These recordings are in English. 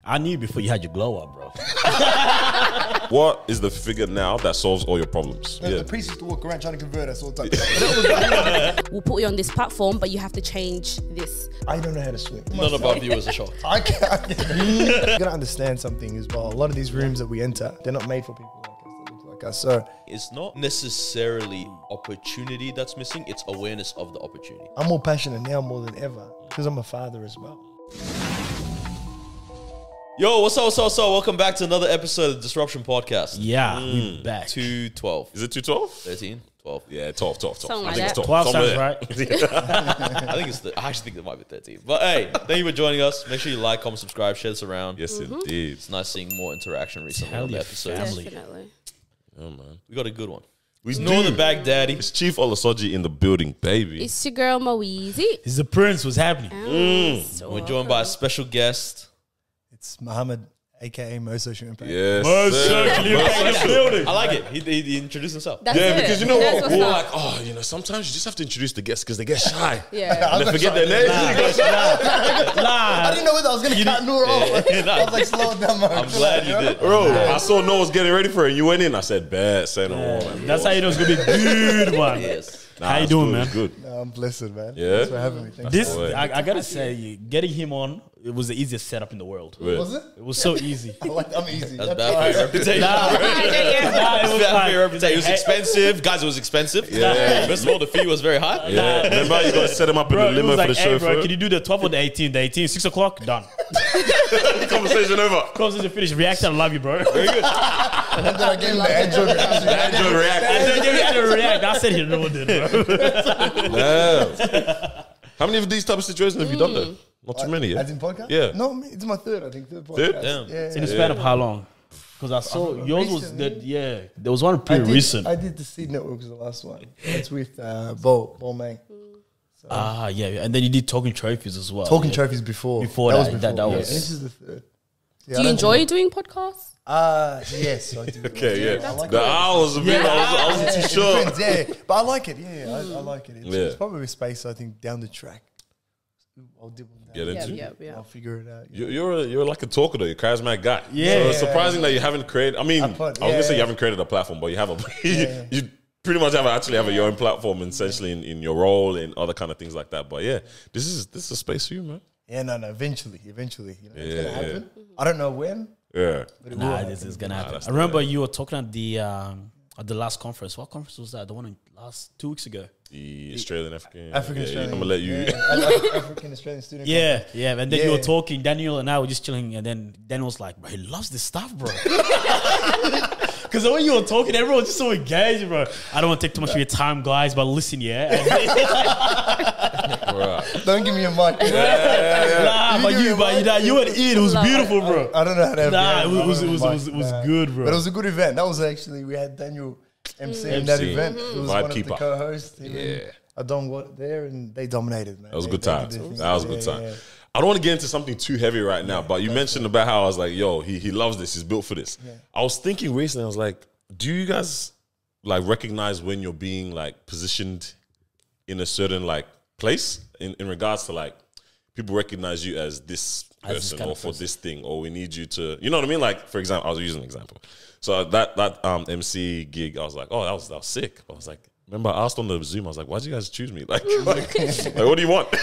I knew before you had your glow up, bro. What is the figure now that solves all your problems? The priest used to walk around trying to convert us all the time. We'll put you on this platform, but you have to change this. I don't know how to swim. None of our viewers are shocked. I can't. You gotta understand something as well. A lot of these rooms that we enter, they're not made for people like us that look like us. So It's not necessarily opportunity that's missing, it's awareness of the opportunity. I'm more passionate now more than ever because I'm a father as well. Yo, what's up? Welcome back to another episode of the Disruption Podcast. Yeah, we back. 212. Is it 212? 13? 12. Yeah, 12. Something I like think it's that. 12 sounds Somewhere. right. I think it's I actually think it might be 13. But hey, thank you for joining us. Make sure you like, comment, subscribe, share this around. Yes, indeed. It's nice seeing more interaction recently Tell on the your episodes. family. Definitely. Oh, man. We got a good one. We It's do. Northern Baghdadi. It's Chief Olasoji in the building, baby. It's your girl Moeezy. It's the prince. What's happening? So We're joined by a special guest. It's Mahamed, aka Mo Social Impact. Yes. Most sir. certainly Most back in the certainly. building. I like it. He introduced himself. That's Yeah, it. because you know That's what? what's We're up. like, oh, sometimes you just have to introduce the guests because they get shy. Yeah. And they forget their names. I didn't know whether I was going to cut Noor off. I was like, slow it down, Mo. I'm glad you did. Bro, I saw Noah was getting ready for it and you went in. I said, bet, say no more, man. That's how you know it's going to be good, man. Yes. How you it's doing, good, man? It's good. No, I'm blessed, man. Yeah? Thanks for having me. Thank This, you. I got to say, getting him on, it was the easiest setup in the world. Was it? It was so easy. I'm easy. That's bad for your reputation. Nah, it was Bad for your like, reputation. It was expensive. Guys, it was expensive. Yeah. First of all, the fee was very high. Yeah. Remember, you got to set him up in bro, the it limo was for like, the hey, chauffeur. bro, can you do the 12 or the 18? The 18, 6 o'clock, done. Conversation over. Conversation finished. React, I love you, bro. And then I gave him the Android reaction. Android react. I said, you had to react. I said he never did, bro. Yeah. How many of these type of situations have you done then? Not too many, yeah? As in podcast? Yeah. No, it's my third, I think. Third podcast. Third? Damn. Yeah. In the span of how long? Because I saw yours was recently. that, yeah. There was one pretty recent. I did the Seed Network was the last one. It's with Bol May. Yeah. And then you did Talking Trophies as well. Talking yeah. Trophies before. Before was that, before. that yeah. was- And this is the third. Yeah, Do you enjoy doing podcasts? Yes, I do. Okay, yeah. I like The it. hours a bit, I wasn't too It sure. depends, yeah, but I like it. Yeah, I like it. It's, Yeah. it's probably a space I think down the track. I'll dibble down. Get into. Yeah. I'll figure it out. You're like a talker though. You're a charismatic guy. Yeah. So it's surprising that you haven't created. I mean, I was gonna say yeah. you haven't created a platform, but you have a. You pretty much have your own platform, essentially in your role and other kind of things like that. But yeah, this is a space for you, man. Yeah, no. Eventually, you know, it's Yeah, gonna happen. I don't know when, Yeah. but it Nah, will. this is going to happen. that's I remember you were talking at the last conference. What conference was that? The one in 2 weeks ago. The Australian African. African yeah, Australian. I'm gonna let you. African Australian student. Yeah. And then you were Yeah. talking. Daniel and I were just chilling. And then Daniel was like, bro, he loves this stuff, bro. Because when you were talking, everyone was just so engaged, bro. I don't want to take too much of your time, guys, but listen, yeah. Right. Don't give me a mic. Nah, but you and Ian, it was beautiful, bro. I don't know how to have Nah, the it was mic. good, bro. But it was a good event. That was actually, we had Daniel MC in that MC. event. It was Vibe one keeper. of the co-hosts. Him Yeah. and Adon got there and they dominated, man. That was a They- good they time. did their thing. That was a good Yeah, time. yeah. I don't want to get into something too heavy right now, but you mentioned about how I was like, yo, he loves this. He's built for this. Yeah. I was thinking recently, I was like, do you guys like recognize when you're being like positioned in a certain like place in regards to like people recognize you as this As this person kind or of for person. this thing, or we need you to, you know what I mean? Like, for example, I was using an example. So that MC gig, I was like, oh, that was sick. I was like, remember I asked on the Zoom, I was like, why'd you guys choose me? Like what do you want? I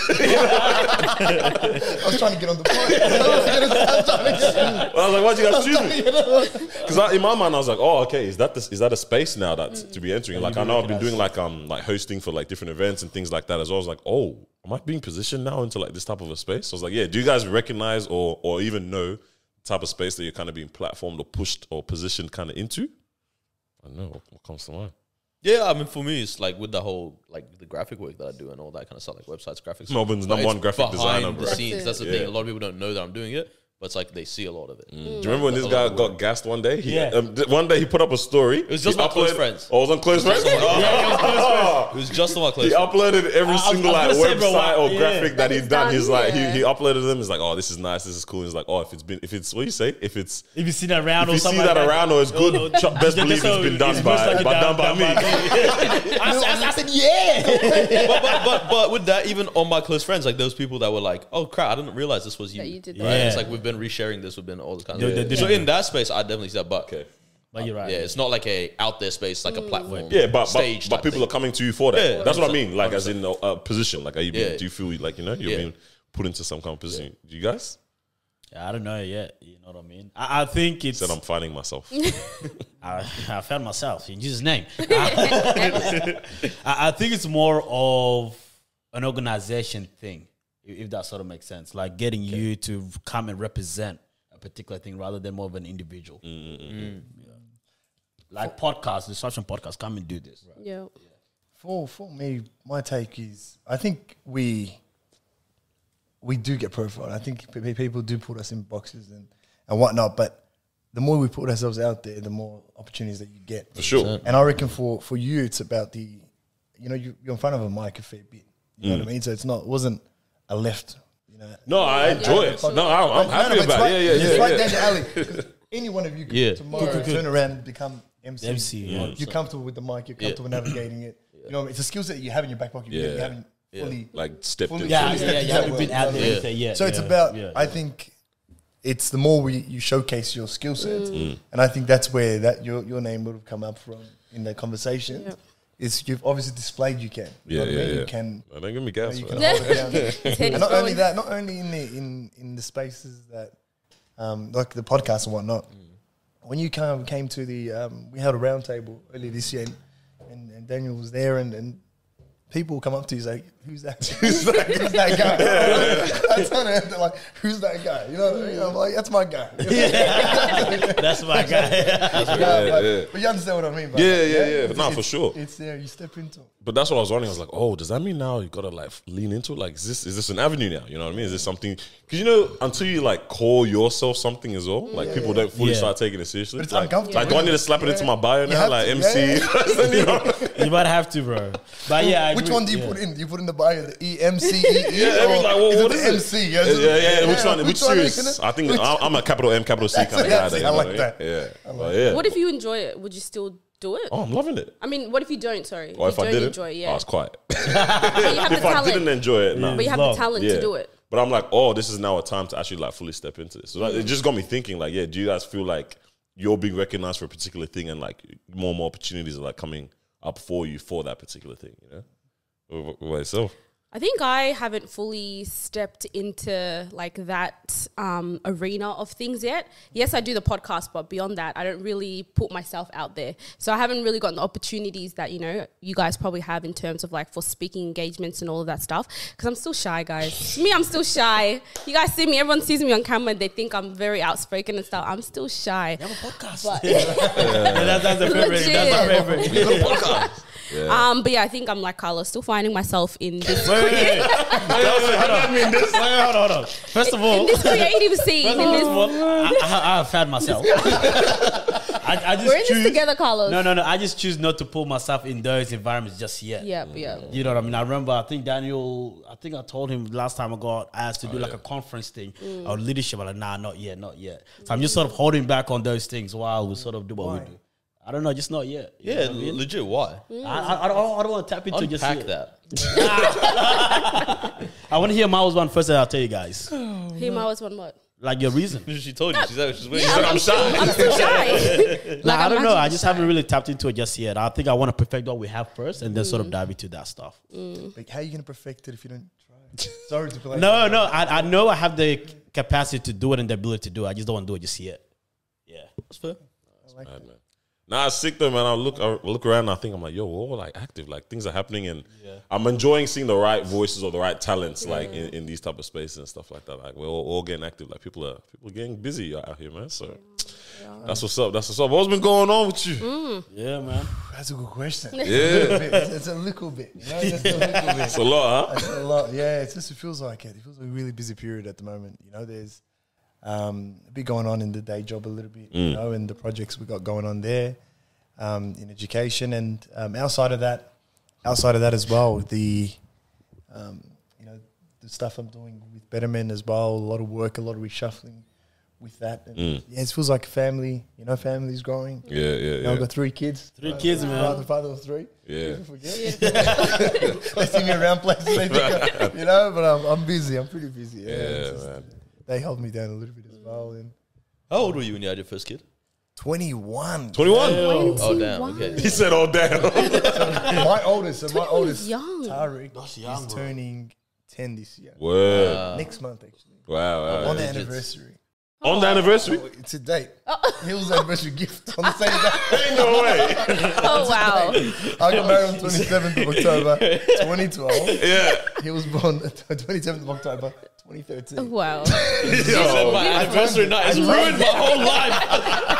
was trying to get on the point. I was like, why'd you guys choose me? Because in my mind, I was like, oh, okay, is that a space now that's to be entering? Like, I know I've been doing like hosting for like different events and things like that as well. I was like, oh, am I being positioned now into like this type of a space? So I was like, yeah, do you guys recognize or even know the type of space that you're kind of being platformed or pushed or positioned kind of into? I don't know what comes to mind. Yeah, I mean, for me, it's like with the whole, like the graphic work that I do and all that kind of stuff, like websites, graphics. Melbourne's But number one it's graphic designer, behind bro. the scenes. That's the Yeah. thing. A lot of people don't know that I'm doing it, but it's like they see a lot of it. Do you remember when this guy got gassed one day? Yeah. One day he put up a story. It was just He my close uploaded- friends. Oh, it was on Close Friends? It was just on my close He friends. uploaded every single like gonna say, website bro, or yeah. graphic that he'd done. He's like, Yeah. he uploaded them. He's like, oh, this is nice, this is cool. He's like, oh, if it's what do you say? If If you see that around you or see something that like around or it's good, best believe it's been done by me. I said, yeah. But with that, even on my close friends, like those people that were like, oh crap, I didn't realize this was you. That you did Right? that. It's like we've been even resharing this would been all the kind They of. did So it. in that space, I definitely see that. But Okay. But you're right. yeah, it's not like a out there space, like a platform. Yeah, but stage but type people thing. are coming to you for that. Yeah, That's what I 100%. mean. Like as in a position. Like, are you being, Yeah. do you feel like you're Yeah. being put into some kind of position? Do you guys? I don't know yet. You know what I mean? I think it's. Said I'm finding myself. I found myself in Jesus' name. I think it's more of an organization thing, if that sort of makes sense. Like getting you to come and represent a particular thing rather than more of an individual. Yeah. Like podcasts, discussion podcasts, come and do this. Right? Yeah. For me, my take is I think we do get profiled. I think people do put us in boxes and whatnot, but the more we put ourselves out there, the more opportunities that you get. For sure. And I reckon for you, it's about the, you're in front of a mic a fair bit. You know what I mean? So it wasn't a left, No, I enjoy it. No, I'm happy it's about right, it. Yeah, it's right yeah. down the alley. 'Cause any one of you could tomorrow turn around and become MC. Yeah. You're comfortable with the mic. You're comfortable navigating it. You know, it's a skill set you have in your back pocket. Yeah. You haven't fully. Like stepped Fully- into Yeah, it. yeah, yeah. You haven't been out there. So it's about. I think it's the more you showcase your skill set, and I think that's where your name would have come up from in the conversation. Yep. Is you've obviously displayed you can. You know what I mean? You can. Don't give me gas. You man. can hold it down. His head And is not only going. that, not only in the spaces that, like the podcast and whatnot. When you came to the, we held a round table earlier this year, and Daniel was there, and people come up to you and say, "Who's that? Who's that guy?" I turn around, they're like, "Who's that guy?" You know what I mean? I'm like, "That's my guy." That's my guy. But you understand what I mean? By Yeah. that? No, for sure. It's there. You step into it. But that's what I was wondering. I was like, oh, does that mean now you gotta like lean into it? Like, is this an avenue now? You know what I mean? Is this something? Because until you like call yourself something as well, like people don't fully start taking it seriously. But it's like, uncomfortable. Like, do I need to slap it into my bio now? have Like to, MC. You know? You might have to, bro. But yeah, I Which agree. one do you put in? Do you put in the bio the EMCEE? Yeah, I mean, like, what is it? MC? Yeah. Which one? Which series? I think I'm a capital M, capital C kind of guy. I You know like what that. Yeah. But yeah. What if you enjoy it? Would you still do it? Oh, I'm loving it. I mean, what if you don't? Sorry, Or if you I don't didn't, enjoy it. I Yeah, was quiet. but you have If the I talent. didn't enjoy it, no. But you have Love. the talent to do it. But I'm like, oh, this is now a time to actually like fully step into this. So like, it just got me thinking, like, yeah, do you guys feel like you're being recognized for a particular thing and like more and more opportunities are like coming up for you for that particular thing, What about yourself? I think I haven't fully stepped into like that arena of things yet. Yes, I do the podcast, but beyond that, I don't really put myself out there. So I haven't really gotten the opportunities that, you guys probably have in terms of like for speaking engagements and all of that stuff. Because I'm still shy, guys. Me, I'm still shy. You guys see me, everyone sees me on camera and they think I'm very outspoken and stuff. I'm still shy. You have a podcast. But, That's the favorite. Legit. That's my favorite. but yeah, I think I'm like Carlos, still finding myself in this Hold on. First of all, in this creative scene. In this, I have found myself. I just we're in choose, this together, Carlos. No. I just choose not to put myself in those environments just yet. Yeah. You know what I mean? I remember, I think I told him last time I got asked to do like a conference thing or leadership. I'm like, nah, not yet. So I'm just sort of holding back on those things while we sort of do what we do. I don't know, just not yet. You know what I mean? legit. Why? I don't want to tap into just Unpack yet. that. I want to hear Miles one first, and I'll tell you guys. Him, I was one what? Like your reason. She told you. She's waiting. Yeah, I'm shy. I'm still shy. Like, I don't know. actually I just haven't really tapped into it just yet. I think I want to perfect what we have first and then sort of dive into that stuff. Like, how are you going to perfect it if you don't try? Sorry to play. No. I know I have the capacity to do it and the ability to do it. I just don't want to do it just yet. Yeah. That's fair. Mad, man. Nah, it's sick though, man. I look around and I think I'm like, yo, we're all like active, like things are happening, and I'm enjoying seeing the right voices or the right talents, like in these type of spaces and stuff like that. Like we're all getting active, like people are getting busy out here, man. So that's what's up. What's been going on with you? Yeah, man. That's a good question. Yeah, It's a little bit. Just a little bit. it's a lot, huh? It's a lot. Yeah, it feels like it. It feels like a really busy period at the moment. There's a bit going on in the day job a little bit, and the projects we got going on there in education, and outside of that as well, the the stuff I'm doing with Betterment as well, a lot of work, a lot of reshuffling with that. And it feels like a family. Family's growing. Yeah. I've got 3 kids. 3 kids, man. Father of 3. Yeah. People forget. They see me around places, they think, but I'm busy. I'm pretty busy. Yeah, man. They held me down a little bit as well. well. And How old were you when you had your first kid? 21. 21. Oh, damn. Okay. He said, "Oh damn." My oldest, young. Tariq, That's young, is bro. turning 10 this year. Word. Next month, actually. Wow. On the Wow. anniversary. On the anniversary? It's a date. It was an anniversary gift on the same day. Ain't no way. Oh wow. I got married on 27th of October, 2012. Yeah. He was born 27th of October, 2013. Wow. Yo. My anniversary night has ruined my whole life.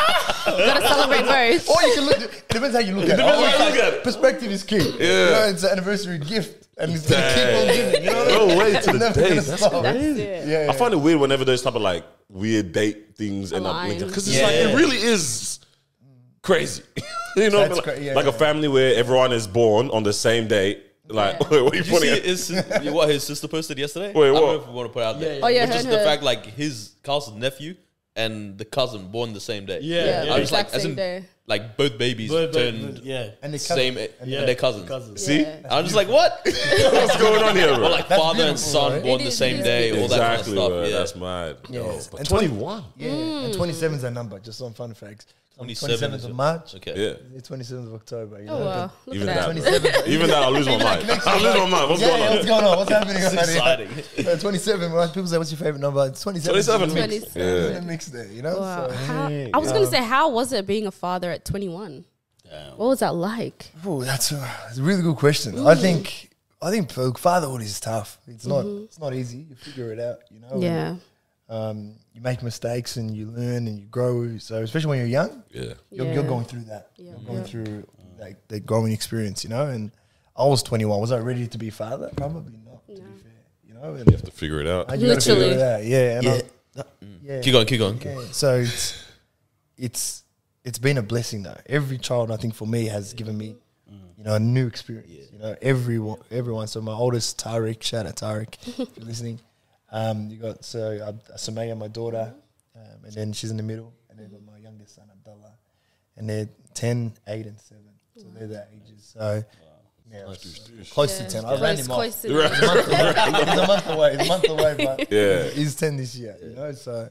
Gotta celebrate both. Or you can look, it depends how you look at it. Depends how you Always look at it. Perspective is key. Yeah. You know, it's an anniversary gift and it's going to keep on giving. You know what I mean? No way to It's the never date. gonna That's stop. That's it. Yeah, I find it weird whenever those type of like weird date things end up Align. linked because it's Yeah. like it really is crazy. You know, That's like, cra- yeah, like a yeah. family where everyone is born on the same day. Like, wait, what are you Did you see pointing at? what his sister posted yesterday? Wait, I don't know what? if we want to put it out there. Oh yeah, But just heard the her. fact like his Carl's nephew and the cousin born the same day. Yeah, I was like, exact as same in, day. like both babies turned yeah. And the same, cousin- and they're cousins. See? Yeah. I was just like, what? What's going on here, bro? Or like That's father and beautiful, son right? born It the is same day, all that kind of Exactly, stuff. bro. Yeah. That's mad. Yeah. Yo, but And 21. Yeah, and 27 is a number, just on fun facts. On 27 27th is of a- March, Okay. Yeah. it's 27th of October. You Oh know, wow. Look Even at that, that. bro. 27th. Even that, I'll lose my mind. I'll lose my mind. What's Yeah, going yeah, on? what's going on? What's happening? It's Already? exciting. 27. Right? People say, what's your favorite number? It's 27. 27. 27. Yeah. A mix there, you know? Wow. So, I was gonna say, how was it being a father at 21? What was that like? ooh, that's a really good question. I think fatherhood is tough. It's not easy. You figure it out, you know? Yeah. You make mistakes and you learn and you grow. So especially when you're young, Yeah. you're Yeah. going through that. Yeah. You're going through like the growing experience, you know? And I was 21. Was I ready to be a father? Probably not, to be fair. You know? And You have to figure it out. I just gotta figure Literally. it out. Yeah. And Yeah. yeah. Keep going. Yeah. So it's been a blessing though. Every child, I think, for me has given me, you know, a new experience. You know, everyone. So my oldest Tariq, shout out Tariq, if you're listening. You got Sumaya, my daughter, and then she's in the middle, and then got my youngest son Abdullah, and they're 10, 8, and 7. So they're the ages. So yeah, close to 10. I ran him off. Close to He's a month away, but Yeah. he's 10 this year. You know, so.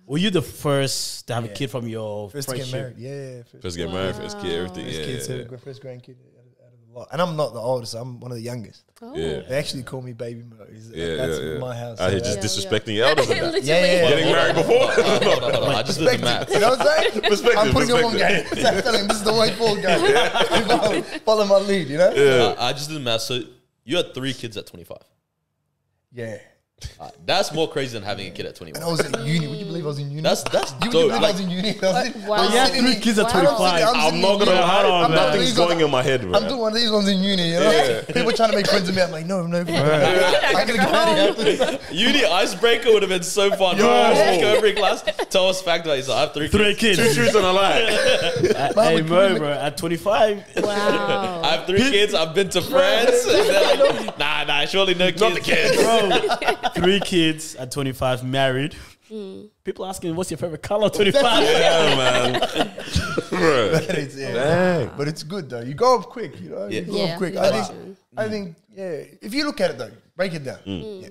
Were you the first to have a kid from your First to get friendship? married, yeah. First get married, first kid, everything. First Yeah, kid, yeah, so yeah. first grandkid out of the lot. And I'm not the oldest, I'm one of the youngest. Oh. Yeah. They actually call me baby Mo. Yeah, That's yeah, yeah. my house. Out here so, just Yeah, disrespecting your elders and that. Literally. yeah. Getting married before? Hold on. I just did the math. You know what I'm saying? Perspective, I'm putting them on game. perspective. I'm telling them this is the way forward, guys. Follow my lead, you know? Yeah. I just did the math. So you had 3 kids at 25. Yeah. That's more crazy than having a kid at And 21. I was at uni. Would you believe I was in uni? That's you dope. would believe I Like, was in uni? I was in- Wow. I was Yeah, sitting 3 in- kids at Wow. 25. I'm not gonna Hold lie. on, man. Nothing's going in my head, bro. I'm doing one of these ones in uni, you know? People trying to make friends with me. I'm like, no. I gotta go out of here. uni icebreaker would have been so fun. Yo. Just go every class. Tell us fact about yourself. I have 3 3 kids. kids. Two truths and a lie. Hey, Mo, bro, at 25. Wow. I have 3 kids. I've been to France. And they're like, nah, surely no kids. Not the kids. Bro, 3 kids at 25, married. People asking, what's your favorite color? 25. Yeah, man. Bro. But it's, but it's good though. You go up quick, you know. Yeah. You go Yeah, up quick. yeah. I think, if you look at it though, break it down. Yeah.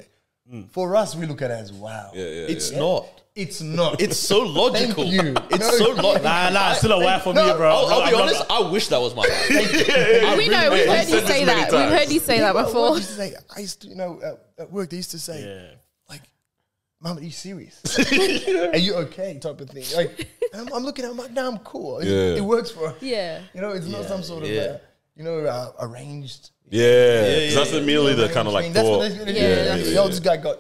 For us, we look at it as wow. Yeah, It's not. It's not. It's so logical. Thank you. It's so logical. Nah, it's still a why for me, bro. I'll be I'm honest. not- I wish that was my life. We know. We've heard you said this say many that. We've times. heard you say that What before. used to say, I used to, at work, they used to say, Yeah. like, Mum, are you serious? Are you okay? Type of thing. Like, and I'm looking at it, I'm like, no, I'm cool. Yeah. It works for us. Yeah. You know, it's not some sort of, Yeah. arranged. Yeah. 'Cause that's immediately the kind of like That's thought. what they Yeah. Yo, this guy got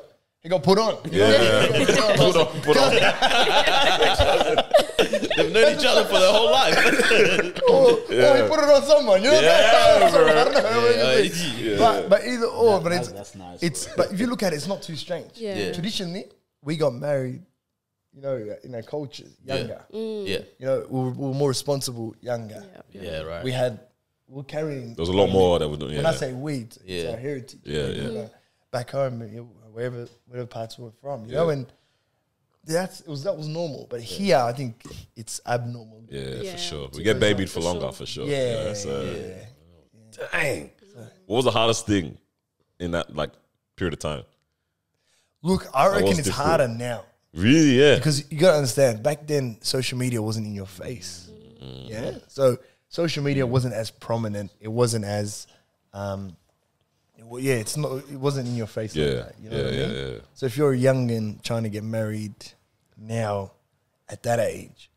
put on. Yeah. Put on. They've known each other for their whole life. Or he put it on someone. You know, Yeah, I don't know. What you think. Yeah. But either or, but That's nice. but if you look at it, it's not too strange. Yeah. Yeah. Traditionally, we got married, in our culture, younger. Yeah. We were more responsible, younger. Yeah, right. We're carrying. There's a lot more that we're doing. When I say we, it's Yeah. our heritage. Yeah, yeah. Back home, wherever parts we're from, you know, and that was normal. But here, I think it's abnormal. Yeah, Yeah. for sure. We get babied for longer, for sure. Yeah, So, dang. What was the hardest thing in that like period of time? Look, I reckon was it's difficult. harder now. Really, yeah. Because you got to understand, back then, social media wasn't in your face. Yeah? So social media wasn't as prominent. It wasn't as, it wasn't in your face like that. You know what I mean? Yeah. So if you're young and trying to get married now at that age,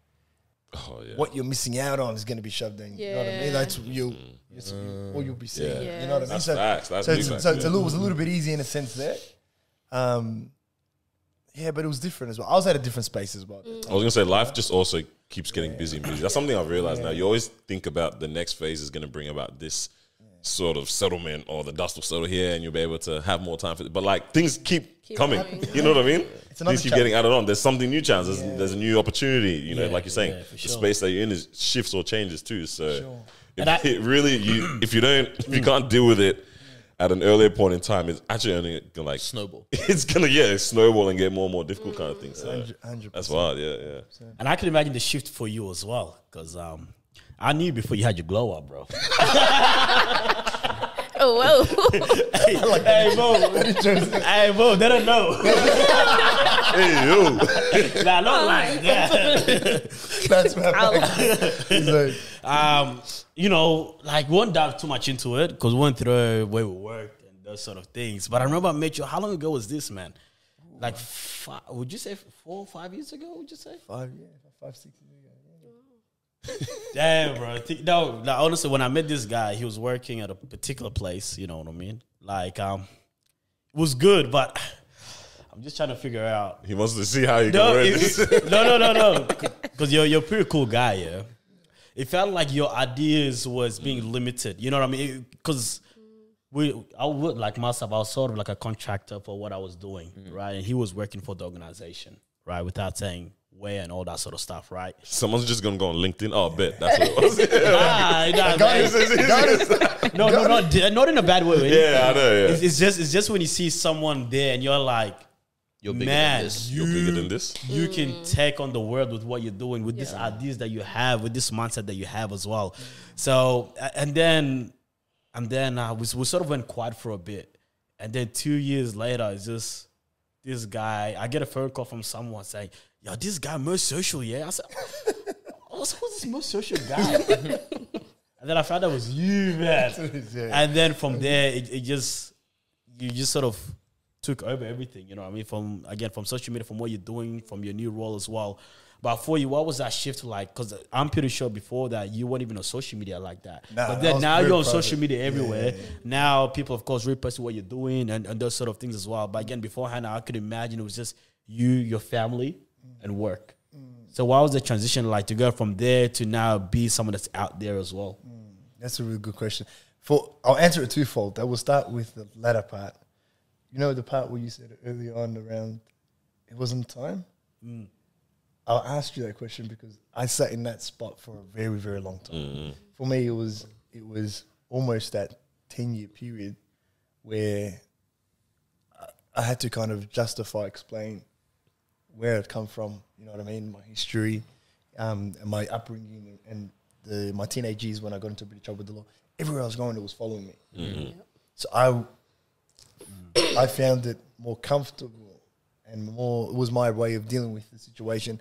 Oh, yeah. what you're missing out on is going to be shoved in. You know what I mean? That's all you'll be seeing. Yeah. You know what I mean? That's facts. That's so big it's, facts, so it's yeah. it was a little bit easy in a sense there. Yeah, but it was different as well. I was at a different space as well. I was going to say, life just also keeps getting busy and busy. That's something I've realized now. You always think about the next phase is going to bring about this sort of settlement, or the dust will settle here and you'll be able to have more time for it. But like things keep coming. You know what I mean? another Things keep chapter. getting added on. There's something new chance. There's a new opportunity. You know, like you're saying, yeah, for the sure. space that you're in is shifts or changes too. So Sure. it really, if you can't deal with it at an earlier point in time, it's actually only gonna like Snowball. it's gonna snowball and get more and more difficult kind of thing. So 100%. that's wild. Yeah. And I can imagine the shift for you as well, because I knew before you had your glow up, bro. Oh, whoa. Hey, Mo, they don't know. Hey yo. Nah, not like that. That's my fact. You know, like we won't dive too much into it because we went through where we worked and those sort of things. But I remember I met you. How long ago was this, man? Like, would you say 4 or 5 years ago? Would you say? 5, 6 years ago. Damn, bro. No, like, honestly, when I met this guy, he was working at a particular place. You know what I mean? Like, it was good, but I'm just trying to figure out. He wants to see how you can wear this. No. Because you're a pretty cool guy, yeah. It felt like your ideas was being limited. You know what I mean? Because I would, like myself, I was sort of like a contractor for what I was doing, right? And he was working for the organization, right? Without saying where and all that sort of stuff, right? Someone's just gonna go on LinkedIn. Oh, I bet that's what it was. Not in a bad way. Yeah, I know. Yeah. It's just when you see someone there and you're like, You're bigger man, than this. You're bigger than this. you can take on the world with what you're doing, with these ideas that you have, with this mindset that you have as well. So, and then we sort of went quiet for a bit. And then 2 years later, it's just this guy. I get a phone call from someone saying, yo, this guy most social, yeah? I said, who's this most social guy? And then I found out it was you, man. And then from there, you just sort of took over everything, you know what I mean? From social media, from what you're doing, from your new role as well. But for you, what was that shift like? Because I'm pretty sure before that you weren't even on social media like that. Nah, but I then was now very you're on private. social media everywhere. Yeah. Now people, of course, reposting what you're doing and those sort of things as well. But again, beforehand, I could imagine it was just you, your family, and work. So what was the transition like to go from there to now be someone that's out there as well? That's a really good question. I'll answer it twofold. I will start with the latter part. You know the part where you said earlier on around it wasn't time? I'll ask you that question because I sat in that spot for a very, very long time. For me, it was almost that 10-year period where I had to kind of explain where I'd come from, you know what I mean, my history, and my upbringing, and my teenage years when I got into a bit of trouble with the law. Everywhere I was going, it was following me. So I found it more comfortable and it was my way of dealing with the situation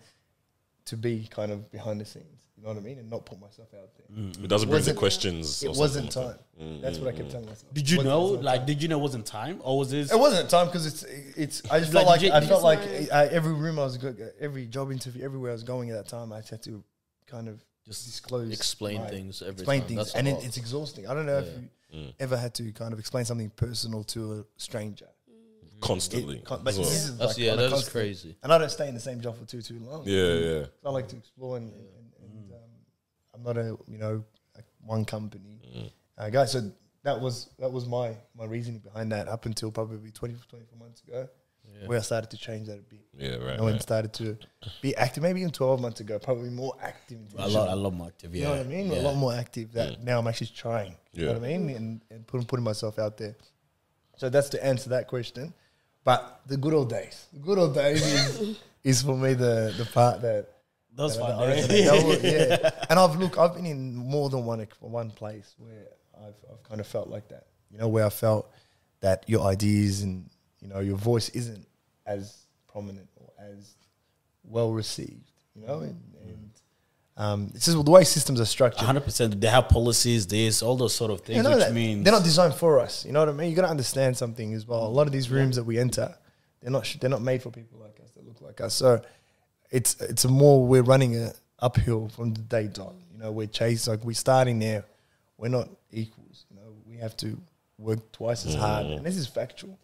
to be kind of behind the scenes, you know what I mean, and not put myself out there. It doesn't bring the questions. It or wasn't something time. like That's what I kept telling myself. Did you know? Wasn't time. Did you know it wasn't time, or was this? It wasn't time because it's. I just Like, felt like did you- every room I was every job interview, everywhere I was going at that time, I had to kind of just disclose, Explain things every explain time. things, That's a and lot. it's exhausting. I don't know if you ever had to kind of explain something personal to a stranger. constantly. But as well. this is That's, like on a that is constant- crazy. And I don't stay in the same job for too long. Yeah. I like to explore, and I'm not a one company guy. So that was my reasoning behind that up until probably 24 months ago, where I started to change that a bit. Yeah, right. And started to be active. Maybe even 12 months ago, probably more active. I love my active. You know what I mean? A lot more active. That now I'm actually trying. You know what I mean? And putting myself out there. So that's to answer that question. But the good old days. The good old days is for me the part that. Those fun I days. resonate. And I've been in more than one place where I've kind of felt like that. You know, where I felt that your ideas and your voice isn't as prominent or as well received, you know, and this is the way systems are structured. 100%. They have policies, this, all those sort of things, You know which that means they're not designed for us. You know what I mean? You got to understand something as well. A lot of these rooms that we enter, they're not made for people like us that look like us. So it's a more we're running a uphill from the day dot. You know, we're we're starting there. We're not equals. You know, we have to work twice as hard, and this is factual,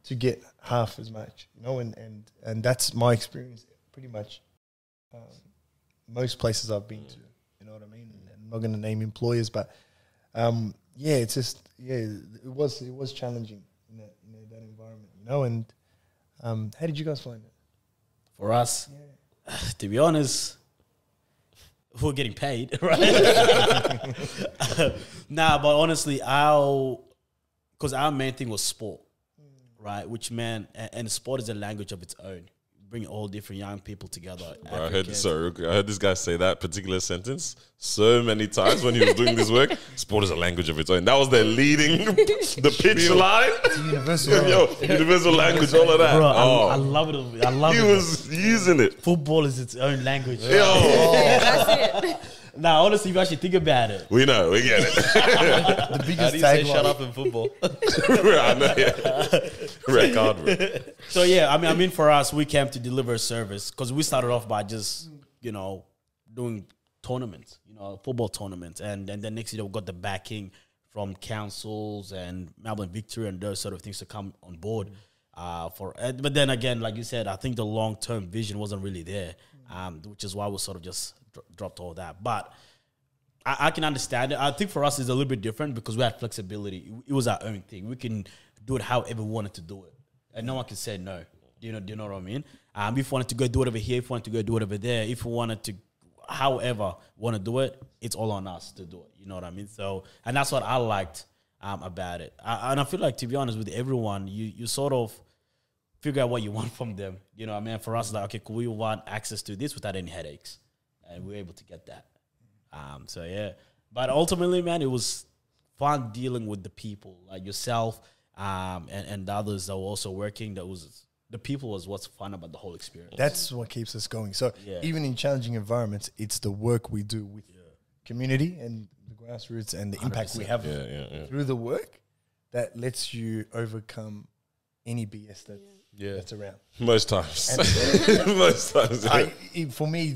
to get half as much. You know, and that's my experience. Pretty much, most places I've been to. You know what I mean? And I'm not going to name employers, but it's just it was challenging in that environment. You know, and how did you guys find it? for us. To be honest, we're getting paid, right? But honestly, because our main thing was sport, right? Which meant, and sport is a language of its own. Bring all different young people together. Bro, I heard this guy say that particular sentence so many times when he was doing this work. Sport is a language of its own. That was their leading the pitch line. Universal language, all of that. Bro, I love it. I love it. He was using it. Football is its own language. That's it. Now, honestly, if you actually think about it, We know, we get it. The How biggest do you say tagline. shut up in football? I know, yeah. Record, bro. so yeah, I mean, for us, we came to deliver a service because we started off by just, doing tournaments, football tournaments. And then next year we got the backing from councils and Melbourne Victory and those sort of things to come on board. But then again, like you said, I think the long-term vision wasn't really there, which is why we sort of just dropped all that. But I can understand it. I think for us it's a little bit different because we had flexibility. It was our own thing. We can do it however we wanted to do it. And no one can say no. Do you know what I mean? If we wanted to go do it over here, if we wanted to go do it over there, if we wanted to, however want to do it, it's all on us to do it. You know what I mean? So, and that's what I liked about it. And I feel like, to be honest, with everyone, you sort of figure out what you want from them. You know what I mean? For us, it's like, okay, cool, we want access to this without any headaches. And we were able to get that. So, yeah. But ultimately, man, it was fun dealing with the people, like yourself and the others that were also working. The people was what's fun about the whole experience. That's what keeps us going. So even in challenging environments, it's the work we do with community and the grassroots and the impact we have through the work that lets you overcome any BS that's around. Most times. And Most times. for me,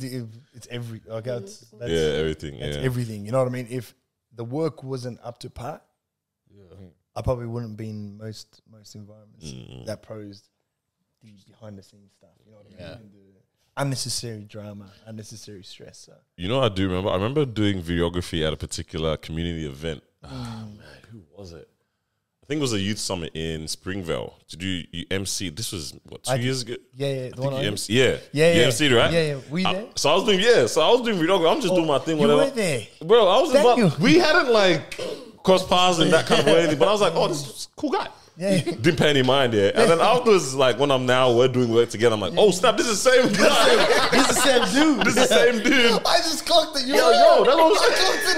it's Everything. That's everything. You know what I mean? If the work wasn't up to par, I probably wouldn't be in most environments that posed the behind the scenes stuff. You know what I mean? And the unnecessary drama, unnecessary stress. So. You know what I do remember? I remember doing videography at a particular community event. Man, who was it? I think it was a youth summit in Springvale. You MC? This was, 2 years ago? Yeah. I think you MC, Yeah. You MC'd, right? Yeah. Were you there? So I was doing videography. I'm just doing my thing, You whatever. were there. Bro, I was Thank you. we hadn't crossed paths in that kind of way, but I was like, oh, this is a cool guy. Yeah. Didn't pay any mind, And then afterwards, when we're doing work together, I'm like, oh, snap, this is the same guy. This is the same dude. This is the same dude. I just clocked it. Yo, that's what I clocked it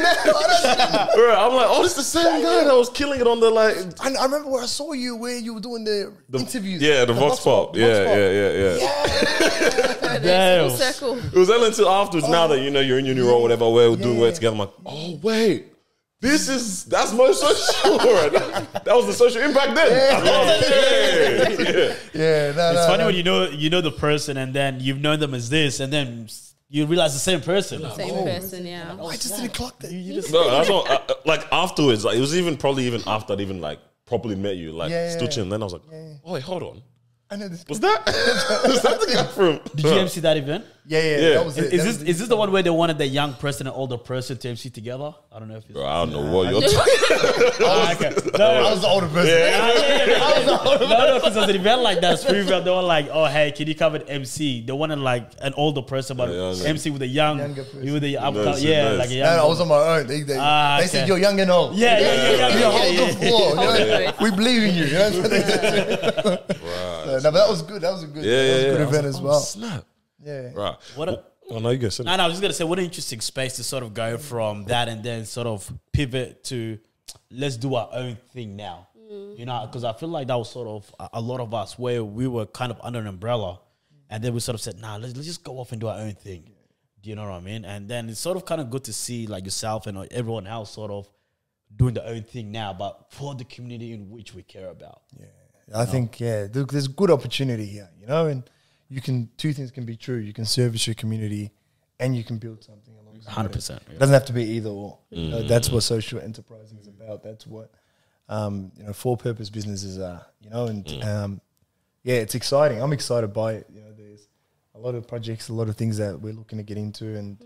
now. Bro, I'm like, oh, this is the same guy that was killing it on the I remember where I saw you, where you were doing the interviews. Yeah, the Vox Pop. Yeah. Damn. Full circle. It was only until afterwards, now that you're in your new role, whatever, we're doing work together. I'm like, oh wait, that's my social. That was the social impact then. It's funny when you know the person and then you've known them as this and then you realize the same person. Same person, yeah. I just didn't clock that. No, that's not, afterwards, it was probably even after I'd properly met you, still chilling. Then I was like, oh wait, hold on. I know this. Was that the guy from? Did you MC that event? Yeah. That was it. Is this the one where they wanted the young person and older person to MC together? I don't know if it's... Bro, I don't know what you're talking about. I was the older person. No, because there's an event like that, Springfield, they were like, oh, hey, can you come and MC? They wanted an older person, but MC with a younger person. With a Nice. No, I was on my own. They said, you're young and old. Yeah. You hold the floor. We believe in you. No, but that was good. That was a good event as well. Snap. Yeah. Right. No, no, you guys said I was just going to say, what an interesting space to sort of go from that and then sort of pivot to let's do our own thing now. You know, because I feel like that was sort of a lot of us where we were kind of under an umbrella, and then we sort of said, nah, let's just go off and do our own thing. Do you know what I mean? And then it's sort of kind of good to see like yourself and everyone else sort of doing their own thing now, but for the community in which we care about. Yeah, I think there's good opportunity here, you know, and two things can be true. You can service your community, and you can build something alongside. 100%. It Yeah. doesn't have to be either or. You know, that's what social enterprising is about. That's what for purpose businesses are. You know, and it's exciting. I'm excited by it. You know, there's a lot of projects, a lot of things that we're looking to get into, and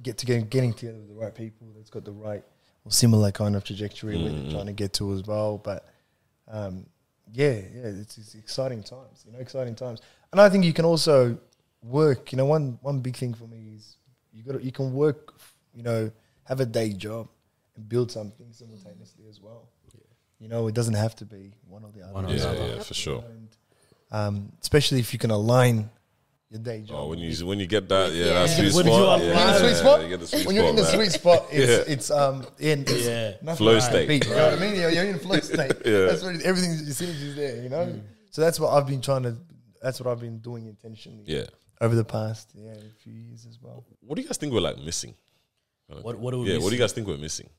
getting together with the right people that's got the right or similar kind of trajectory we're trying to get to as well. But it's exciting times, exciting times. And I think you can also work, one big thing for me is you can work, have a day job and build something simultaneously as well. It doesn't have to be one or the other. Yeah, for sure. And, especially if you can align your day job. Oh, when you get that, that sweet When spot. you the sweet spot? You get the sweet When you're in the spot, man. sweet spot, it's nothing Flow like state. beat, you know what I mean? You're in flow state. That's what everything, your synergy's there, So that's what I've been doing intentionally. Over the past few years as well. What do you guys think we're like missing? What do we What do missing? you guys think we're missing?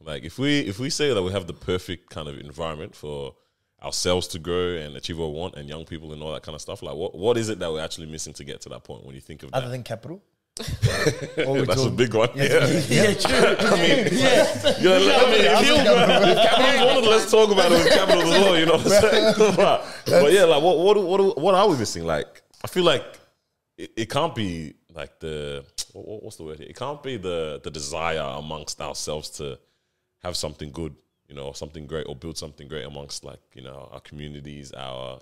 Like if we say that we have the perfect kind of environment for ourselves to grow and achieve what we want, and young people and all that kind of stuff, like what is it that we're actually missing to get to that point when you think of that? Other than capital? That's a big one. Yeah, true. If capital's one of them, let's talk about it with capital as well, you know what I'm saying? But yeah, like what are we missing? Like I feel like it can't be like what's the word here? It can't be the desire amongst ourselves to have something good, something great, or build something great amongst our communities,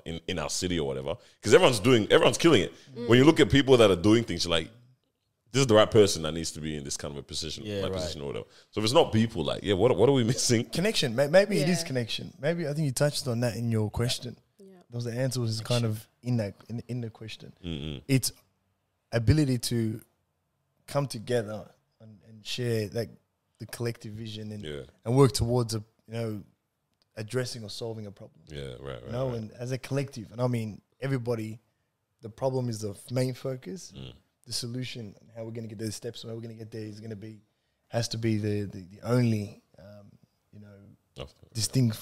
in our city or whatever. Because everyone's killing it. When you look at people that are doing things, you're like, this is the right person that needs to be in this kind of a position, position or whatever. So if it's not people, what are we missing? Connection. Maybe it is connection. Maybe I think you touched on that in your question. Because the answer was kind of in the question. It's ability to come together and share the collective vision and work towards addressing or solving a problem. Right. And as a collective, and I mean everybody, the problem is the main focus. The solution and how we're going to get those steps and how we're going to get there has to be the only this thing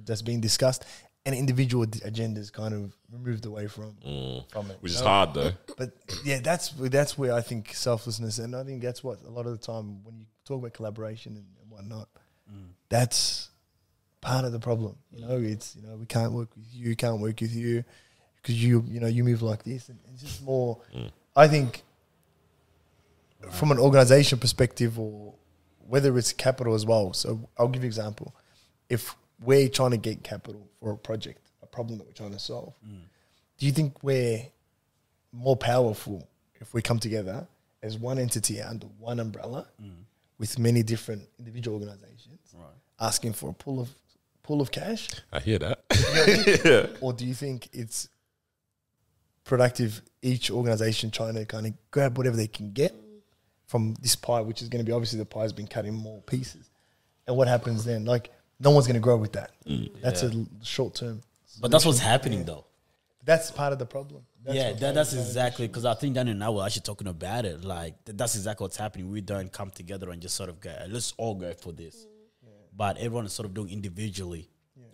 that's being discussed, and individual agendas kind of removed away from it, which is hard though. But that's where I think selflessness, and I think that's what a lot of the time when you talk about collaboration and whatnot, that's part of the problem. It's we can't work with you, because you move like this, and it's just more. I think from an organization perspective, or whether it's capital as well. So I'll give you an example. If we're trying to get capital for a project, a problem that we're trying to solve, do you think we're more powerful if we come together as one entity under one umbrella with many different individual organizations asking for a pool of cash? I hear that. Or do you think it's productive, each organization trying to kind of grab whatever they can get from this pie, which is going to be, obviously the pie's been cut in more pieces, and what happens then? No one's going to grow with that. That's a short term. But that's what's happening though. That's part of the problem. That's exactly, because I think Daniel and I were actually talking about it. Like that's exactly what's happening. We don't come together and just sort of go, let's all go for this. But everyone is sort of doing individually,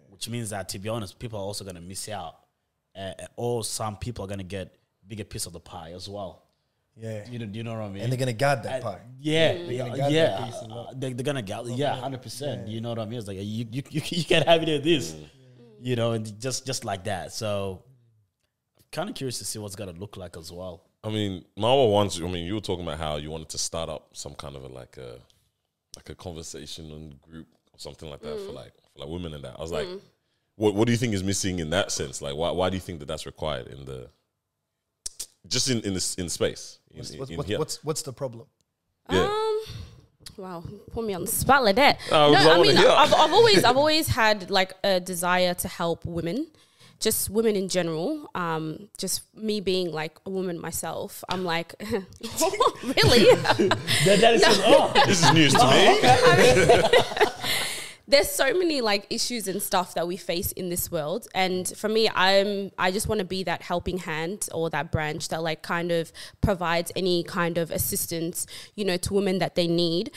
which means that, to be honest, people are also going to miss out. Or some people are going to get bigger piece of the pie as well. Yeah. You know what I mean? And they're going to guard that pie. They're going to guard 100%. You know what I mean? It's like, you can't have any of this. And just like that. So I'm kind of curious to see what's going to look like as well. I mean, you were talking about how you wanted to start up some kind of a conversation on group or something like that for women and that. I was like, what do you think is missing in that sense? Like, why do you think that's required in the space? What's the problem? Wow, put me on the spot like that. I've always had a desire to help women, just women in general. Just me being a woman myself, I'm like, really? That is This is news to me. there's so many like issues and stuff that we face in this world, and for me, I just want to be that helping hand or that branch that like kind of provides any kind of assistance, you know, to women that they need.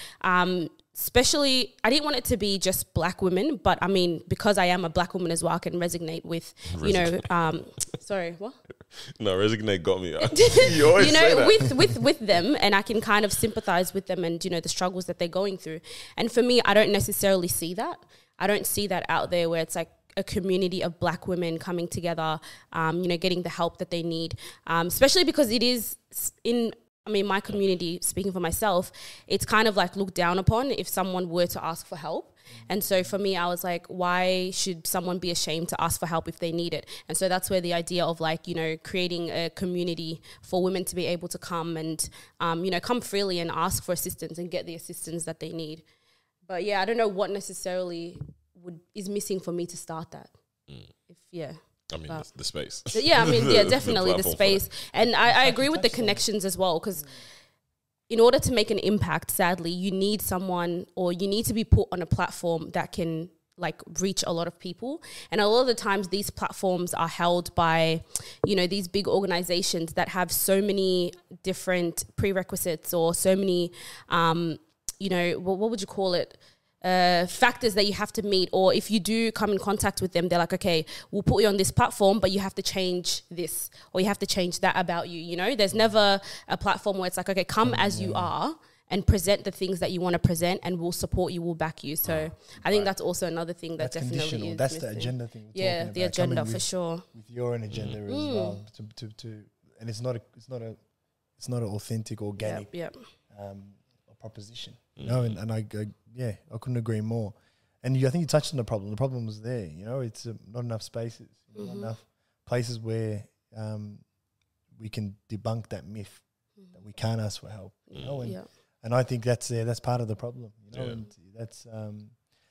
Especially, I didn't want it to be just black women, but I mean, because I am a black woman as well, I can resonate with, you know, sorry, what? No, resignate got me. You always you say know, that. with them, and I can kind of sympathize with them and, you know, the struggles that they're going through. And for me, I don't necessarily see that. I don't see that out there where it's like a community of black women coming together, you know, getting the help that they need, especially because it is in, I mean, my community, speaking for myself, it's kind of like looked down upon if someone were to ask for help. And so for me, I was like, why should someone be ashamed to ask for help if they need it? And so that's where the idea of like, you know, creating a community for women to be able to come and, you know, come freely and ask for assistance and get the assistance that they need. But yeah, I don't know what necessarily is missing for me to start that. I mean, the space. Yeah, I mean, yeah, definitely the space. And I agree with the connections as well, because in order to make an impact, sadly, you need someone, or you need to be put on a platform that can like reach a lot of people. And a lot of the times these platforms are held by, you know, these big organizations that have so many different prerequisites or so many, you know, what would you call it? Factors that you have to meet, or if you do come in contact with them, they're like, okay, we'll put you on this platform, but you have to change this, or you have to change that about you. You know, there's never a platform where it's like, okay, come as you are and present the things that you want to present, and we'll support you, we'll back you. So I think that's also another thing that That's definitely conditional. is That's missing. the agenda thing. We're Yeah, talking the about. agenda Coming for with, sure. with your own agenda as well. And it's not an authentic, organic Yep. proposition. You know, and I couldn't agree more. And I think you touched on the problem. The problem was there. You know, it's not enough spaces, not enough places where we can debunk that myth that we can't ask for help. You know, and I think that's part of the problem. You know, and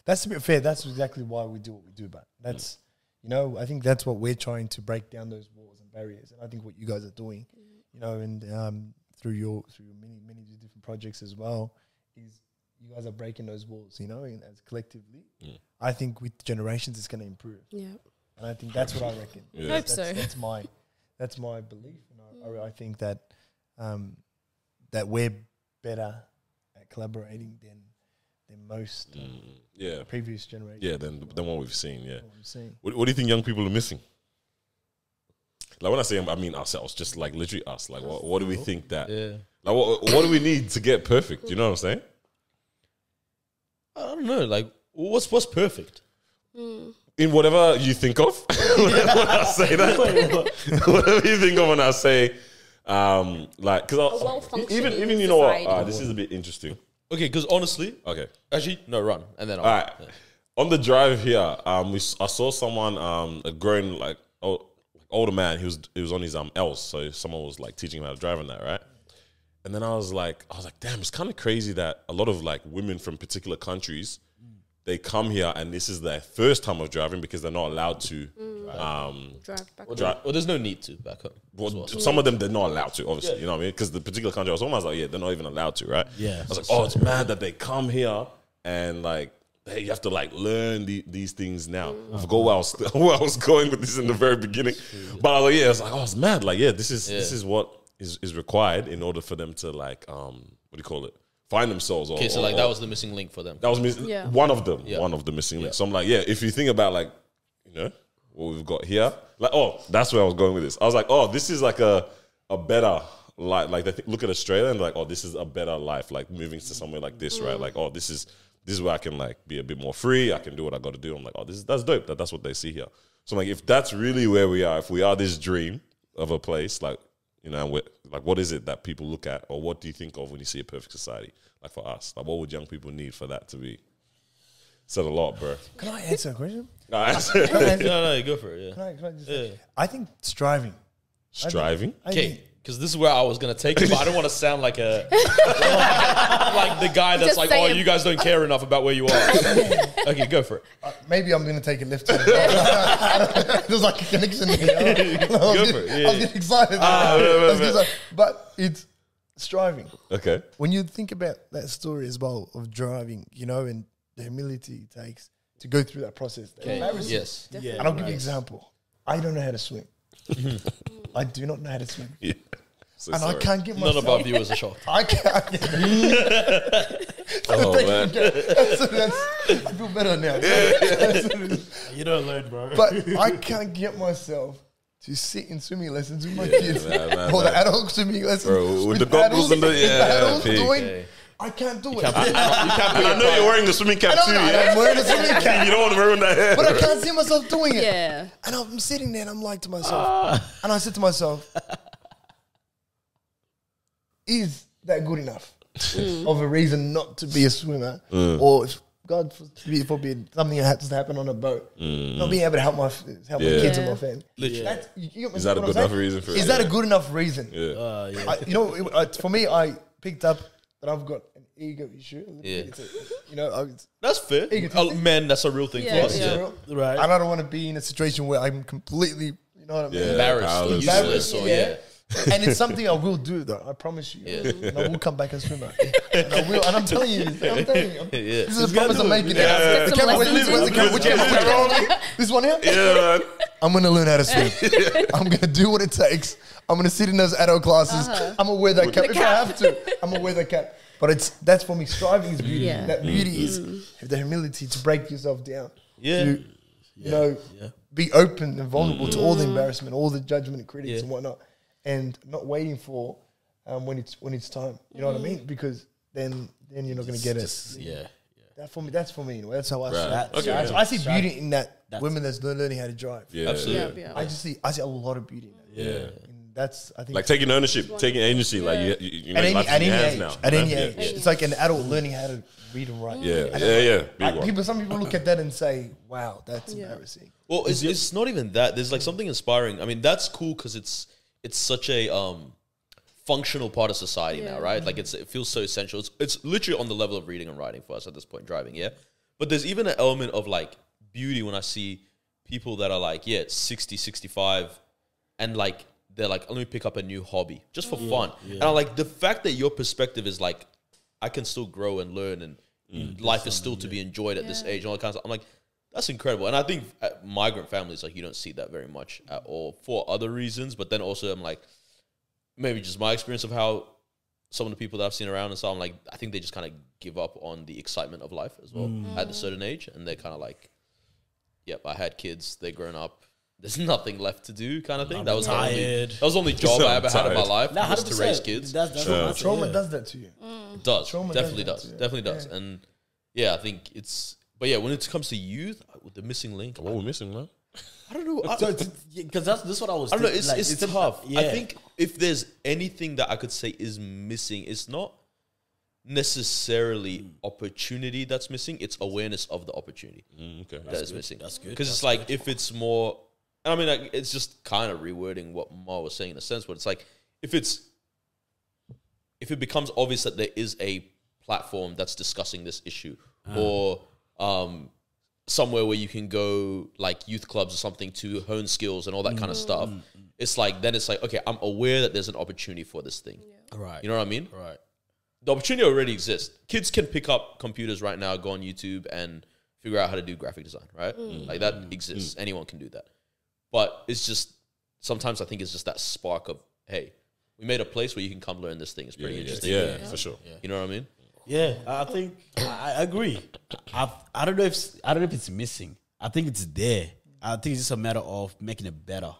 that's to be fair. That's exactly why we do what we do. But that's you know, I think that's what we're trying to break down, those walls and barriers. And I think what you guys are doing, you know, and through your many different projects as well, is you guys are breaking those walls, you know, and as collectively. I think with generations it's going to improve. Yeah. And I think that's what I reckon. Hope so. That's my belief. And I think that that we're better at collaborating than most previous generations. Yeah, than what we've seen, What What do you think young people are missing? Like when I say I mean ourselves, just like literally us. Like what do we think that like what do we need to get perfect? You know what I'm saying? I don't know. Like, what's perfect? In whatever you think of. When I say that. Whatever you think of when I say, like, because even you know what? This is a bit interesting. Okay, because honestly, actually, no, run, and then all right. On the drive here, I saw someone, a grown like older man. He was on his L's, so someone was like teaching him how to drive on that, right? And then I was like, damn, it's kind of crazy that a lot of like women from particular countries, they come here and this is their first time of driving because they're not allowed to Drive back. Well, there's no need to back home. Well, some of them they're not allowed to, obviously. You know what I mean? Because the particular country I was almost like, they're not even allowed to, right? Yeah. I was like, oh, it's mad that they come here and like you have to like learn these things now. I forgot where I was going with this in the very beginning, but I was like, it's mad. Like, this is what is required in order for them to like what do you call it? Find themselves. Okay, so like that was the missing link for them. That was one of them. One of the missing links. So I'm like, if you think about like, you know, what we've got here, like, that's where I was going with this. I was like, this is like a better life. Like, look at Australia and like, this is a better life. Like moving to somewhere like this, right? Like, this is where I can like be a bit more free. I can do what I got to do. I'm like, that's dope. That's what they see here. So I'm like, if that's really where we are, if we are this dream of a place, like, you know, like, what is it that people look at, or what do you think of when you see a perfect society? Like for us, like, what would young people need for that to be? Said a lot, bro. Can I answer a question? No, answer. No, go for it. Can I just I think striving. Striving? Okay, because this is where I was going to take it, but I don't want to sound like like the guy that's Just like, saying. you guys don't care enough about where you are. Okay, go for it. Maybe I'm going to take it left turn. There's like a connection there. Go for it. I was getting excited. But it's striving. Okay. When you think about that story as well of driving, you know, and the humility it takes to go through that process. Embarrassing. Yes. Yeah, And I'll give you an example. I don't know how to swim. I do not know how to swim. Yeah. So And sorry. I can't get None myself. of our viewers are shocked. I can't. Oh, man. I feel better now. You don't learn, bro. But I can't get myself to sit in swimming lessons with my kids or the adult swimming lessons. Bro, with the goggles and the- with yeah, adults pig. doing. Okay. I can't do it. And I know you're wearing the swimming cap too. I'm wearing a swimming cap, You don't want to ruin that hair. but I can't see myself doing it. Yeah. And I'm sitting there and I'm like to myself, and I said to myself, is that good enough of a reason not to be a swimmer? Or if God forbid something has to happen on a boat, not being able to help my kids and my family. Literally. That's, Is that a good enough reason for it? Is that a good enough reason? Yeah. For me, I picked up that I've got an ego issue. Yeah. It's That's fair. Egotistic. Man, that's a real thing Yeah, for us. yeah. Yeah. Right. And I don't want to be in a situation where I'm completely, you know what I mean? Yeah. Embarrassed or Powerless. useless or yeah. And it's something I will do, though. I promise you. Yeah. And I will come back as swimmer. And I will. And I'm telling you. Yeah. This is a promise I'm making. Yeah. The Some camera, lessons where's the camera? Which camera? This one here? Yeah, man. I'm going to learn how to swim. I'm going to do what it takes. I'm going to sit in those adult classes. I'm going to wear that cap. If I have to, I'm going to wear that cap. But that's for me. Striving is beauty. Yeah. That beauty is the humility to break yourself down. Yeah. To, be open and vulnerable to all the embarrassment, all the judgment and critics and whatnot, and not waiting for when it's time. You know what I mean? Because then you're not going to get it. Yeah. That's for me. Anyway. That's how I see Right. it. Okay. So I see beauty in that women that's learning how to drive. Yeah. Absolutely. Yeah. I see a lot of beauty in that. Yeah. And that's I think Like taking ownership, taking agency. Like you know, at life's any in your hands age. now. At any Yeah. age, it's like an adult learning how to read and write. Yeah. Yeah. Big one. Some people look at that and say, "Wow, that's embarrassing." Well, it's not even that. There's like something inspiring. I mean, that's cool because it's such a functional part of society now, right? Like it feels so essential. It's literally on the level of reading and writing for us at this point, driving, yeah? But there's even an element of like beauty when I see people that are like, 60, 65, and like they're like, let me pick up a new hobby just for fun. And I like the fact that your perspective is like, I can still grow and learn and life is still to be enjoyed at this age and all that kind of stuff. I'm like, that's incredible. And I think migrant families, like you don't see that very much at all for other reasons. But then also I'm like, maybe just my experience of how some of the people that I've seen around and so I'm like, I think they just kind of give up on the excitement of life as well at a certain age. And they're kind of like, yep, I had kids, they're grown up. There's nothing left to do kind of thing. That was the only job I ever had in my life was to raise kids. That's Trauma does that to you. It does. Trauma Definitely does does. that, Definitely does. And yeah, I think it's... But yeah, when it comes to youth, with the missing link, What we're missing, man? I don't know. Because that's what I was. I don't know. thinking, It's tough. Yeah. I think if there's anything that I could say is missing, it's not necessarily opportunity that's missing. It's awareness of the opportunity Okay. that is missing. That's good. Because it's like if it's more, and I mean, like, it's just kind of rewording what Ma was saying in a sense, but it's like if it becomes obvious that there is a platform that's discussing this issue, or somewhere where you can go, like youth clubs or something, to hone skills and all that kind of stuff. It's like then it's like, okay, I'm aware that there's an opportunity for this thing. Right. You know what I mean? Right. The opportunity already exists. Kids can pick up computers right now, go on YouTube and figure out how to do graphic design, right? Like that exists. Anyone can do that. But it's just, sometimes I think it's just that spark of, hey, we made a place where you can come learn this thing. It's pretty interesting. Yeah, for sure. You know what I mean? Yeah, I think I agree. I don't know if it's missing. I think it's there. I think it's just a matter of making it better.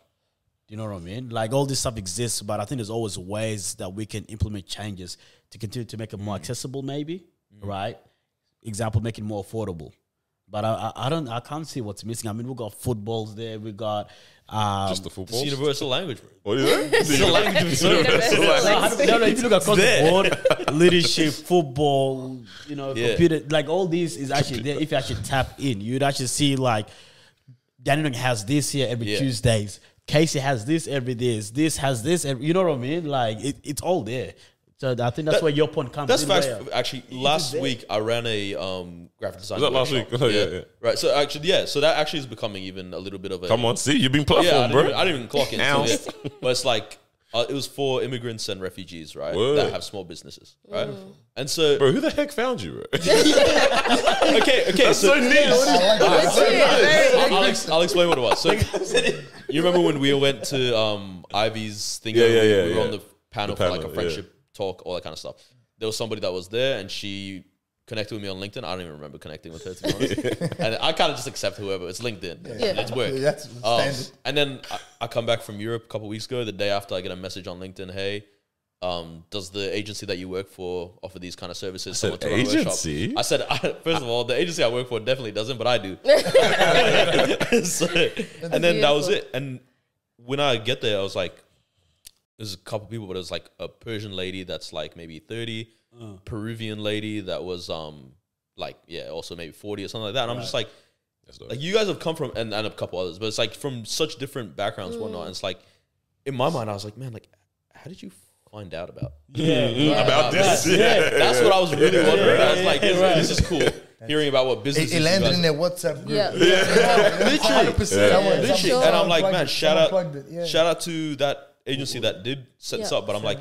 You know what I mean? Like all this stuff exists, but I think there's always ways that we can implement changes to continue to make it more accessible. Maybe, right? Example, make it more affordable. But I can't see what's missing. I mean, we got footballs there. We got Just the football. It's universal language, bro. What is it? It's the language of Universal language. no, if you look across the board, leadership, football, computer, like all these is actually there. If you actually tap in, you'd actually see like Danny has this here every Tuesdays. Casey has this every days. This has this every, you know what I mean? Like it's all there. So I think that's where your point comes That's in. facts. Where, Actually, last week I ran a graphic design. Was that last workshop. week? Oh, yeah. Right. So actually, so that actually is becoming even a little bit of a. Come on, see, you've been Yeah, platformed, bro. I didn't even clock it. So, but it's like It was for immigrants and refugees, right? Word. That have small businesses, right? And so, Bro, who the heck found you, bro? okay, That's so neat. I'll explain what it was. So, you remember when we went to Ivy's thing? Yeah, We were on the panel for like a panel, friendship talk, all that kind of stuff. There was somebody that was there, and she connected with me on LinkedIn. I don't even remember connecting with her, to be honest. And I kind of just accept whoever. It's LinkedIn. Let's work. Yeah, that's standard. And then I come back from Europe a couple of weeks ago. The day after, I get a message on LinkedIn. Hey, does the agency that you work for offer these kind of services? said, Someone to run a workshop? agency? I said, first of all, the agency I work for definitely doesn't, but I do. And then that was it. And when I get there, I was like, there's a couple people, but it was like a Persian lady that's like maybe 30, Peruvian lady that was also maybe 40 or something like that. And I'm just like you guys have come from, and a couple others, but it's like from such different backgrounds and whatnot. And it's like, in my mind, I was like, man, like, how did you find out about About this? That's what I was really wondering. I was like, this is cool. Hearing about what business It landed in their WhatsApp group. Yeah. Literally. 100%. Literally. And I'm like, man, shout out. out to that agency that did set this up. But I'm like,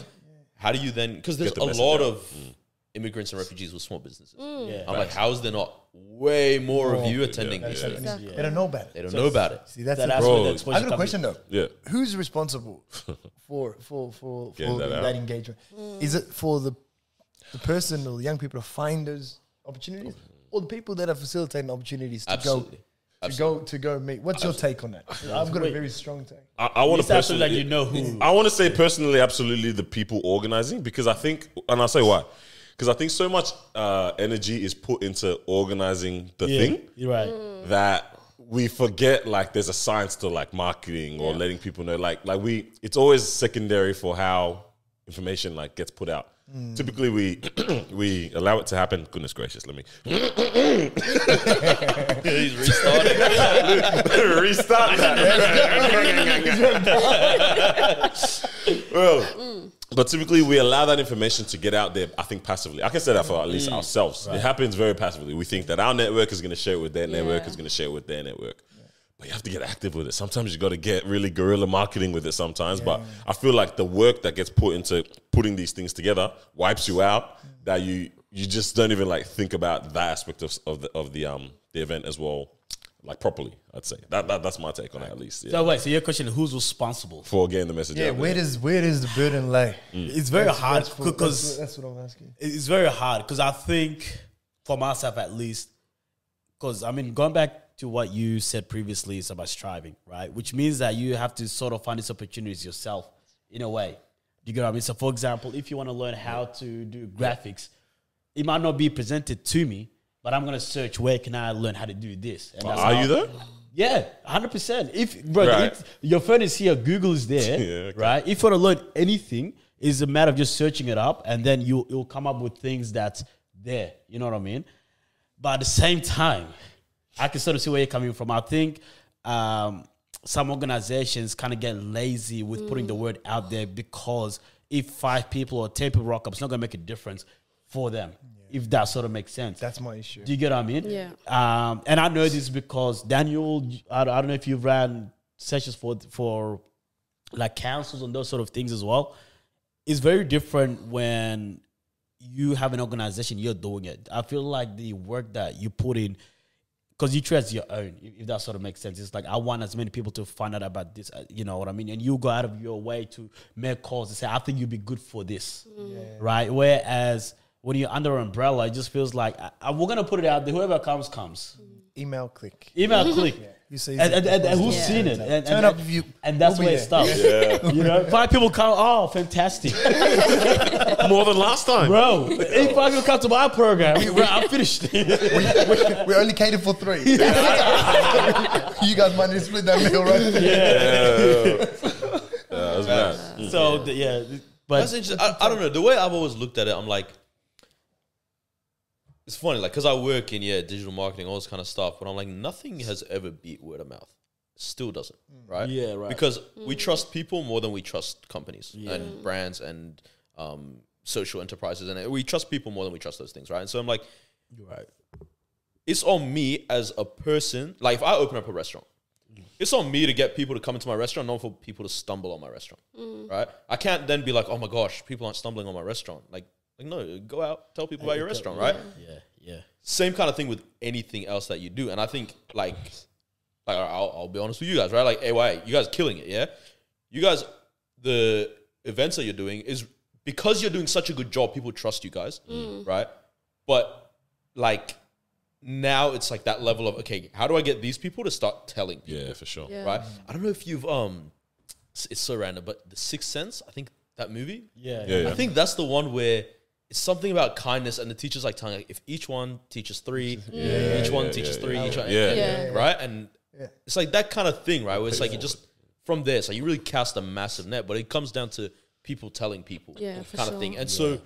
how do you then? Because there's Get a the message lot out. of immigrants and refugees with small businesses. Yeah. I'm like, how is there not way more of you attending these things? Exactly. They don't know about They it. don't know about it. See, that's So the that's Bro, where the exposure I got a comes question in. though. Yeah. Who's responsible for Getting that that out. engagement? Is it for the person or the young people to find those opportunities, or the people that are facilitating opportunities to Absolutely. to go meet? What's your take on that? I've got a very strong take. I want It's to absolutely personally, like you know who. I want to say personally, absolutely the people organizing, because I think, and I'll say why, because I think so much energy is put into organizing the thing You're right. that we forget like there's a science to like marketing or letting people know it's always secondary for how information like gets put out. Typically we allow it to happen. Goodness gracious, let me He's restarting. restart that. Well, but typically we allow that information to get out there, I think, passively. I can say that for at least ourselves. It happens very passively. We think that our network is going to share it with their network, is going to share it with their network. But you have to get active with it. Sometimes you got to get really guerrilla marketing with it sometimes. But I feel like the work that gets put into putting these things together wipes you out, that you just don't even like think about that aspect of the event as well, like properly, I'd say. That's my take on it, at least. Yeah. So wait, so your question, who's responsible? For getting the message Yeah, out where there. does the burden lay? It's very hard because That's what I'm asking. it's very hard because I think for myself at least, because I mean going back to what you said previously, is about striving, right? Which means that you have to sort of find these opportunities yourself in a way. You get what I mean? So for example, if you want to learn how to do graphics, it might not be presented to me, but I'm gonna search where can I learn how to do this. And that's Are how- you there? Yeah, 100%. If bro, Right. if your phone is here, Google is there, Yeah, okay. right? If you want to learn anything, it's a matter of just searching it up, and then you'll come up with things that's there. You know what I mean? But at the same time, I can sort of see where you're coming from. I think some organizations kind of get lazy with putting the word out there because if 5 people or 10 people rock up, it's not going to make a difference for them. If that sort of makes sense. That's my issue. Do you get what I mean? Yeah. And I know this because Daniel, I don't know if you've ran sessions for like councils and those sort of things as well. It's very different when you have an organization, you're doing it. I feel like the work that you put in, because you treat it as your own, if that sort of makes sense. It's like, I want as many people to find out about this, you know what I mean? And you go out of your way to make calls and say, I think you'd be good for this, right? Whereas when you're under an umbrella, it just feels like, we're going to put it out there. Whoever comes. Email click. Email click. You say And who's seen it? Turn up if you. And that's we'll be where it there. stops. You know, 5 people come, oh, fantastic. More than last time. Bro, if 5 people come to my program, bro, I'm finished. We only catered for 3. You guys might need to split that meal, right? That's bad. So, but That's interesting. I don't know. The way I've always looked at it, I'm like, it's funny, like, because I work in, digital marketing, all this kind of stuff, but I'm like, nothing has ever beat word of mouth. Still doesn't, right? Yeah, right. Because we trust people more than we trust companies and brands and social enterprises. And we trust people more than we trust those things, right? And so I'm like, you're right. it's on me as a person. Like, if I open up a restaurant, it's on me to get people to come into my restaurant, not for people to stumble on my restaurant, right? I can't then be like, oh my gosh, people aren't stumbling on my restaurant. Like no, go out, tell people about your restaurant, right? Yeah. Same kind of thing with anything else that you do. And I think like I'll be honest with you guys, right? Like AYA, you guys are killing it, yeah? You guys, the events that you're doing is because you're doing such a good job, people trust you guys, right? But like now it's like that level of, okay, how do I get these people to start telling people? Yeah, for sure. Yeah. Right? I don't know if you've it's so random, but The Sixth Sense, I think that movie. Yeah. I think that's the one where it's something about kindness, and the teacher's like telling, like, if each one teaches 3, each one teaches 3, each one, right? And it's like that kind of thing, right? Where it's like it just from there, so you really cast a massive net, but it comes down to people telling people, kind of thing. And so,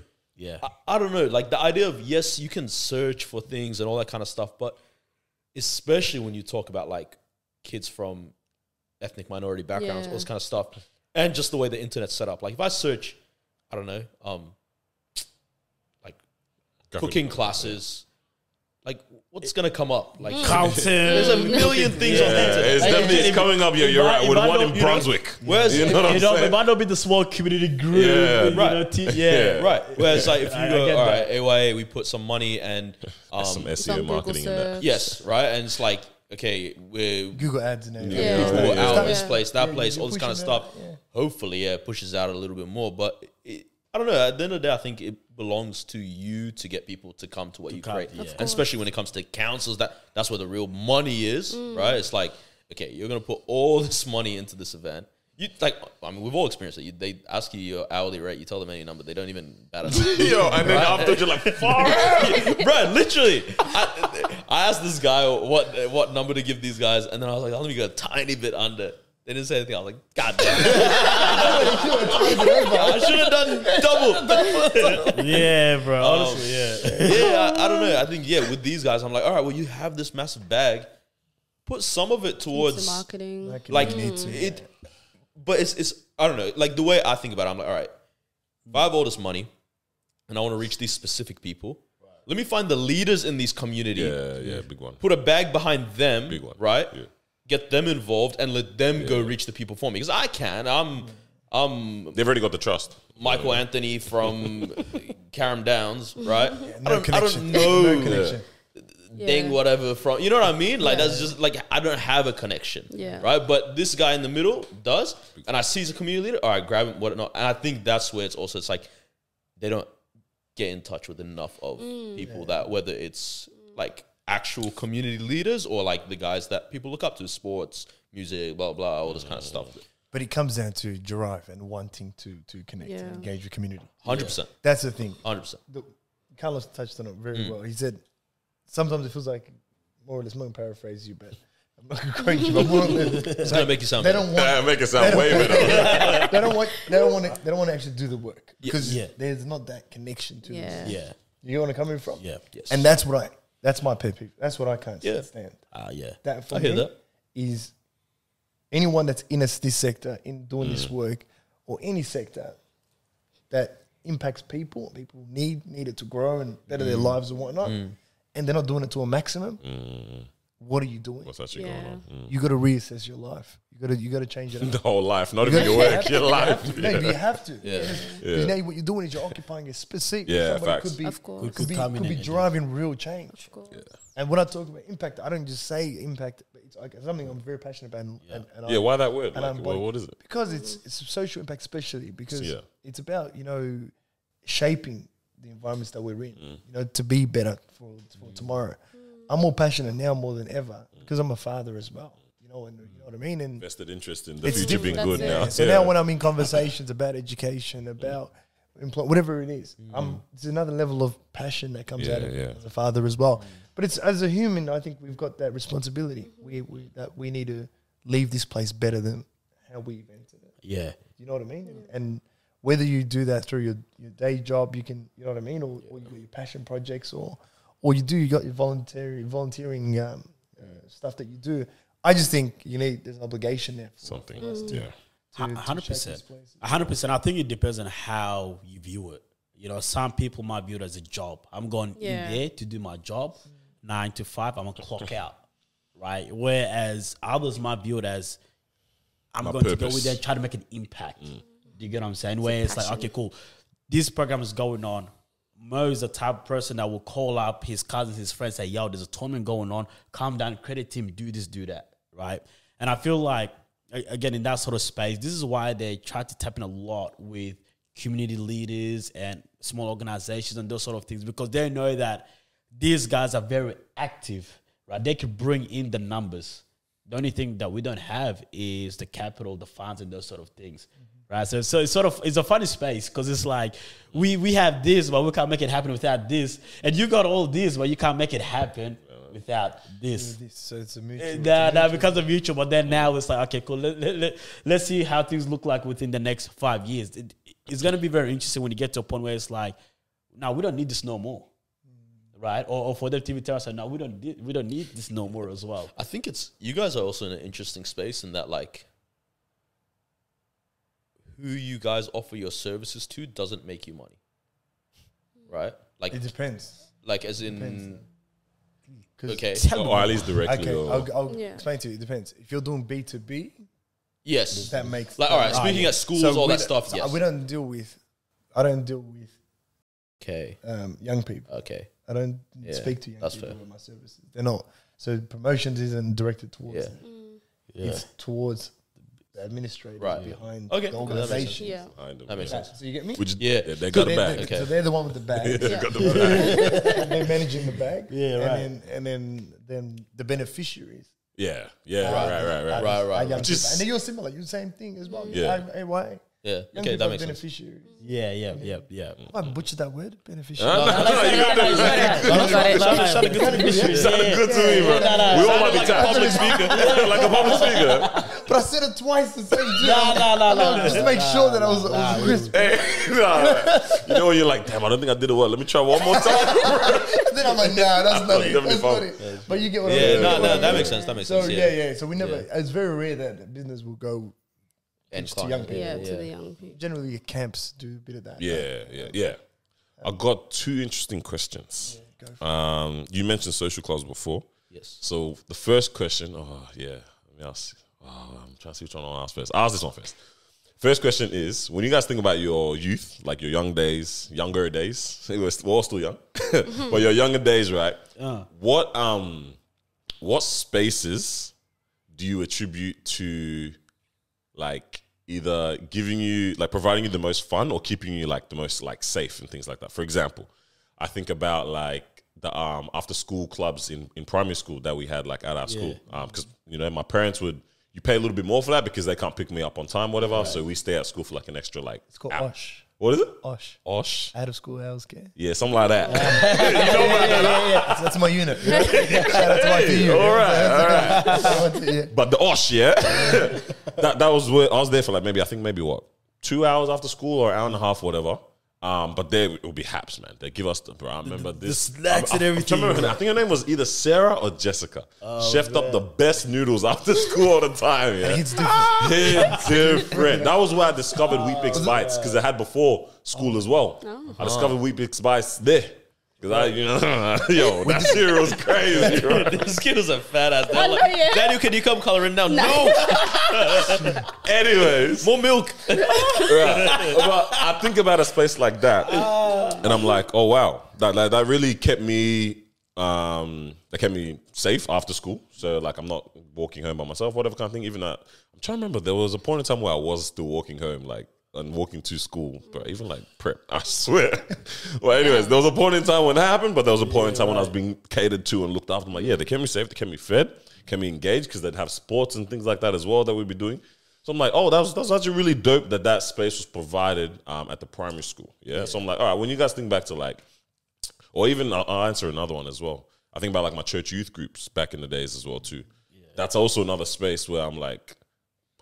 I don't know, like the idea of yes, you can search for things and all that kind of stuff, but especially when you talk about like kids from ethnic minority backgrounds, all this kind of stuff, and just the way the internet's set up. Like if I search, I don't know, like cooking classes, like what's gonna come up? Like Carlton. There's a million things on the internet. It's definitely it's coming up. You're right. With one in Brunswick. Whereas you know what I'm saying? It might not be the small community group. Right. Whereas like if you I go, get all that. right, AYA, we put some money and some SEO Some marketing in Google there. search. yes, right, and it's like okay, we're Google ads and everything. Yeah. people Yeah. out this place, that place, you're all this kind of pushing stuff. that, yeah. Hopefully, pushes out a little bit more. But I don't know. At the end of the day, I think it belongs to you to get people to come to what you come, create, yeah. Of and especially when it comes to councils. That's where the real money is, right? It's like okay, you're gonna put all this money into this event. You like, I mean, we've all experienced it. They ask you your hourly rate, you tell them any number, they don't even bat an eye. Yo, and then after you're like, fuck. Bro, literally, I asked this guy what number to give these guys, and then I was like, let me go a tiny bit under. They didn't say anything. I was like, God damn. I should have done double. Yeah, bro. Honestly, I don't know. I think, with these guys, I'm like, all right, well, you have this massive bag. Put some of it towards Into marketing. like You need to, it. But it's I don't know. Like the way I think about it, I'm like, all right, if I have all this money and I want to reach these specific people, let me find the leaders in these community. Yeah, big one. Put a bag behind them, Big one. right? Yeah. Get them involved and let them go reach the people for me. Because I can. I'm They've already got the trust. Michael Anthony from Carrum Downs, right? No I connection. don't know No connection. thing, whatever from, you know what I mean? Like that's just like, I don't have a connection, right? But this guy in the middle does, and I see he's a community leader. All right, grab him, whatnot. And I think that's where it's like they don't get in touch with enough of people that whether it's like actual community leaders or like the guys that people look up to, sports, music, blah blah, all this kind of stuff. But it comes down to Giraffe and wanting to connect and engage with community. 100%. That's the thing. 100%. Carlos touched on it very well. He said, sometimes it feels like, more or less, I'm going to paraphrase you, but I'm not going to quote you, but more or less, It's gonna make you sound they better. don't want, Make it sound way better. they don't want to actually do the work because Yeah. there's not that connection to this. yeah. You know where I'm coming from? Yeah. Yes. And that's my pet peeve. That's what I can't stand. Yeah. That for I hear me that. is anyone that's in this sector, in doing this work, or any sector that impacts people need it to grow and better their lives and whatnot, and they're not doing it to a maximum. What are you doing? What's actually going on? You got to reassess your life. You got to change it up. The whole life, not even your work, your life. No, you have to. Yeah. Because now what you're doing is you're occupying a specific. Yeah, somebody facts. could be, Of course. could be, come in could be and- driving real change. Of course. And when I talk about impact, I don't just say impact, but it's like something I'm very passionate about. And Yeah, why that word? and Like, I'm well, body- what is it? Because it's social impact, especially because Yeah. it's about shaping the environments that we're in. To be better for tomorrow. I'm more passionate now more than ever because I'm a father as well. And you know what I mean. And Vested interest in the It's future being different. good That's now. so now when I'm in conversations about education, about whatever it is, it's another level of passion that comes out of me as a father as well. But it's as a human, I think we've got that responsibility. That we need to leave this place better than how we've entered it. Yeah. You know what I mean? And whether you do that through your day job, you can, you know what I mean, or you got your passion projects, or you got your volunteering stuff that you do. I just think there's an obligation there. Something, to 100%. shape this place. 100%. I think it depends on how you view it. Some people might view it as a job. I'm going in there to do my job, 9 to 5. I'm gonna clock out, right? Whereas others might view it as I'm My going to go purpose. with there and try to make an impact. Do you get what I'm saying? Where it's like, okay, cool. This program is going on. Mo is the type of person that will call up his cousins, his friends, say, yo, there's a tournament going on. Calm down, credit team, do this, do that, right? And I feel like, again, in that sort of space, this is why they try to tap in a lot with community leaders and small organizations and those sort of things, because they know that these guys are very active, right? They can bring in the numbers. The only thing that we don't have is the capital, the funds, and those sort of things. Right, so it's sort of, it's a funny space because it's like we have this, but we can't make it happen without this, and you got all this, but you can't make it happen without this. So it's a mutual. That becomes a mutual, but then now it's like, okay, cool. Let's see how things look like within the next 5 years. It's going to be very interesting when you get to a point where it's like, no, we don't need this no more, right? Or for the TV tell us, no, we don't need this no more as well. I think it's, you guys are also in an interesting space in that, like, who you guys offer your services to doesn't make you money, right? Like, It depends. like as in, 'Cause- okay, Or at least directly. Okay, or, I'll Yeah. explain to you. It depends. If you're doing B2B, yes, that makes like, all right, that- speaking at schools, So all we that don't- stuff, so yes. we don't deal with. I don't deal with Okay, young people. okay, I don't Yeah, speak to young that's people fair. with my services. They're not. So promotions isn't directed towards Yeah. them. Yeah. It's towards the administrators Right. behind Okay, the cool, that makes sense. organization. Yeah. that makes sense. So you get me? Which, Yeah. they got the bag. Okay. So they're the one with the bag. They Yeah. got the bag. They're managing the bag. Yeah, right. And then the beneficiaries. Yeah, are Right. young Which people. is- And then you're similar. You're the same thing as well. Yeah. Why? Yeah, Young okay, people that are makes sense. beneficiaries. Yeah. I butchered that word, beneficiary. You got the- Sounded good to me. Sounded good to me, bro. We all might be public speaker, like a public speaker. But I said it twice the same time. No. Just to make sure that I was crisp. Hey, you know when you're like, damn, I don't think I did it well. Let me try one more time. Then I'm like, nah, that's not it. Definitely That's not fun. it. But you get what I Yeah, mean. no, that makes sense. That makes So sense. yeah. So we never. Yeah. It's very rare that business will go. And to young people. Yeah, to the young people. Generally, camps do a bit of that. Yeah. I got two interesting questions. You mentioned social clubs before. Yes. So the first question, let me ask. I'm trying to see which one I want to ask first. I'll ask this one first. First question is, when you guys think about your youth, like your younger days, we're all still young, but your younger days, right? What spaces do you attribute to, like, either giving you, like, providing you the most fun or keeping you, like, the most, like, safe and things like that? For example, I think about, like, the after school clubs in primary school that we had, like, at our school, because my parents would, you pay a little bit more for that because they can't pick me up on time, whatever. Right. So we stay at school for like an extra, like, It's called hour. OSH. What is it? OSH. Out of school hours care. Yeah, something like that. You know about that? That's my unit. Shout out to my PU. All right. But the OSH, yeah, that was where I was there for, like, maybe what, 2 hours after school or an hour and a half, whatever. But there it would be haps, man. They give us bro. I remember this. The snacks and everything. I think her name was either Sarah or Jessica. Chefed up the best noodles after school all the time. Yeah, It's different. It's different. That was where I discovered Wheat Bix Bites, because I had before school as well. I discovered Wheat Bix Bites there. Because that cereal was crazy, bro. This kid was a fat ass. I know, Like, yeah. Daniel, can you come coloring down? No. Anyways. More milk. Right. But I think about a space like that, and I'm like, oh wow, that really kept me safe after school. So, like, I'm not walking home by myself, whatever kind of thing. Even that, I'm trying to remember, there was a point in time where I was still walking home, like, and walking to school, but even like prep, I swear. Well, anyways, there was a point in time when that happened, but there was a point in time when I was being catered to and looked after. I'm like, yeah, they kept me safe, they kept me fed, kept me engaged, because they'd have sports and things like that as well that we'd be doing. So I'm like, oh, that was actually really dope that space was provided at the primary school. Yeah. So I'm like, all right, when you guys think back to, like, or even I'll answer another one as well. I think about, like, my church youth groups back in the days as well too. Yeah. That's also another space where I'm like,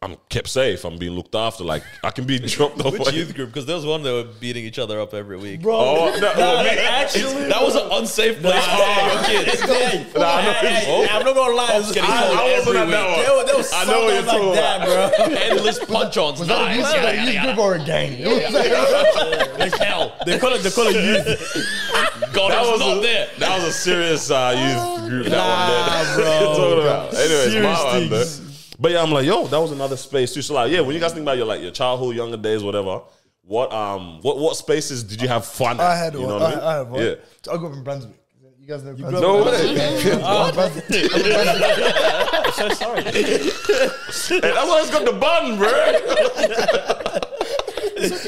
I'm kept safe. I'm being looked after. Like, I can be dropped off. Which youth group? Because there was one that were beating each other up every week. Bro, That was an unsafe place for your kids. I'm not gonna lie. I wasn't at that one. There was I know what you're something talking like that, bro. Endless punch-ons. Was that a youth group or a gang? Like hell. They call it youth. God, That was was not a- there. That was a serious youth group. That one there. Talking about. Anyways, my one though. But yeah, I'm like, yo, that was another space too. So like, yeah, when you guys think about your childhood, younger days, whatever. What spaces did you have fun at? I had you one. know what I mean? I had one. Yeah. So I grew up in Brunswick. You guys know Brunswick? No way. I'm so sorry. Hey, that's why it's got the bun, bro. He said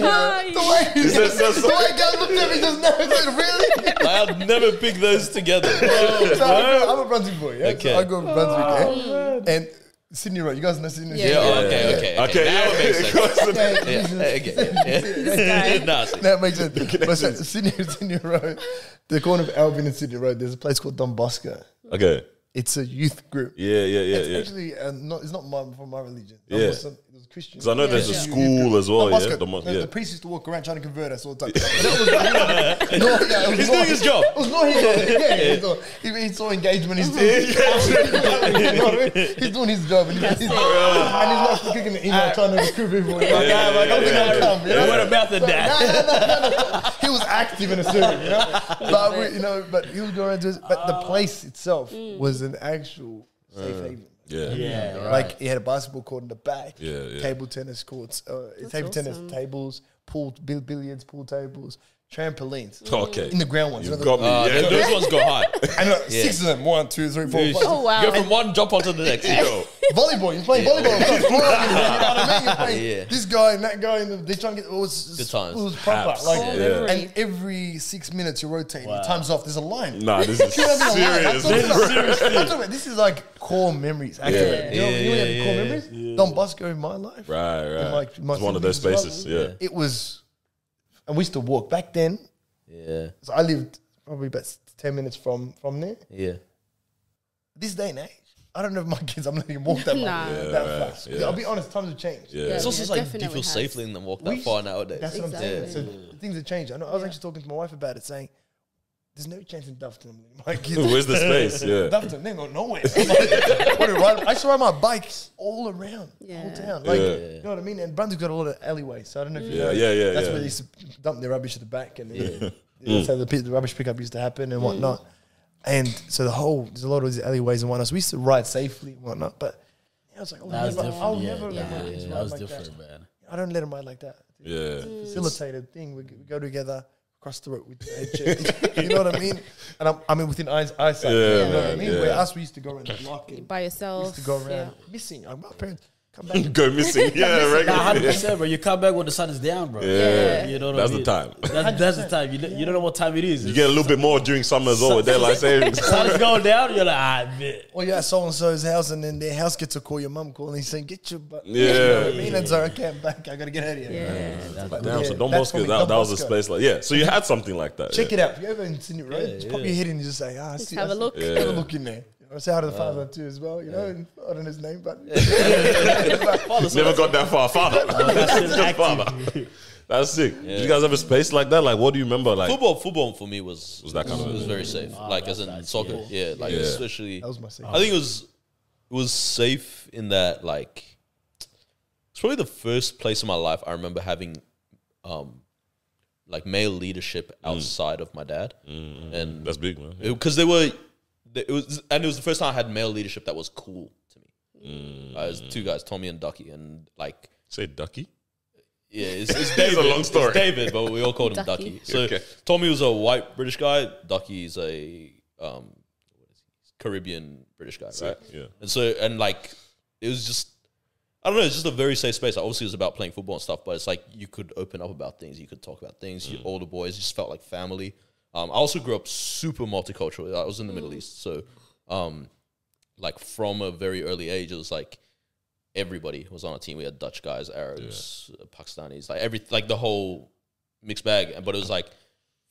so The way guys looked at me just now, it's like, really? I've never picked those together. So I'm a Brunswick boy, yeah? Okay. So I grew up in Brunswick, yeah? And Sydney Road, you guys know Sydney Road? Okay. Now it makes sense. Nah, see. That makes sense. But so, Sydney Road, the corner of Albion and Sydney Road, there's a place called Don Bosco. Okay. It's a youth group. Yeah. It's actually it's not from my religion. Yeah. It was Christian. Because I know there's a school as well, Don Bosco, Don Bosco, the priest used to walk around trying to convert us all the time. But He's doing his job. It was not him. He saw engagement. He's doing his job, and he's not clicking the email trying to recruit people. What about the dad? No. He was active in a serving, but he was going around to his, but the place itself was an actual safe haven. Yeah. Like he had a basketball court in the back, Yeah. table tennis courts, table tennis tables, billiards, pool tables, trampolines. Okay. In the ground ones. You've got me. Those ones go high. And 6 of them, 1, 2, 3, 4, 5. Oh wow. Go from one, jump onto the next. Volleyball, you're playing volleyball. You know what I mean? You're playing Yeah. this guy and that guy, and they're trying to get. It was Good times. It was proper. Abs. Like, Memory. and every 6 minutes you rotate. Your time's off. There's a line. Nah, this is You know what I mean? serious. I'm talking about, this is like core memories. Actually, you know what core memories? Don Bosco in my life. Right. In my It's one of those siblings as spaces. well. Yeah. It was, and we used to walk back then. Yeah. So I lived probably about 10 minutes from there. Yeah. This day and age, I don't know if my kids, I'm letting them walk that Nah. much, Yeah, that fast. yeah. I'll be honest, times have changed. Yeah. It's also like, do you definitely feel has. safe letting them walk that far nowadays? That's what I'm saying. Exactly. So things have changed. I know. I was actually talking to my wife about it, saying there's no chance in Dufton. My kids, Where's the space? Yeah. Dufton, they go nowhere. I'm like, what do I ride? I used to ride my bike all around the whole town. Like, you know what I mean? And Brunswick's got a lot of alleyways, so I don't know if you know. Yeah. That's where they used to dump their rubbish at the back, and that's how the rubbish pickup used to happen and whatnot. And so there's a lot of these alleyways and whatnot. So we used to ride safely and whatnot, but I was like, I'll never let my kids That ride was like different, that. man. I don't let them ride like that. Yeah. Facilitated thing. We go together across the road with the head check. You know what I mean? And I'm within eyesight. Yeah, you know what I man, mean? yeah. Where us, we used to go around the block. And By we yourself. used to go around missing. My parents come back. Go missing. Yeah, regularly. 100%, bro. You come back when the sun is down, bro. Yeah. You know what That's I mean? the time. That's the time. You don't know what time it is. You get a little bit more during summer as well with daylight savings. sun is going down. You're like, man. Well, you're at so and so's house, and then their house gets a call. Your mum calling, he's saying, "Get your butt." Yeah. You know what I mean? And so okay, I'm back. I gotta get out of here. Yeah. Like, damn, so Yeah, Don that's Bosco, probably that was a Don space like, yeah. So you had something like that. Check it out. If you're ever in Sydney Road, just pop your head in and just say, Just have a look. Have a look in there. I say hi to the father too as well. You know, and I don't know his name, but Never got that far. Father. Just father. That's sick. Did you guys have a space like that? Like, what do you remember? Like, Football for me was that kind of it was very safe. Like as in soccer, like especially. that was my second. I think it was safe in that like it's probably the first place in my life I remember having like male leadership outside of my dad, and that's big, man. because it was the first time I had male leadership that was cool to me. It was two guys, Tommy and Ducky, and like Say Ducky? yeah, it's David. a long story. It's David, but we all called him Ducky. Ducky. So Okay. Tommy was a white British guy. Ducky's a Caribbean British guy, right? Yeah. And like it was just I don't know, it's just a very safe space. Obviously, it was about playing football and stuff, but it's like you could open up about things, you could talk about things. All the boys just felt like family. I also grew up super multicultural. I was in the Middle East, so like from a very early age, it was like everybody was on a team. We had Dutch guys, Arabs, Pakistanis, like the whole mixed bag. But it was like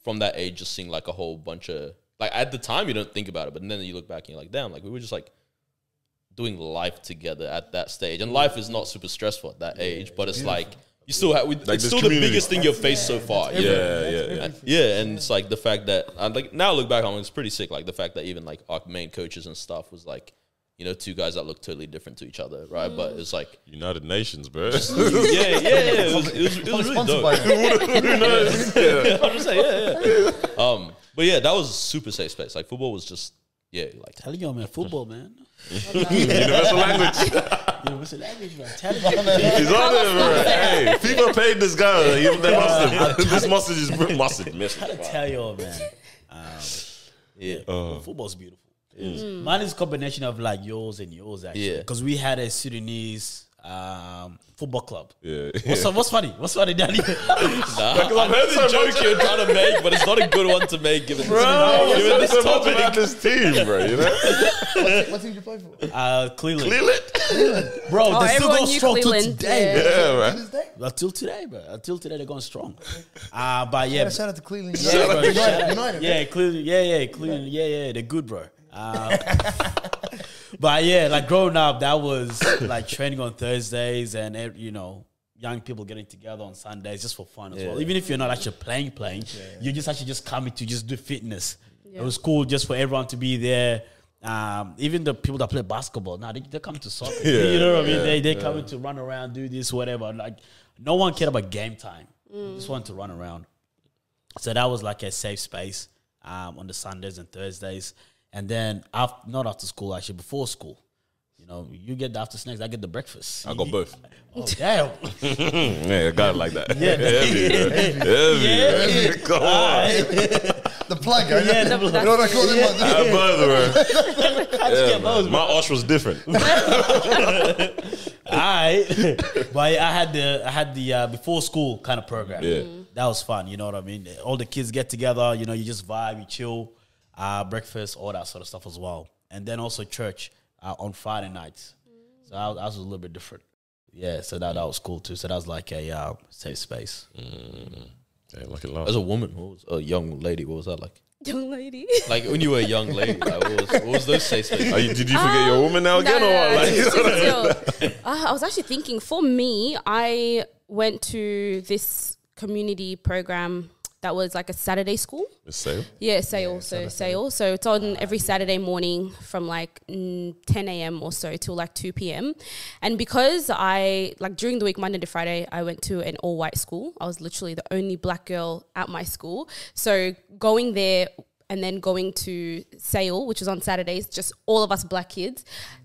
from that age, just seeing like a whole bunch of like at the time you don't think about it, but then you look back and you're like, damn, like we were just like doing life together at that stage. And life is not super stressful at that age, but it's like you still have it's this still community. the biggest thing you've faced so far. Yeah, and it's like the fact that and like now I look back on it, it's pretty sick. Like the fact that even like our main coaches and stuff was like, you know, two guys that look totally different to each other, right? But it's like United Nations, bro. yeah. It was really Sponsored dope. by them. Who knows? Yeah. I'm just saying, yeah. But yeah, that was a super safe space. Like football was just like Telling you, man, football, man. Universal language. Universal language, man. Telling you. He's on it, bro. Hey, FIFA paid this guy. They mustard. This mustard is mustard. I tell you, man. Football's beautiful. Mine is a combination of like yours and yours, actually. Because we had a Sudanese football club. Yeah. What's funny? What's funny, Danny? I know the joke you're trying to make, but it's not a good one to make given There's so much about this team, bro. You know? What team did you play for? Cleveland. Cleveland. Bro, they still everyone go knew strong till Cleveland, today. Yeah, To man. this day? Until today, bro. Until today, they're going strong. But yeah. Shout out to Cleveland. Yeah, bro, United. yeah, Cleveland. Yeah, Cleveland. Yeah, they're good, bro. But yeah, like growing up, that was like training on Thursdays and young people getting together on Sundays just for fun as well. Even if you're not actually playing, you're just actually just coming to just do fitness. It was cool just for everyone to be there. Even the people that play basketball, they come to soccer. You know what I mean? They come to run around, do this, whatever. Like no one cared about game time. Just wanted to run around. So that was like a safe space on the Sundays and Thursdays. And then not after school, actually before school. You get the after snacks, I get the breakfast. I got both. Oh damn! Yeah, I got it like that. Yeah, Heavy. Come on. The plug, right? Yeah, You know what I call them? Both, bro. Yeah, man. My Osh was different. Alright, but I had the before school kind of program. Yeah. That was fun. You know what I mean? All the kids get together. You just vibe, you chill, breakfast, all that sort of stuff as well. And then also church on Friday nights. So I was a little bit different. Yeah, so that was cool too. So that was like a safe space. Yeah, look at love. As a woman, a young lady, what was that like? Young lady. Like when you were a young lady, like, what was those safe spaces? Did you forget your woman now again, or what? Like, I was actually thinking, for me, I went to this community program that was like a Saturday school. Sale? Yeah, Sale. So it's on every Saturday morning from like 10 a.m. or so till like 2 p.m. And because I, like during the week, Monday to Friday, I went to an all-white school. I was literally the only black girl at my school. So going there and then going to Sale, which was on Saturdays, just all of us black kids,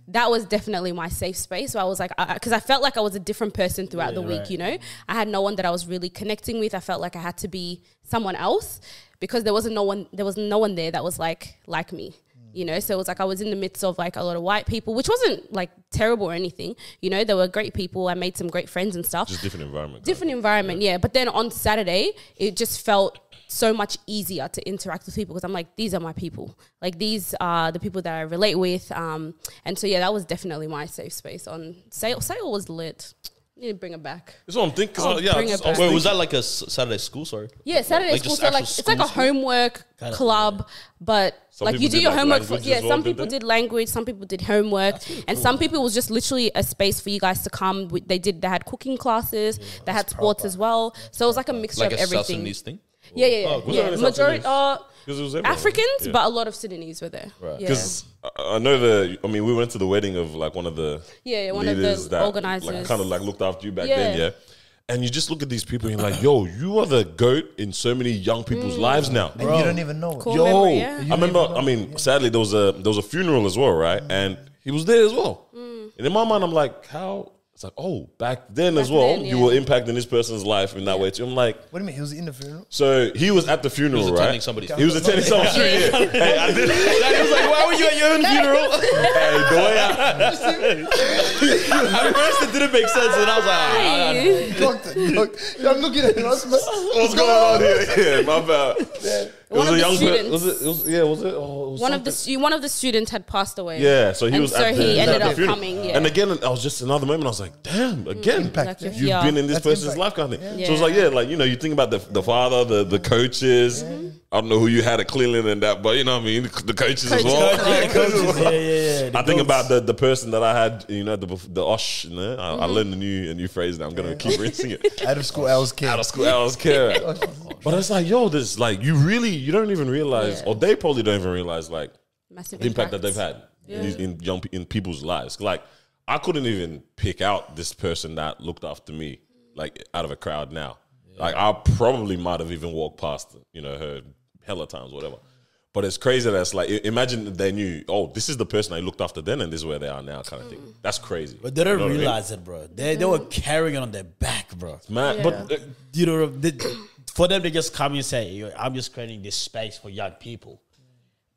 that was definitely my safe space. So I was like, because I felt like I was a different person throughout the week, I had no one that I was really connecting with. I felt like I had to be someone else because there was no one there that was like me. So it was like I was in the midst of like a lot of white people, which wasn't like terrible or anything. There were great people. I made some great friends and stuff. Just different environment. Different environment, yeah. But then on Saturday, it just felt so much easier to interact with people because I'm like, these are my people. Like these are the people that I relate with. And so, yeah, that was definitely my safe space on Sale. Sale was lit. You need to bring it back. That's what I'm thinking. Bring it back. Wait, was that like a Saturday school? Sorry. Yeah, Saturday Like school. just So actual like it's like a school? homework club, but Some like people you do did, your like, homework. language as well, Some did people they? did language, some people did homework, and some people was just literally a space for you guys to come. They had cooking classes, they had sports as well. So it was like a mixture Like of a South everything. Sudanese thing? Yeah. was there any South Majority Because it was everyone, Africans, yeah. but a lot of Sudanese were there. Right. Yeah. Because I know we went to the wedding of like one of the One of leaders the that organizers. like, kind of like looked after you back Yeah. then, yeah. And you just look at these people and you're like, yo, you are the GOAT in so many young people's lives now. And you don't even know it. Cool Yo, memory, yeah. I remember, sadly, there was a funeral as well, right? And he was there as well. And in my mind, I'm like, how? It's like, oh, back then as well, then, you yeah. were impacting this person's life in that way too. I'm like, What do you mean? He was in the funeral? so he was at the funeral, He was attending right? somebody's He was attending someone's funeral. Yeah. Hey, I did. He was like, why were you at your own funeral? Hey, the way At first it didn't make sense, and I was like, I'm looking at him. what's going on here? Yeah, my bad. It was One a of the young students. Was it? Oh, it was One of the students had passed away. Yeah, so he And was so at he ended the up funeral. coming, yeah. And again, I was just another moment. I was like, damn, again, Impact, Like, you've yeah. been in this That's person's impact. life kind of thing. Yeah. So it's like, you think about the father, the coaches. I don't know who you had at Cleveland and that, but you know what I mean, the coaches as well. Yeah. I think about the person that I had, the Osh. I learned a new phrase now. I'm gonna keep rinsing it. Out of school hours kid. Out of school hours care. But it's like, yo, this like you don't even realize, Yeah. or they probably don't even realize like Massive the impact that they've had in people's lives. Like I couldn't even pick out this person that looked after me like out of a crowd now. Like I probably might have even walked past her hella times, whatever. But it's crazy that it's like, imagine they knew, oh, this is the person I looked after then and this is where they are now kind of thing. That's crazy. But they don't You know what I mean? realize it, bro. They were carrying it on their back, bro. Man, Yeah. but You know, for them to just come and say, "Yo, I'm just creating this space for young people,"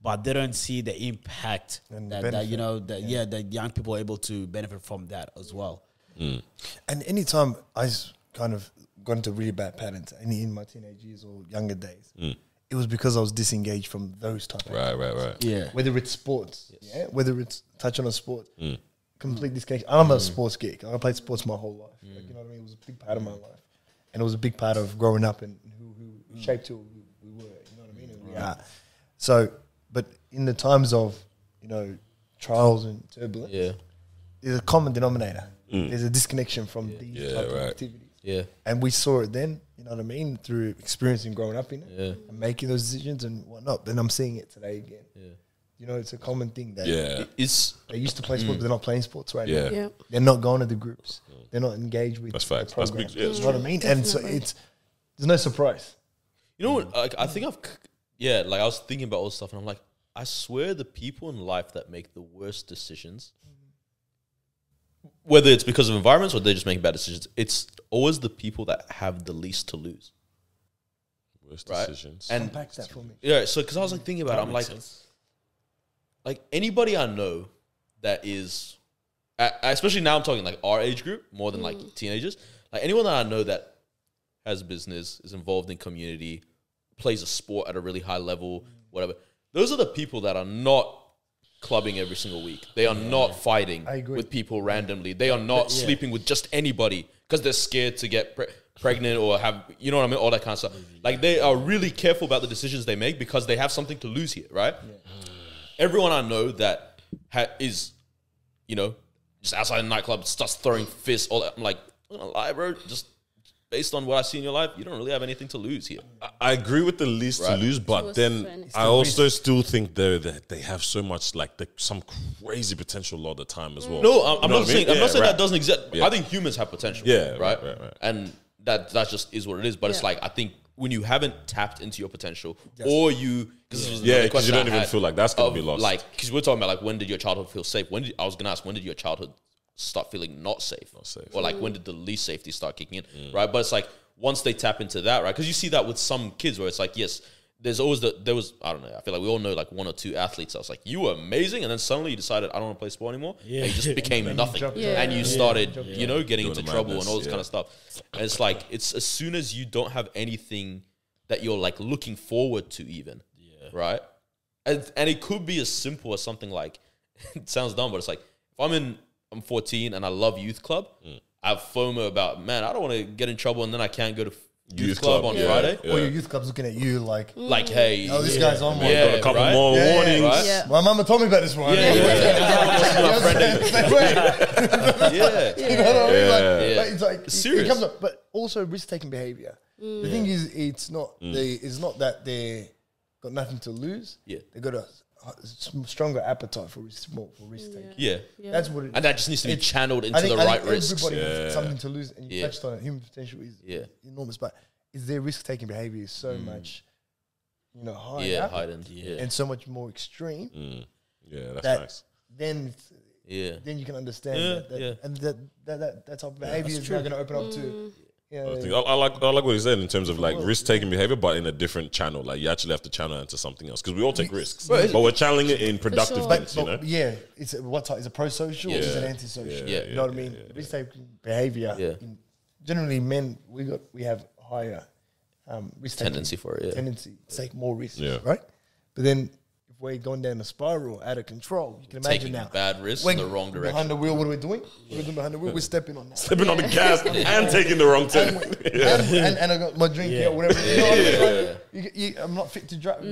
but they don't see the impact And that benefit. you know that that young people are able to benefit from that as well. And anytime I kind of got into really bad patterns in my teenage years or younger days, it was because I was disengaged from those type of right. Yeah, whether it's sports, whether it's touch on a sport, complete disconnection. I'm a sports geek. I played sports my whole life. Like, you know what I mean? It was a big part of my life, and it was a big part of growing up and who shaped who we were. You know what I mean? And we are. So, but in the times of trials and turbulence, there's a common denominator. There's a disconnection from these type of activities. Yeah. And we saw it then, you know what I mean, through experiencing growing up in it and making those decisions and whatnot. Then I'm seeing it today again. Yeah. You know, it's a common thing that they used to play sports, but they're not playing sports right now. Yeah. They're not going to the groups. They're not engaged with That's facts. the That's program. big. Yeah, You know what I mean? And so there's no surprise. You know what? Like, I think like I was thinking about all this stuff and I'm like, I swear the people in life that make the worst decisions, whether it's because of environments or they're just making bad decisions, it's always the people that have the least to lose. Worst Right? decisions. And Unpack that for me. yeah, so because I was like thinking about it, I'm like anybody I know that is, especially now I'm talking like our age group more than like teenagers, like anyone that I know that has business, is involved in community, plays a sport at a really high level, whatever. Those are the people that are not clubbing every single week. They are not fighting with people randomly. They are not sleeping with just anybody because they're scared to get pregnant or have, you know what I mean, all that kind of stuff. Like they are really careful about the decisions they make because they have something to lose here, right? Everyone I know that is, just outside the nightclub starts throwing fists. All that. I'm like, I'm gonna lie, bro. Just based on what I see in your life, you don't really have anything to lose here. I agree with the least to lose, but then I also still think though that they have so much some crazy potential a lot of the time as well. No, I'm not saying that doesn't exist. Yeah. I think humans have potential. Yeah, right. And that just is what it is. But it's like I think when you haven't tapped into your potential, or you because you don't even feel like that's gonna be lost. Like because we're talking about like when did your childhood feel safe? I was gonna ask when did your childhood start feeling not safe? Or like when did the least safety start kicking in? Right, but it's like once they tap into that, right? Because you see that with some kids where it's like yes. There was I don't know. I feel like we all know like one or two athletes. I was like, you were amazing, and then suddenly you decided I don't want to play sport anymore. Yeah, and you just became nothing, and you started, getting into trouble and all this kind of stuff. And it's like it's as soon as you don't have anything that you're like looking forward to, even, right? And it could be as simple as something like it sounds dumb, but it's like if I'm 14 and I love youth club, I have FOMO about man, I don't want to get in trouble and then I can't go to youth club on Friday. Or your youth club's looking at you like hey, oh, this guy's on one. got a couple more warnings. Right? Yeah. My mama told me about this one. You know what I mean? Like, it's like serious. it comes up, but also risk-taking behavior. The thing is, it's not that they got nothing to lose. Yeah. They got a stronger appetite for risk taking. Yeah. That's what it is. And that just needs to be channeled I into think the right risks. Everybody has something to lose, and you touched on it. Human potential is enormous, but is their risk-taking behavior is so much, higher up heightened, and so much more extreme. Yeah, that's that nice. then you can understand and that type of behavior is now going to open up to. I like what you said in terms of like risk-taking behavior, but in a different channel. Like you actually have to channel it into something else because we all take risks, but we're channeling it in productive things. It's what type? Is it pro-social or is it anti-social? You know what I mean? Risk-taking behavior. Generally, men we have higher risk-taking tendency for it. Tendency to take more risks, right? But then if we're going down a spiral out of control, you can imagine Taking now bad risks in the wrong direction. Behind the wheel, what are we doing? We're doing behind the wheel. We're stepping on that. Stepping on the gas and taking the wrong turn. And I got my drink here or whatever. You know what I mean? I'm not fit to drive. I'm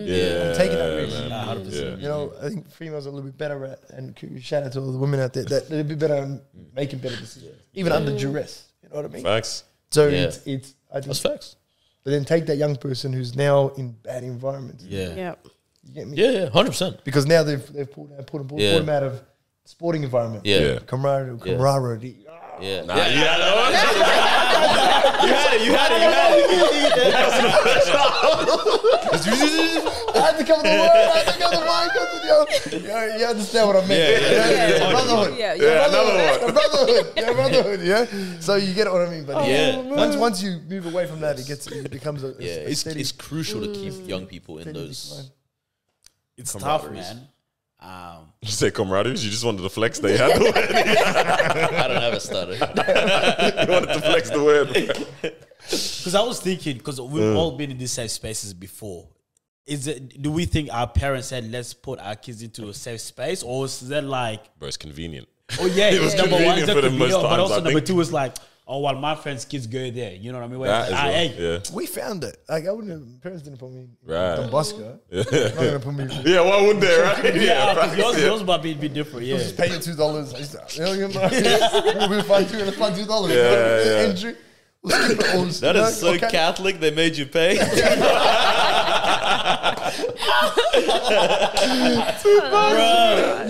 taking that risk. 100%. I think females are a little bit better at, and shout out to all the women out there, that they're a bit better at making better decisions, even under duress. You know what I mean? Facts. So I think That's facts. But then take that young person who's now in bad environments. Yeah. You get me? Yeah, 100%. Because now they've pulled him out of sporting environment. Yeah. Camaraderie. Yeah. Nah, You had it. come the word. I think I'm the word. You understand what I mean? Yeah. Brotherhood. Yeah, Yeah, brotherhood. Yeah. So you get what I mean. But Yeah. once you move away from that, it becomes a steady. It's crucial to keep young people in those. It's tough, camaraderies. man. You say camaraderie? You just wanted to flex the had the word. I don't have a stutter. You wanted to flex the word. Because I was thinking, because we've all been in these safe spaces before. Do we think our parents said, let's put our kids into a safe space? Or is that like, Bro, it's convenient. oh yeah, It was number one, convenient that for the could be, most but times, also I number think. two is like, oh, well, my friends' kids go there. You know what I mean? Where That it's as like, well. hey, Yeah. We found it. Like I wouldn't. Parents didn't put me in Right. Don Bosco. Not gonna put me. Yeah, why wouldn't they, right? yeah, right. because yours might be different. Yeah. Just pay you $2. We'll find $2. Let's find $2. Yeah. Entry. We'll skip it all. That is so Okay. Catholic. They made you pay. You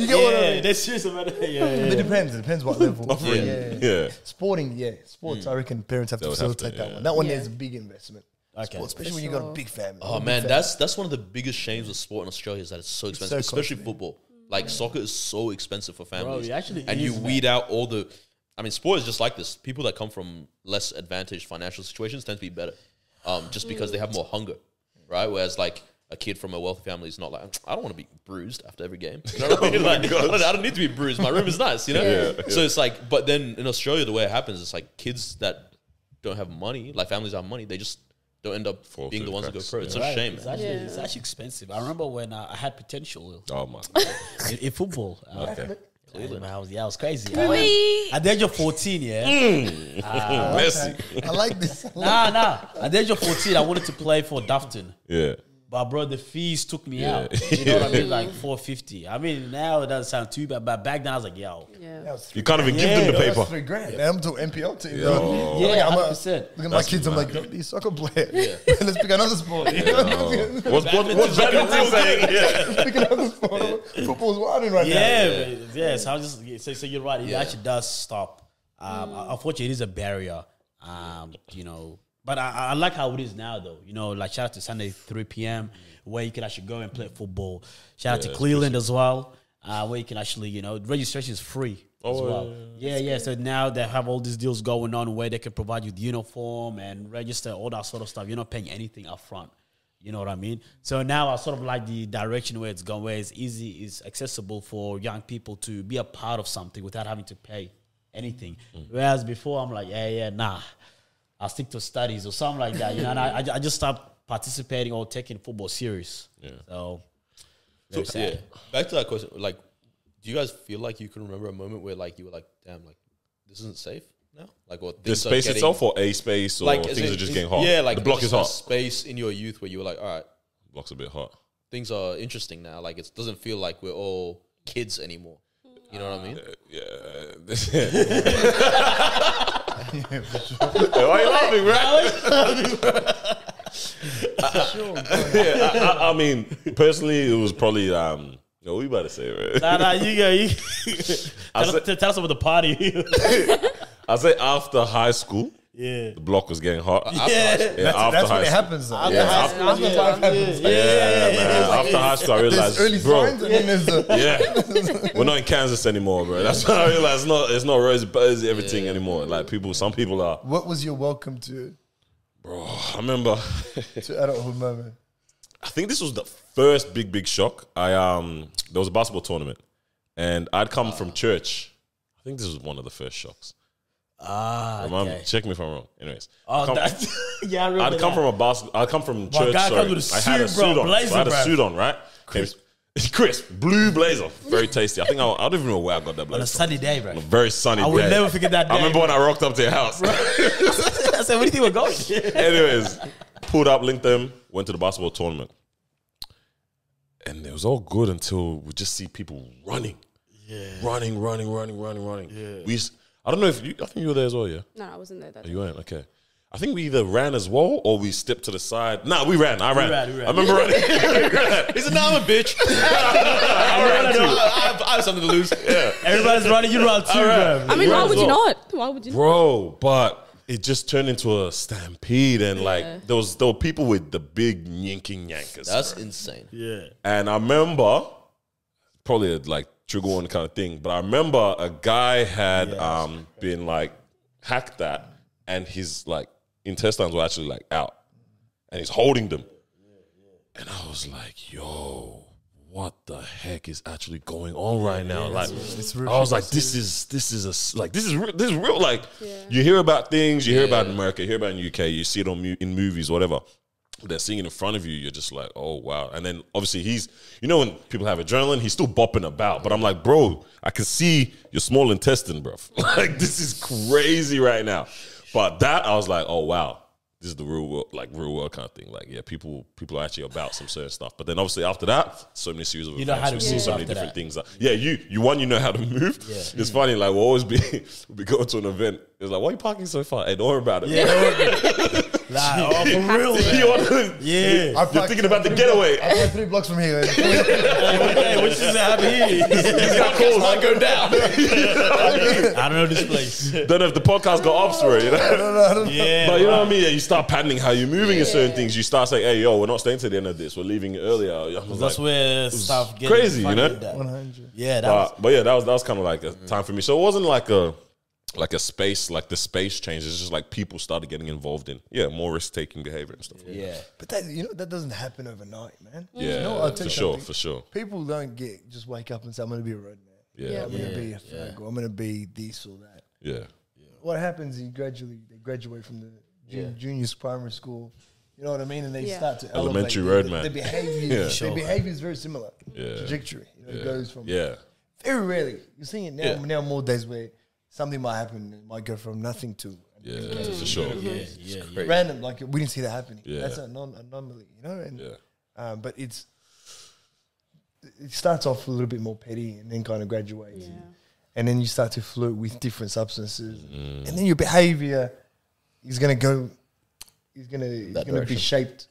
get what I mean? That's serious about it. Yeah, It depends. It depends what level. Yeah. Sporting, Sports, I reckon parents have to They would have to, facilitate that yeah. one. That one Yeah. is a big investment. Okay. Sports, especially when you got a big family. Oh man, that's one of the biggest shames with sport in Australia is that it's so expensive, so especially costly. football. Like soccer is so expensive for families, it actually and you is, weed out all the. I mean, sport is just like this. People that come from less advantaged financial situations tend to be better, just because they have more hunger, right? Whereas like a kid from a wealthy family is not like, I don't want to be bruised after every game. You know what I mean? Like, I don't need to be bruised. My room is nice, you know? Yeah. So it's like, but then in Australia, the way it happens, it's like kids that don't have money, like families that have money, they just don't end up Fall being through the ones the that go cracks, pro. It's yeah. a shame. It's Man. actually, it's actually expensive. I remember when I had potential Oh, my. in football. Okay. Cleveland. I was crazy. Really? At the age of 14, Messi. I like this. Nah. At the age of 14, I wanted to play for Dufton. Yeah. But bro, the fees took me Yeah. out. You know what I mean? Like $450. I mean, now it doesn't sound too bad, but back then I was like, yo. Yeah. You can't even give them the Yeah. paper. That's $3,000. Man, I'm to NPL team. Yo. Yeah, I'm 100%. Look at my kids. I'm like, don't be a soccer player. Let's pick another sport. What's badminton saying? Yeah. Pick another sport. Football's wilding right now. Yeah. So I was just so you're right. It actually does stop. Unfortunately, it is a barrier. You know, but I like how it is now, though. You know, like shout out to Sunday 3 p.m. where you can actually go and play football. Shout out to Cleveland as well, where you can actually, you know, registration is free as well. Yeah. So now they have all these deals going on where they can provide you with uniform and register, all that sort of stuff. You're not paying anything up front. You know what I mean? So now I sort of like the direction where it's going, where it's easy, it's accessible for young people to be a part of something without having to pay anything. Whereas before I'm like, nah, I'll stick to studies or something like that. You know, and I just stopped participating or taking football serious. Yeah. So yeah. Back to that question, like, do you guys feel like you can remember a moment where like you were like, damn, like this isn't safe now? Like what The space itself or a space or like things are just getting hot? Yeah, like the block just is a hot. space in your youth where you were like, all right, Block's a bit hot. things are interesting now. Like it doesn't feel like we're all kids anymore. You know what I mean? Why are you laughing, bro? I mean, personally, it was probably what you about to say, right? Nah, you go. Tell us about the party. I say after high school, Yeah. the block was getting hot. Yeah. After That's high when it school. happens, though. Yeah, That's when life happens. man. After high school, I There's realized, early bro, signs and then there's the... we're not in Kansas anymore, bro. That's when I realized it's not rosy, buzzy, everything anymore. Like some people are. What was your welcome to Bro, I remember. adulthood moment? I think this was the first big shock. There was a basketball tournament, and I'd come from church. I think this was one of the first shocks. Okay. Check me if I'm wrong. Anyways, Oh, I remember I'd come from church. guy Sorry, comes with a I had a suit, bro, suit on. blazer, So I had a bro. suit on, right? Crisp, blue blazer, very tasty. I think I don't even know where I got that On a blazer. sunny day, bro. On a very sunny I would day. never forget that day. I remember when I rocked up to your house. I said, where do you think we're going? Anyways, pulled up, linked them, went to the basketball tournament. And it was all good until we just see people running. Yeah. Running. Yeah. I don't know if I think you were there as well, yeah? No, I wasn't there that Oh, day. you weren't? Okay. I think we either ran as well or we stepped to the side. Nah, we ran. I ran. We ran. I remember running. He said, "No, I'm a bitch. I have something to lose." Yeah. Everybody's running, you run too, bro. I mean, why would you not? Why would you not? Bro, but it just turned into a stampede, and like there were people with the big yanking yankers. That's bro. insane. Yeah. And I remember, probably a, like trigger one kind of thing, but I remember a guy had been like hacked at, and his like intestines were actually like out, and he's holding them, and I was like, yo. What the heck is actually going on right now? Like, I was like, this is real. Like, you hear about things, you hear about in America, you hear about in UK, you see it in movies, whatever. They're seeing it in front of you, you're just like, oh wow. And then obviously when people have adrenaline, he's still bopping about. But I'm like, bro, I can see your small intestine, bro. Like, this is crazy right now. But that I was like, oh wow. This is the real world kind of thing. Like, yeah, people are actually about some certain stuff. But then obviously after that, so many series of events, we see so many different things. Yeah, you know how to move. Yeah. It's funny, like we'll always be going to an event. It's like, why are you parking so far? Hey, don't worry about it. Yeah. For real, man. You're thinking about the getaway. I'm like 3 blocks from here. Hey, what's just happening here? He's got calls. I go down. I don't know this place. Don't know if the podcast got ups for it, you know? Yeah. But you know what I mean? Yeah, you start patterning how you're moving in certain things. You start saying, hey, yo, we're not staying to the end of this. We're leaving earlier. That's where stuff gets crazy, you know? 100. Yeah, but yeah, that was kind of like a time for me. So it wasn't like a space, like the space change. It's just like people started getting involved in more risk taking behavior and stuff. Yeah. But that doesn't happen overnight, man. Yeah, You know what, I'll tell you something. for sure. People don't just wake up and say, I'm going to be a roadman. Yeah. I'm going to be a fag, or I'm going to be this or that. Yeah. What happens is they graduate from the junior primary school, you know what I mean? And they start to elementary elevate roadman. their behavior. Their behavior is very similar. Trajectory. It goes from very rarely. You're seeing it now more days where something might happen. It might go from nothing to for sure. random. Like we didn't see that happening. Yeah. That's an anomaly, you know. And but it starts off a little bit more petty and then kind of graduates, and then you start to flirt with different substances, and then your behavior is going to go. Is going to be shaped.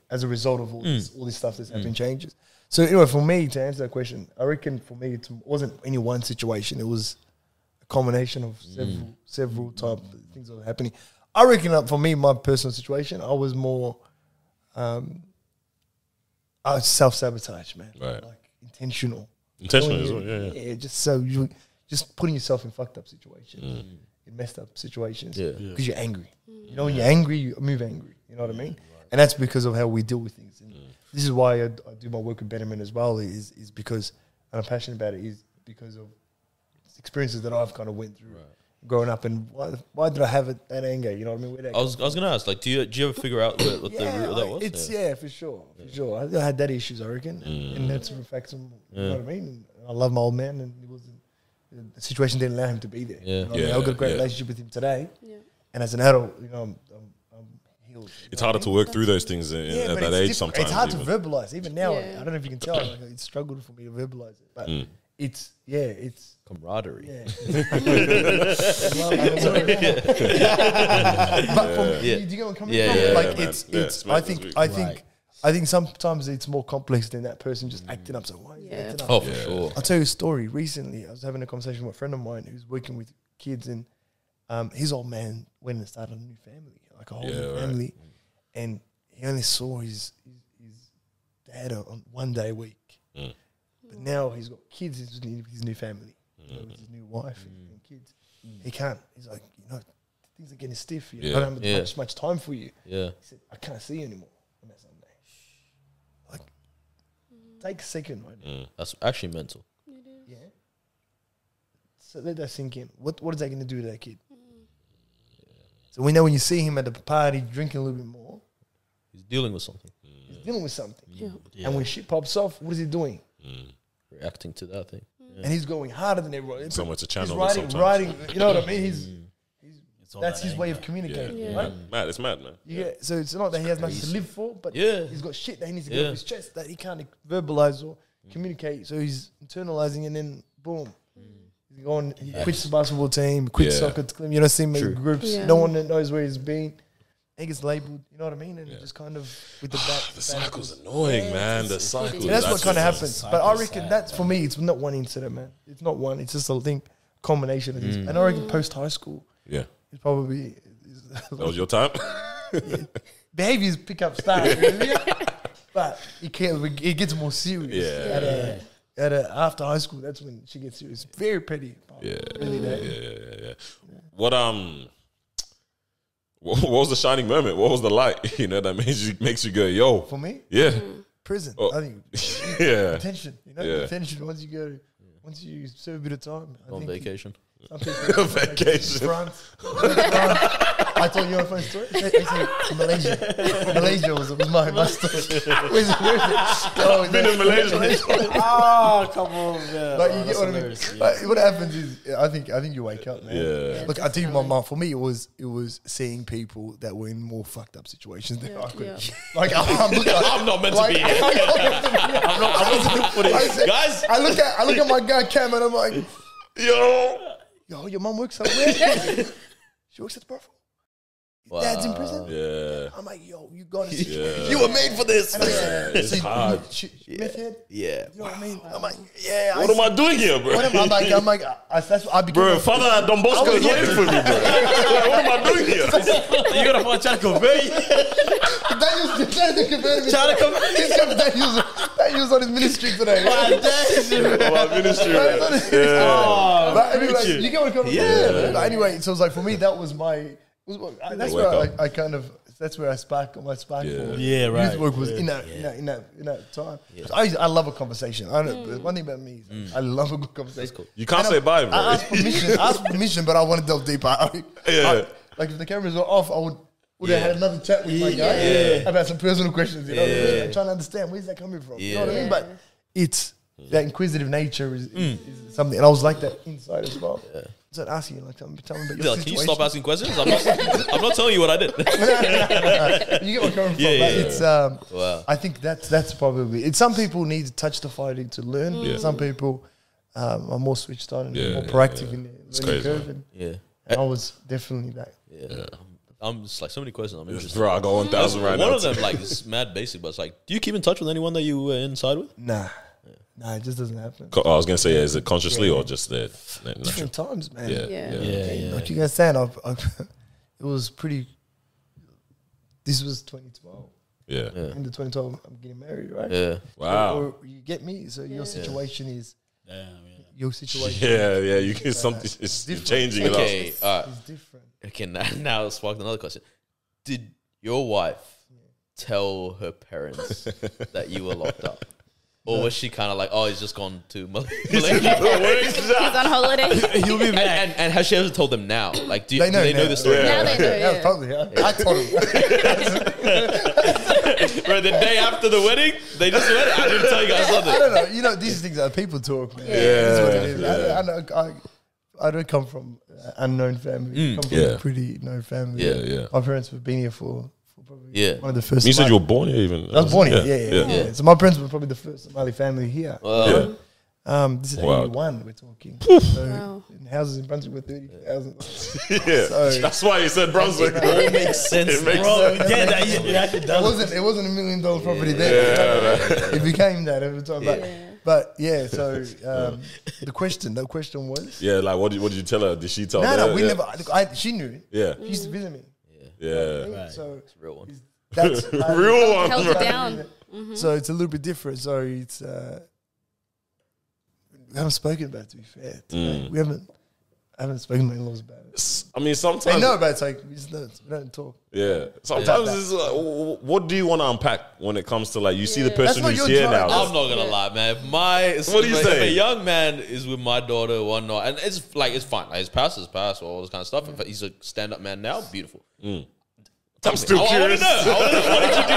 As a result of all this stuff that's happening, changes. So anyway, for me to answer that question, I reckon for me it wasn't any one situation. It was a combination of several type of things that were happening. I reckon for me, my personal situation, I was more I was self-sabotage, man. Right. Like intentional. Intentional as well, yeah. Just so you just putting yourself in fucked up situations, in messed up situations, because you're angry. You know, when you're angry, you move angry. You know what I mean? And that's because of how we deal with things. And this is why I do my work with Betterment as well. Is because and I'm passionate about it. Is because of experiences that I've kind of went through growing up, and why did I have that anger? You know what I mean? Where that I was gonna ask, like, do you ever figure out what the root of that was? It's for sure. I had daddy issues, I reckon, and that's a fact. You know what I mean? And I love my old man, and it wasn't the situation didn't allow him to be there. You know what I mean? I've got a great relationship with him today, and as an adult, you know, I'm healed. It's harder to work through those things at that age sometimes. It's hard to verbalize. Even now, I don't know if you can tell. Like, it's struggled for me to verbalize it, but it's camaraderie. But do you get what I'm coming from? Like it's. I think sometimes it's more complex than that person just acting up. So why? Acting up? Oh, for sure. I'll tell you a story. Recently, I was having a conversation with a friend of mine who's working with kids, and his old man went and started a new family, like a whole new family, and he only saw his dad on one day a week. But now he's got kids with his new family, with his new wife and kids. He can't. He's like, things are getting stiff. I don't have much time for you. Yeah. He said, I can't see you anymore on that Sunday. Like, take a second, right? That's actually mental. Yeah. So let that sink in. What is that going to do to that kid? So we know when you see him at the party drinking a little bit more, he's dealing with something. He's dealing with something. And when shit pops off, what is he doing? Reacting to that thing. And he's going harder than everyone. Somewhere to channel He's writing, you know what I mean? That's his way of communicating. Right? It's mad, man. So it's not that he has nothing to live for, but he's got shit that he needs to get off his chest that he can't verbalize or communicate. So he's internalizing, and then boom. He's going, he quits the basketball team, quits soccer team, see him in groups. No one knows where he's been. He gets labelled, you know what I mean? And just kind of with the back. The cycle's annoying, man. The cycle. And that's what kind of happens. But I reckon that's, for me, it's not one incident, man. It's not one. It's just a combination of these. And I reckon post high school, it's probably That was your time. behaviors pick up start, but it gets more serious. After high school, that's when she gets serious. Very petty. Yeah. What was the shining moment? What was the light? You know, that makes you go, yo. For me, Yeah. prison. Oh. I think Yeah. attention. You know, Yeah. attention. Once you serve a bit of time, I On think vacation. some people Vacation. France. I told you a funny story. Actually, Malaysia was my story. Where's it? Oh, Been in Malaysia. Oh, come on, man. Like, you get what I mean? Like, what happens is, I think you wake up, man. Yeah. Look, I tell you, my mom. For me, it was seeing people that were in more fucked up situations than I could. Yeah. Like, I'm not meant to be here. I wasn't for this, Guys. I look at my guy Cam and I'm like, yo, your mom works somewhere. She works at the brothel. Your dad's in prison. Yeah. I'm like, yo, you got it. Yeah. You were made for this. And I said, It's hard. Meth head. Yeah. You know what I mean? I'm like, yeah. What am I doing here, bro? I'm like, that's what I became. Bro, Father at Don Bosco is waiting for me, bro. Like, what am I doing here? You gotta find Chaco, baby. Daniel's trying to convert me. Daniel's on his ministry today. About ministry, man. But anyway, you get what I'm coming from. Yeah. But anyway, so it was like, for me, that was that's where I kind of, that's where I spark my spark for Yeah, right. youth work was in that time. So I love a conversation. I don't, one thing about me is I love a good conversation. Cool. You can't say bye, bro. I asked permission, but I want to delve deeper. Like if the cameras were off, I would have had another chat with my guy about some personal questions. You know what I mean? I'm trying to understand where's that coming from. You know what I mean? But it's that inquisitive nature is something, and I was like that inside as well. So I'd ask you, like, tell me about your situation. Can you stop asking questions? I'm not telling you what I did. You get what I'm coming from. It's Wow. I think that's probably it. Some people need to touch the fighting to learn. Some people are more switched on and more proactive in their learning curve. And I was definitely that. Yeah. I'm just like so many questions. I'm interested. Bro, I got 1,000 right now. One of them like is mad basic, but it's like, do you keep in touch with anyone that you were inside with? Nah, it just doesn't happen. I was going to say, is it consciously or just the natural? Different times, man. Yeah. Like you guys saying, it was pretty. This was 2012. Yeah. In the 2012, I'm getting married, right? Yeah. Wow. Or you get me. So your situation is Damn, your situation. Yeah. You get something. It's different. changing. Okay. It's different. Okay. Now it's sparked another question. Did your wife tell her parents that you were locked up? Or was she kind of like, oh, he's just gone to Malaysia? He's on holiday. You'll be back. And has she ever told them now? Like, do they know now. the story? Now they know. Yeah, Yeah. probably. I told him. Bro, the day after the wedding, they just went. I didn't tell you guys I something. don't know. You know, these things are people talk, man. It's what it is. I know. I don't come from an unknown family. I come from a pretty known family. Yeah. My parents have been here for probably one of the first. You said you were born here even? I was born here. Yeah. So my parents were probably the first Somali family here. This is 81 we're talking. So in houses in Brunswick were 30,000. That's why you said Brunswick. It makes sense, It makes bro. sense. It wasn't $1 million property there. It became that every time. But yeah, so the question was. Yeah, like what did you tell her? Did she tell her? No, we never. She knew. Yeah. She used to visit me. Yeah. So It's a real one. that's Real one. Held it down. So it's a little bit different. So it's we haven't spoken about it, to be fair. We haven't spoken to my in-laws about it. I mean, sometimes They know about it, so we just don't talk. Yeah. Sometimes it's like, what do you want to unpack when it comes to like you see the person That's who's what here you're now? trying- I'm not gonna lie, man. What do you if say? a young man is with my daughter, whatnot, and it's fine. Like, his past is past, all this kind of stuff. If he's a stand-up man now, beautiful. I'm still I want to curious. know. What did you do?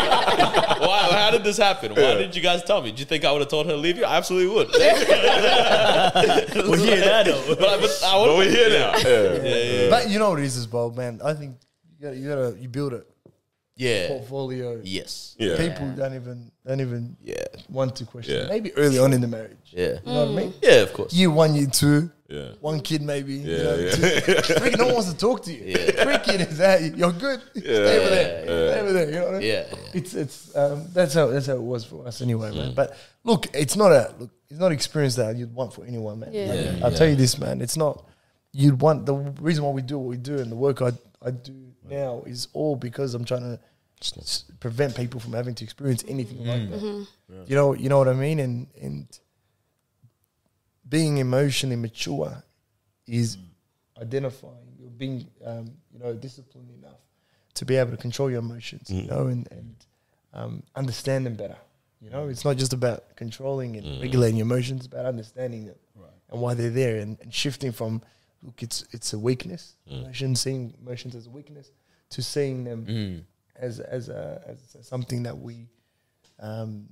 Why? How did this happen? Why didn't you guys tell me? Did you think I would have told her to leave you? I absolutely would. We're here now, though. But But we're here now. Yeah. But you know what it is as well, man. I think you build a Yeah. portfolio. Yes. Yeah. People don't even Yeah. want to question. Yeah. Maybe early on in the marriage. Yeah. You know what I mean? Yeah, of course. Year 1, year 2. Yeah. One kid maybe. Yeah. Freaking no one wants to talk to you. Yeah. Freaking is that you're good. Stay over there. Stay over there. You know what I mean? Yeah. It's that's how it was for us anyway, man. But look, it's not experience that you'd want for anyone, man. Yeah. I'll tell you this, man. It's not. you'd want the reason why we do what we do and the work I do now is all because I'm trying to prevent people from having to experience anything like that. You know what I mean? And being emotionally mature is identifying, you're being disciplined enough to be able to control your emotions, you know, and understand them better. You know, it's not just about controlling and regulating your emotions, it's about understanding them and why they're there and shifting from, look, it's a weakness, seeing emotions as a weakness, to seeing them as something that we, an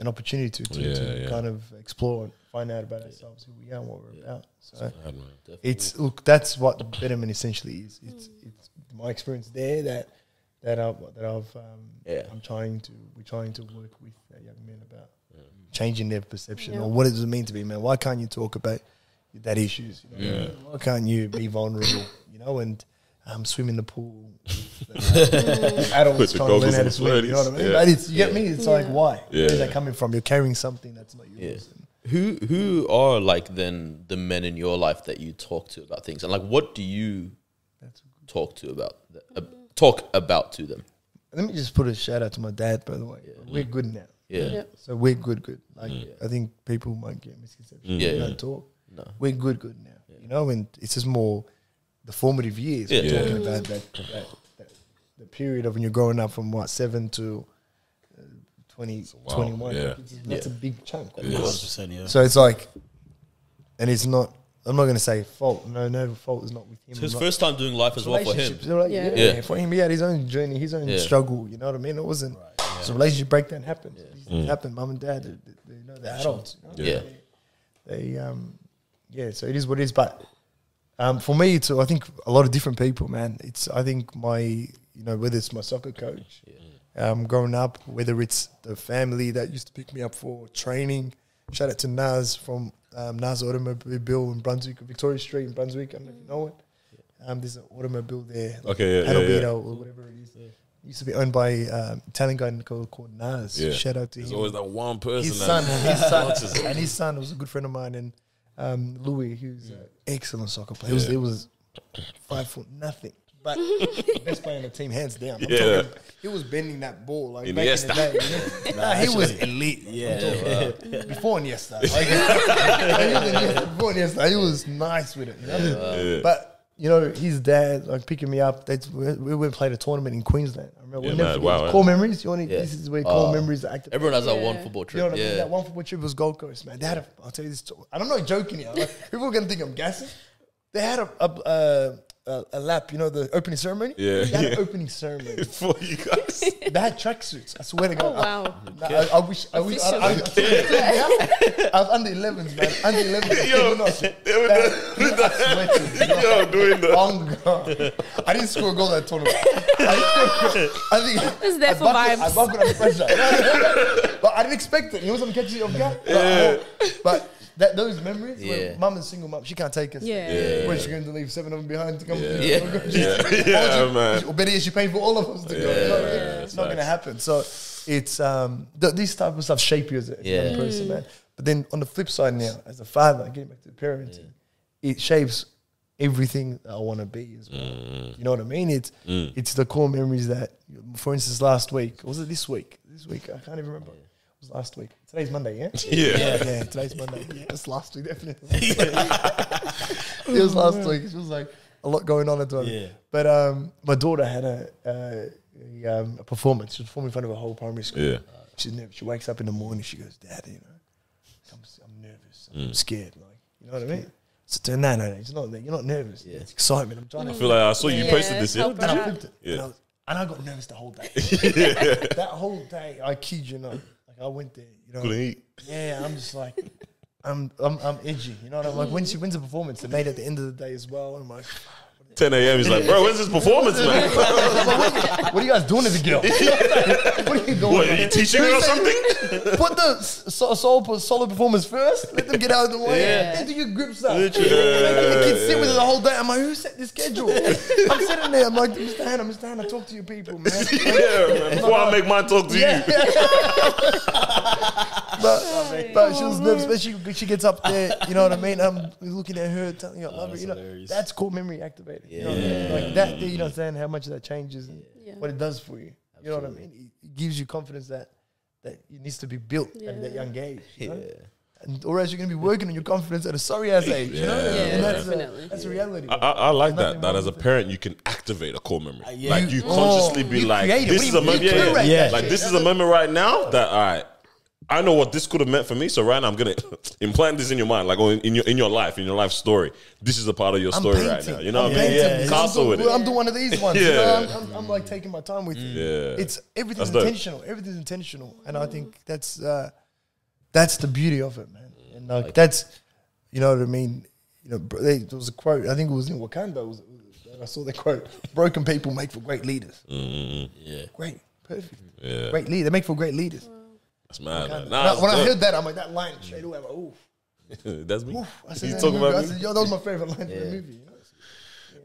opportunity to kind of explore and find out about ourselves, who we are and what we're about. So look, that's what the betterment essentially is. It's my experience there we're trying to work with young men about changing their perception on what does it mean to be a man. Why can't you talk about your dad issues? You know? Why can't you be vulnerable? You know, and swim in the pool. Adults trying to learn how to swim. You know what I mean? But you get me? It's like, why? Where is that coming from? You're carrying something that's not yours. Who are like then the men in your life that you talk to about things, and like what do you talk about to them? Let me just put a shout out to my dad, by the way. We're good now. So we're good. Like I think people might get misconceptions. We don't talk. No. We're good now. You know, and it's just more the formative years. We're talking about the period of when you're growing up from 7 to 20, 21. That's a big chunk. 100%, So it's like, and it's not, I'm not going to say fault. No fault is not with him. It's his first time doing life as well for him. Like, for him, he had his own journey, his own struggle. You know what I mean? It wasn't. So relationship breakdown happened. It happened. Mum and dad, they're adults. You know? So it is what it is. But for me, it's I think a lot of different people, man. I think whether it's my soccer coach, growing up, whether it's the family that used to pick me up for training. Shout out to Naz from Naz Automobile in Brunswick, Victoria Street in Brunswick. I don't know if you know it. There's an automobile there. Or whatever it is. Used to be owned by Italian guy called Naz. Shout out to him. There's always that one person. His son was a good friend of mine, and Louis, who's an excellent soccer player. It was 5 foot nothing, but best player on the team, hands down. I'm talking, he was bending that ball like back in the day. You know? He was elite. Before Iniesta, he was nice with it. You know? But you know, his dad like picking me up. We went and played a tournament in Queensland. I remember. Core memories. This is where core memories are active. Everyone has that one football trip. You know what I mean? That one football trip was Gold Coast, man. They had I'll tell you this. And I'm not joking here. Like, people are gonna think I'm gassing. They had a lap, you know, the opening ceremony. They had an opening ceremony for you guys. They had tracksuits. I swear to God. Oh wow! I wish. I was under 11s, man. Under 11s. Doing that. Oh God! I didn't score a goal that tournament. I think it was there for vibes. I buckled under pressure, but I didn't expect it. You know, some catching off guard. But. Those memories, when mum is single mum, she can't take us. When she's going to leave 7 of them behind to come. Man. Or better yet, she paid for all of us to go. It's not going to happen. So it's these type of stuff shape you as a young person, man. But then on the flip side now, as a father, getting back to parenting, it shapes everything that I want to be as well. You know what I mean? It's the core memories that, for instance, last week, or was it this week? This week, I can't even remember. It was last week. Today's Monday, yeah? Yeah, today's Monday. Yeah, it's last week, definitely. It was last week. It was like a lot going on at the time. But my daughter had a performance. She was performing in front of a whole primary school. She's nervous. She wakes up in the morning. She goes, Dad, you know, I'm nervous. I'm scared. Like, you know what I mean? So no, it's not that. You're not nervous. It's excitement. I'm trying to. I feel like I saw you posted this. And I flipped it. And I got nervous the whole day. That whole day, I kid you not. I went there, you know. Couldn't eat. Yeah, I'm just like, I'm edgy, you know what I'm like. When she wins a performance, the night at the end of the day as well, I'm like, 10 a.m. He's like, bro, when's this performance, man? What are you guys doing as a girl? What are you doing? What, are you teaching her or something? Put the solo performance first. Let them get out of the way. Then do your grip stuff. Making the kids sit with it the whole day. I'm like, who set this schedule? I'm sitting there. I'm like, Mr. Hannah, talk to your people, man. Man. Before I make mine talk to you. but she was nervous, especially she gets up there. You know what I mean? I'm looking at her, telling her I love her. You know, hilarious. that's core memory activated. You know what I mean? Like that. You understand how much that changes and what it does for you. You know what I mean? It gives you confidence that it needs to be built at that young age. You know? Or else you're going to be working on your confidence at a sorry ass age. You know? And that's a reality. I like that as a parent you can activate a core memory. Like you consciously be like, this is a memory. Like this is a memory right now that all right, I know what this could have meant for me. So right now I'm gonna implant this in your mind, like in your life story. This is a part of your story right now. You know what I mean? Castle with it. I'm doing one of these ones. You know? I'm like taking my time with it. Yeah. It's everything's intentional. Everything's intentional, and I think that's the beauty of it, man. And like that's, you know what I mean. You know, there was a quote. I think it was in Wakanda. I saw that quote: "Broken people make for great leaders." Great, perfect. Yeah. Great leader. They make for great leaders. That's mad. Man. When I heard that, I'm like, that line straight away. I'm like, ooh. That's me. I said, you talking about me? I said, yo, that was my favorite line from the movie. You know?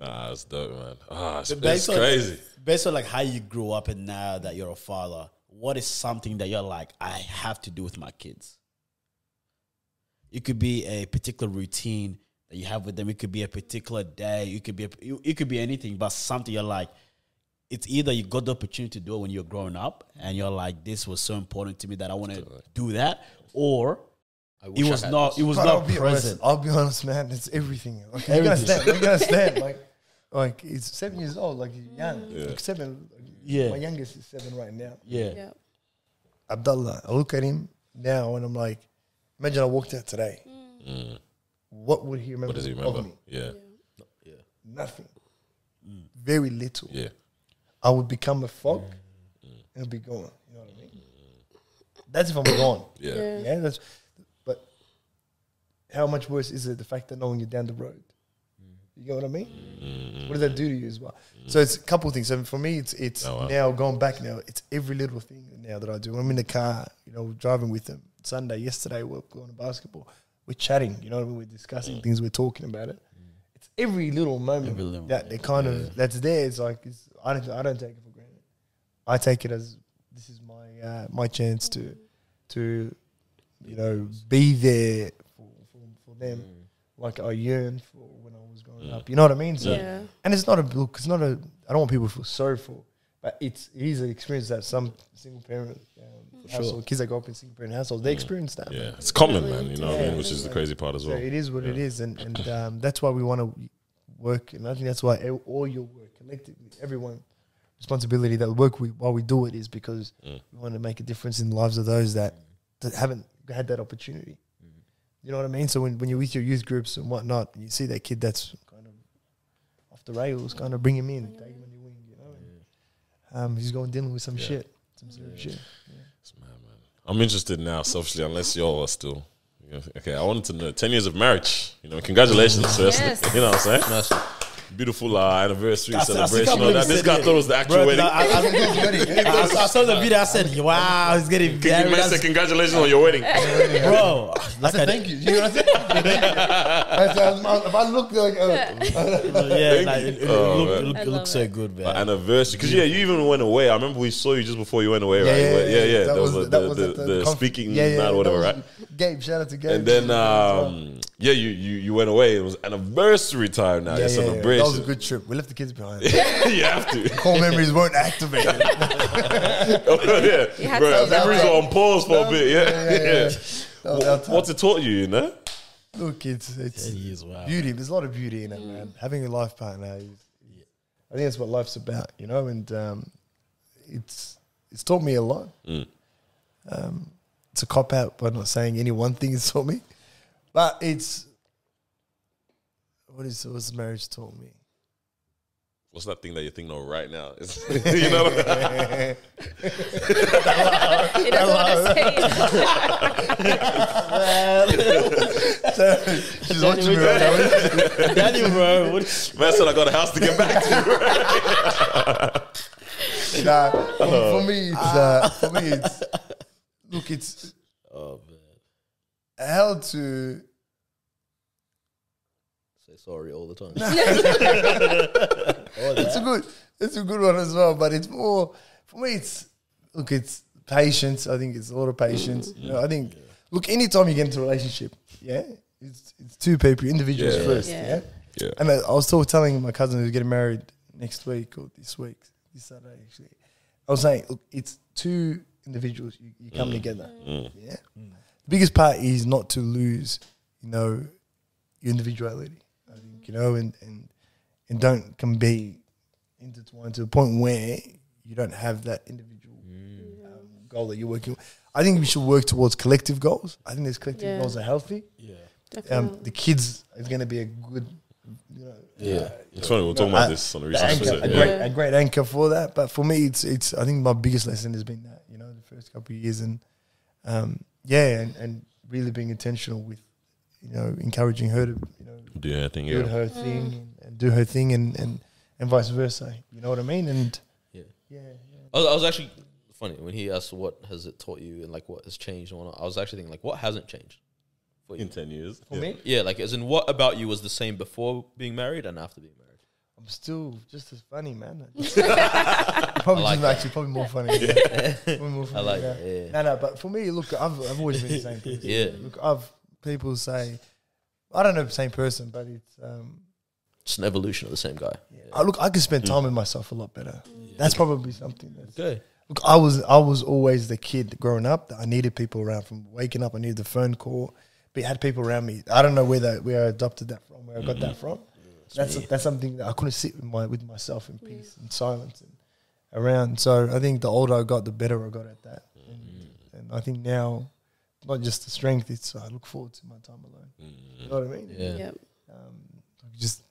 Nah, that's dope, man. It's crazy. Based on like how you grew up and now that you're a father, what is something that you're like, I have to do with my kids? It could be a particular routine that you have with them. It could be a particular day. It could be anything, but something you're like, it's either you got the opportunity to do it when you're growing up and you're like, this was so important to me that I want to do that, or it was not present. I'll be honest, man. It's everything. Like, you gotta stand. Like it's 7 years old. Like you're young. Like 7. My youngest is 7 right now. Abdullah. I look at him now and I'm like, imagine I walked out today. What would he remember? What does he remember? Of me? Nothing. Very little. I would become a fog and be gone. You know what I mean? That's if I'm gone. But how much worse is it the fact that knowing you're down the road? You get what I mean? What does that do to you as well? So it's a couple of things. So for me, it's now going back now. It's every little thing now that I do. When I'm in the car, you know, driving with them. Yesterday, we're going to basketball. We're chatting. You know what I mean? We're discussing things. We're talking about it. It's every little moment that they kind of that's there. It's like I don't take it for granted. I take it as this is my chance to you know be there for them like I yearned for when I was growing up. You know what I mean? So and it's not a look. It's not a. I don't want people to feel sorry for, but it is an experience that some single parent household, kids that grow up in single parent households, they experience that. Yeah, it's common, man. You know what I mean? Which is the crazy part as well. So it is what it is, and that's why we want to work, and I think that's why all your work collectively, everyone responsibility that work while we do it is because we want to make a difference in the lives of those that haven't had that opportunity. You know what I mean? So when you're with your youth groups and whatnot, and you see that kid that's kind of off the rails, kind of bring him in, take him on your wing, you know. And, he's going dealing with some shit, some serious shit. It's mad, man. I'm interested now, selfishly, unless y'all are still. Okay, I wanted to know 10 years of marriage. You know, congratulations, firstly. You know what I'm saying? Nice. Beautiful anniversry celebration. This guy thought it was the actual wedding. I saw the video. I said, "Wow, he's getting married." Man said, "Congratulations on your wedding, bro." I said, "Thank you." You know what I said? If I look like, it looks so good, man. Anniversary, because you even went away. I remember we saw you just before you went away, right? Yeah. That was the speaking night or whatever, right? Gabe, shout out to Gabe. And then you went away. It was anniversary time now. Your celebration. That was a good trip. We left the kids behind. You have to. Core memories weren't activated. Bro, memories were on pause for a bit. What's it taught you, you know? Look, it's beauty. There's a lot of beauty in it, man. Having a life partner, I think that's what life's about, you know. And it's taught me a lot. It's a cop out by not saying any one thing it's taught me, but it's what's marriage taught me. What's that thing that you think of right now? You know, It doesn't want to say. She's watching me right now. Daniel, bro. man said I got a house to get back to. Nah, for me, it's look, it's how to say sorry all the time. It's a good one as well, but it's more for me. It's patience. I think it's a lot of patience. You know, I think, look, anytime you get into a relationship, it's two people, individuals first, Yeah. And I was telling my cousin who's getting married next week or this Saturday actually. I was saying, look, it's two individuals. You come together. Yeah. The biggest part is not to lose, you know, your individuality. I think, you know, and don't be intertwined to the point where you don't have that individual goal that you're working with. I think we should work towards collective goals. I think those collective goals are healthy. Yeah. The kids is going to be a good, you know, It's funny, we're talking about this on a recent episode. A great anchor for that. But for me, it's I think my biggest lesson has been that, you know, the first couple of years and really being intentional with, you know, encouraging her to, you know, Do her thing, do her thing and do her thing and vice versa. You know what I mean? And I was actually funny when he asked what has it taught you and like what has changed and whatnot. I was actually thinking like what hasn't changed for you in 10 years. for me, Yeah, like as in what about you was the same before being married and after being married? I'm still just as funny, man. Probably like just actually probably more funny. Probably more funny. I like it. No, but for me, look, I've always been the same person. Yeah. Look, people say, I don't know the same person, but it's Just an evolution of the same guy. I can spend time with myself a lot better. That's probably something that's Okay. Look, I was always the kid growing up that I needed people around. From waking up, I needed the phone call. But I had people around me. I don't know where I adopted that from, where I got that from. That's something that I couldn't sit with myself in peace and silence and around. So I think the older I got, the better I got at that. And I think now, not just the strength, it's I look forward to my time alone. You know what I mean? Yeah. Yep. Just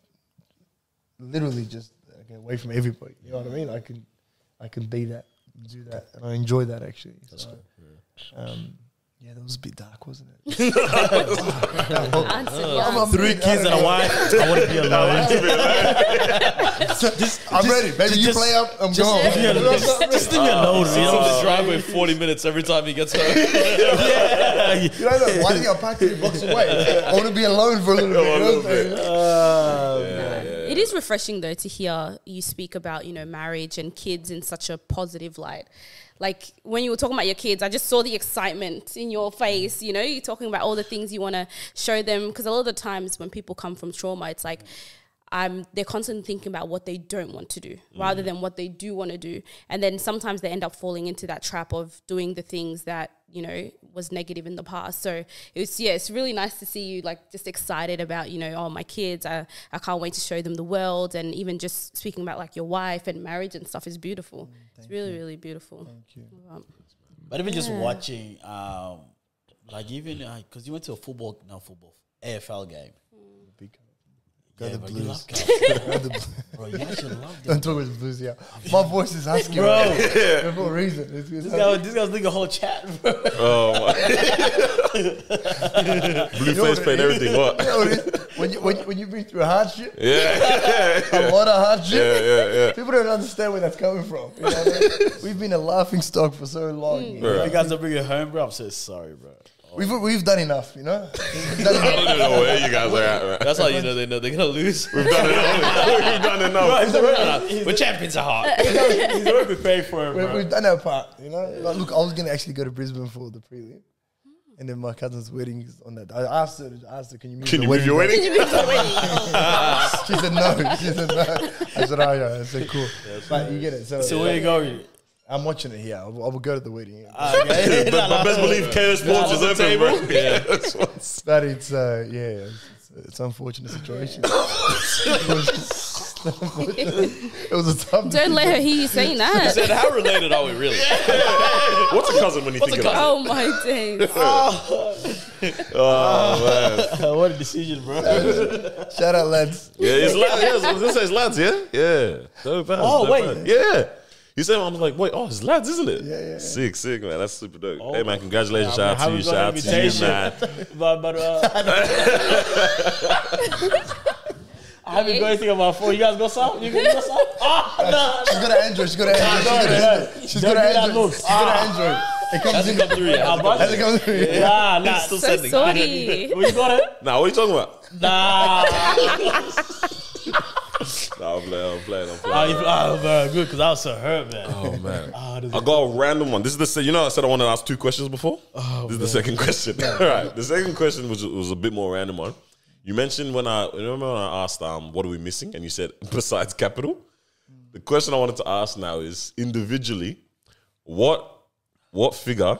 literally just get away from everybody. You know what I mean? I can be that, do that, and I enjoy that actually. That's So, cool. yeah, that was a bit dark, wasn't it? Answer yes. 3 kids and a wife. I want to be alone. I'm ready. Baby, you play up, I'm going. Just leave me alone. He's on the driveway 40 minutes every time he gets home. Yeah. You know, like, why did I park 3 blocks away? I want to be alone for a little bit. It is refreshing though to hear you speak about, you know, marriage and kids in such a positive light. Like when you were talking about your kids, I just saw the excitement in your face. You know, you're talking about all the things you want to show them. Because a lot of the times when people come from trauma, it's like they're constantly thinking about what they don't want to do rather than what they do want to do. And then sometimes they end up falling into that trap of doing the things that, you know, was negative in the past. So it's really nice to see you like just excited about, you know, oh, my kids, I can't wait to show them the world. And even just speaking about like your wife and marriage and stuff is beautiful. It's really, really beautiful. Thank you. But even just watching, like even because you went to AFL game. Go Yeah, the bro, you Blues. love Go the Blues. Bro, you actually love them. Don't talk about the Blues, yeah. My voice is husky, Bro. for a reason. It's This guy's doing a whole chat, bro. Oh my! Blue face paint, everything. What? You know what it is? When you've been through hardship, Yeah. a lot of hardship, Yeah. people don't understand where that's coming from. You know what I mean? We've been a laughing stock for so long. You know? If you guys don't bring it home, bro, I'm so sorry, bro. We've done enough, you know. We've done I enough. don't know where you guys are at. Right? That's how you know they're going to lose. We've done enough. We've done enough. We're champions at heart. He's already prepared for it, bro. We've done our part, you know. Like, look, I was gonna actually go to Brisbane for the prelim, and then my cousin's wedding is on that. I asked her, can you move Can the you move your date?" wedding? She said no. She said no. I said, oh yeah. I said cool. But you get it. So where you going? I'm watching it here. I will go to the wedding. Okay. But best believe KO Sports is open, bro. Yeah. But it's it's an unfortunate situation. It was a tough. Don't let her hear you saying He that. said, how related are we really? What's a cousin when you think of that? Oh my days. Oh man. What a decision, bro. Shout out, lads. Yeah, it's lads. Yeah, I was gonna say it's lads. Yeah. Dope bad. Oh, dope wait. bad. Yeah. You said I was like, wait, it's lads, isn't it? Yeah. Sick, man. That's super dope. Oh, hey, man, congratulations. yeah, Shout out to you. Shout out to you, man. But I haven't got anything on my phone. You guys got some? You guys got some? No. She's got an Android. She's got an Android. She's got an Android. She's got an Android. It comes in. Come through, yeah. Has it come through? Yeah. Nah. Still So sending. sorry. We got it? Nah, what are you talking about? Nah. Nah, I'm Very good, because I was so hurt, man. Oh man, I got a random one. This is the I said I wanted to ask 2 questions before. This is the second question. All right, the second question was a bit more random one. You mentioned remember when I asked what are we missing, and you said besides capital. The question I wanted to ask now is individually, what figure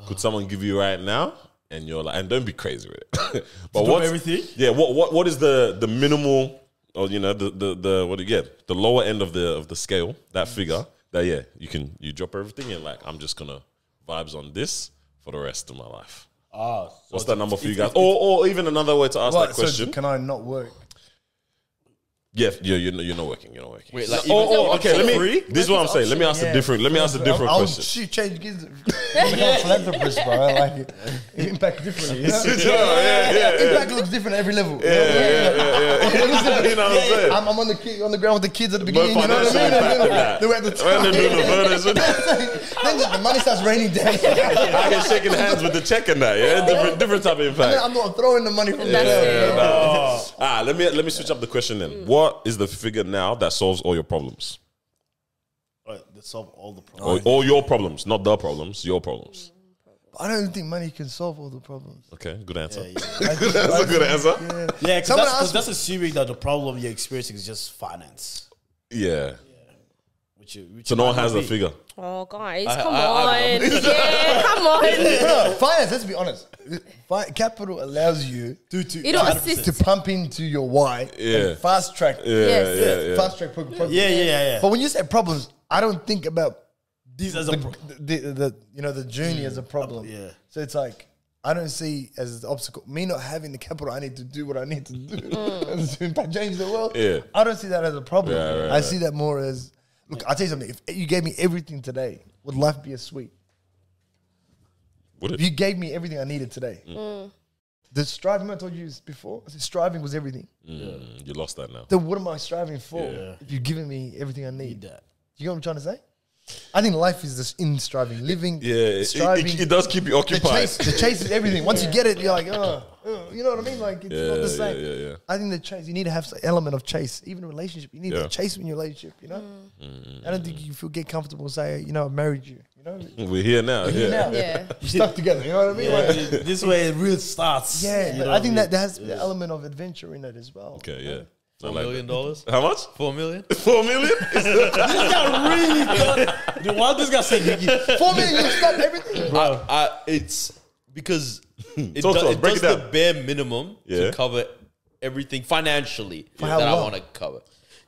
could someone give you right now, and you're like, and don't be crazy with it, but what everything? Yeah, what is the minimal, or the lower end of the scale, that figure that you drop everything and like, I'm just gonna vibes on this for the rest of my life. So what's that number for you guys? Or even another way to ask that question. So can I not work? Yeah, you're not working. You're not working. Wait, like, okay. This is what I'm saying. Let me ask a different. Let me ask a different question. Shoot, change kids. I'm philanthropist, bro. I like it. Impact differently. You know? Impact looks different at every level. Yeah. You know what I'm saying? I'm on the ground with the kids at the beginning. You know what I mean? They're at the top. Then the money starts raining down. I get shaking hands with the check and that. Yeah, different type of impact. I'm not throwing the money from there. Let me switch up the question then. What is the figure now that solves all your problems? That solve all the problems. All your problems, not the problems, your problems. I don't think money can solve all the problems. Okay, good answer. That's a good answer. Yeah, because that's assuming that the problem you're experiencing is just finance. Yeah. Which so no one has a figure. Oh, guys, come on. Come on. No, finance, let's be honest. Capital allows you to pump into your why and fast track. Fast track progress. Yeah. But when you say problems, I don't think about these as the journey as a problem. So it's like, I don't see as an obstacle. Me not having the capital, I need to do what I need to do to impact change the world. I don't see that as a problem. I see that more as, look, I'll tell you something. If you gave me everything today, would life be as sweet? Would it? If you gave me everything I needed today. The striving, I told you before, I said striving was everything. You lost that now. Then what am I striving for if you've given me everything I need? You know what I'm trying to say? I think life is just in striving, living, striving. It does keep you occupied. The chase is everything. Once you get it, you're like, you know what I mean? Like, it's not the same. Yeah. I think the chase, you need to have an element of chase. Even in a relationship, you need to chase in your relationship, you know? I don't think you get comfortable saying, I married you. You know? We're here now. You're stuck together, you know what I mean? Like, this way it really starts. Yeah, but I think that there has the element of adventure in it as well. Okay, yeah. $4 million? How much? 4 million? 4 million? This guy really good. Dude, what this guy said? 4 million, you stop everything, bro. It's because it Talk to us, does break it down. the bare minimum to cover everything financially that I want to cover.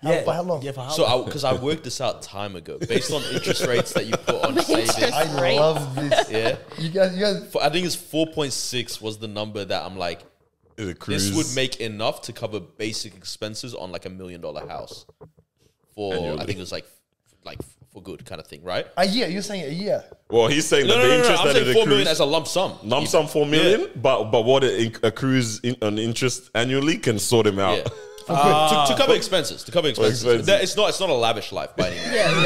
For how long? Yeah, for how So, long? because I worked this out time ago, based on interest rates that you put on savings. I love this. Yeah, You guys. I think it's 4.6 was the number that I'm like, this would make enough to cover basic expenses on like $1 million house for I think it was like for good kind of thing, right? A year? You're saying a year? Well, he's saying that the interest I'm that saying it 4 accrues, million as a lump sum. lump sum 4 million, but what it accrues on interest annually can sort him out. To cover expenses. It's not a lavish life by any means.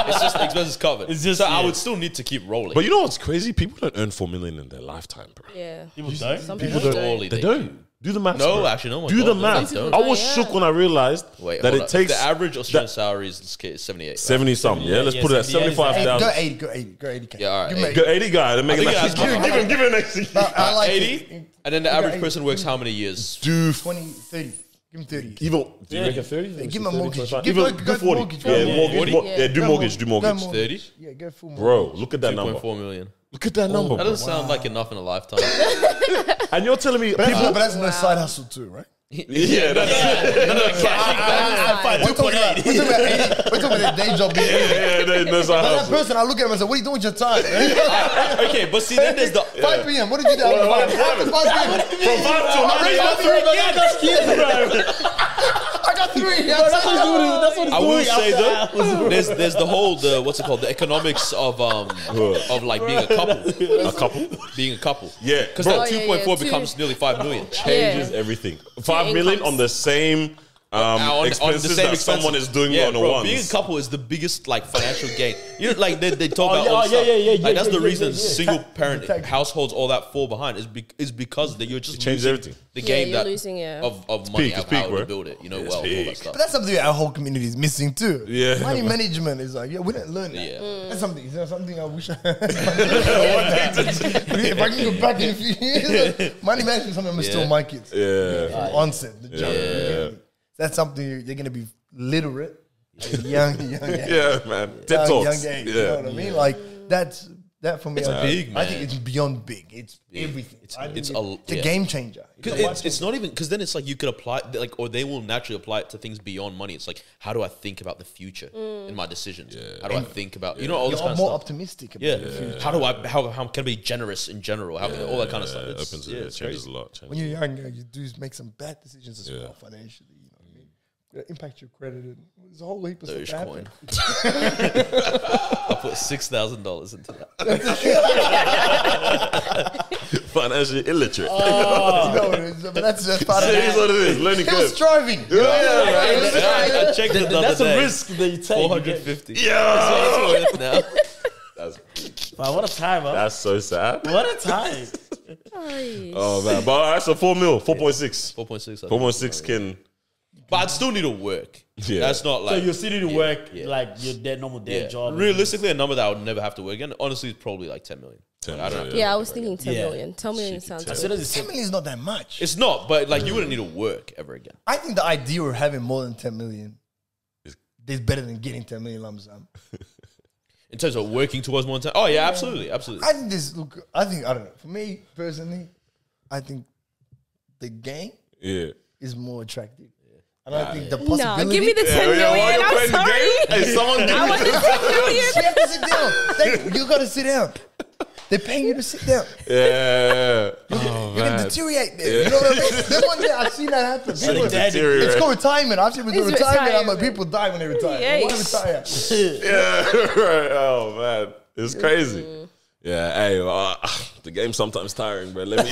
It's just expenses covered. It's just, so I would still need to keep rolling. But you know what's crazy? People don't earn 4 million in their lifetime, bro. Yeah. People don't. Some people don't. Surely They don't. Do the math. No, bro. actually, no one Do the don't. math. They don't. I was shook when I realized Wait, that hold it up. takes the average Australian salary is 78. Right? 70 something. Yeah, let's put it at 75,000. Go 80K. Yeah, all right. Give me Go 80 guy. Then make it I think like, give it next thing. I like 80, it. and then the average person works how many years? Do 20, 30. Give him 30. even do you make it 30? Give him a mortgage. Even Go do 40. mortgage. Yeah, Go mortgage. mortgage. Yeah, do Go mortgage. Do mortgage. 30? Yeah, go full mortgage. Bro, look at that number. 2.4 million. Look at that number. That Bro. doesn't sound like enough in a lifetime. And you're telling me But people. that's no side hustle too, right? Yeah, that's We're talking about 80. We're talking about the day job. that's That how. person, I look at him and say, what are you doing with your time? Okay, but see, then there's the 5 p.m. What did you do? What 5 p.m. From 5 to 9. I got 3. I will say though, there's the whole what's it called, the economics of like being a couple. Being a couple. Yeah, Because bro. that 2.4 becomes nearly 5 million. Changes everything. 5 million incomes. on the same Expenses that someone is doing on a bro, once. being a couple is the biggest like financial gain. You know, like they talk about all this stuff. Like that's the reason single parent households all that fall behind is because that you're just changes losing everything. the game you're that losing, of money, peak, of it's peak, how bro. to build it. You know, It's all that peak. stuff. But that's something our whole community is missing too. Yeah. Money management is like, we didn't learn that. Yeah. That's something I wish if I can go back in a few years, money management is something I'm still my kids. Yeah. From onset, the jump. Yeah. That's something you're going to be literate at a young age. Yeah, man. TED Talks. Young age, you know what I mean? Like, that for me, It's big, I think man. it's beyond big. It's everything. It's a yeah. game changer. It's not even because then it's like you could apply like or they will naturally apply it to things beyond money. It's like how do I think about the future in my decisions? How do I think about you know all this You're kind of more stuff? optimistic about Yeah. the future. How can I be generous in general? How all that kind of stuff. It It's, opens yeah, it it's changes crazy. a lot. When you're young, you do make some bad decisions as well financially. You know what I mean? It impact your credit. And there's a whole heap of stuff that Dogecoin. happen. I put $6,000 into that. Financially illiterate. You know what it is, but that's part of It is it. what it is. Learning He was curve. striving. Yeah, right. I checked it the other That's a day. risk that you take. 450. Yeah. Now. Wow, what a time, huh? That's so sad. What a time. Oh, man. But all right, so 4 mil, 4.6. 4.6. 4.6 can. But I'd still need to work. Yeah. That's not So like. you're sitting to work yeah. like your normal day yeah. job. Realistically, a number that I would never have to work again, honestly, is probably like 10 million. 10 I don't million. know. Yeah, I was thinking 10 Yeah. million. 10 million sounds As good. soon as it's 10 million is not that much. It's not, but like you wouldn't need to work ever again. I think the idea of having more than 10 million is better than getting 10 million lump sum. In terms of working towards more time. Oh, yeah, absolutely. Absolutely. I think I don't know. For me personally, I think the game Yeah. is more attractive. And I think the No, possibility. give me the 10 million. while you're I'm playing the sorry. game, hey, someone give I me want the 10 million. You have to sit down. You got to sit down. They're paying you to sit down. Yeah. You're going to deteriorate there. You know what I mean? Then one day I've seen that happen. People, Deteriorate. it's called retirement. I've seen with It's retirement. I'm like, retirement. people die when they retire. Yeah, They want to retire. Yeah, right. Oh, man. It's crazy. Yeah, hey, the game's sometimes tiring, bro. Let me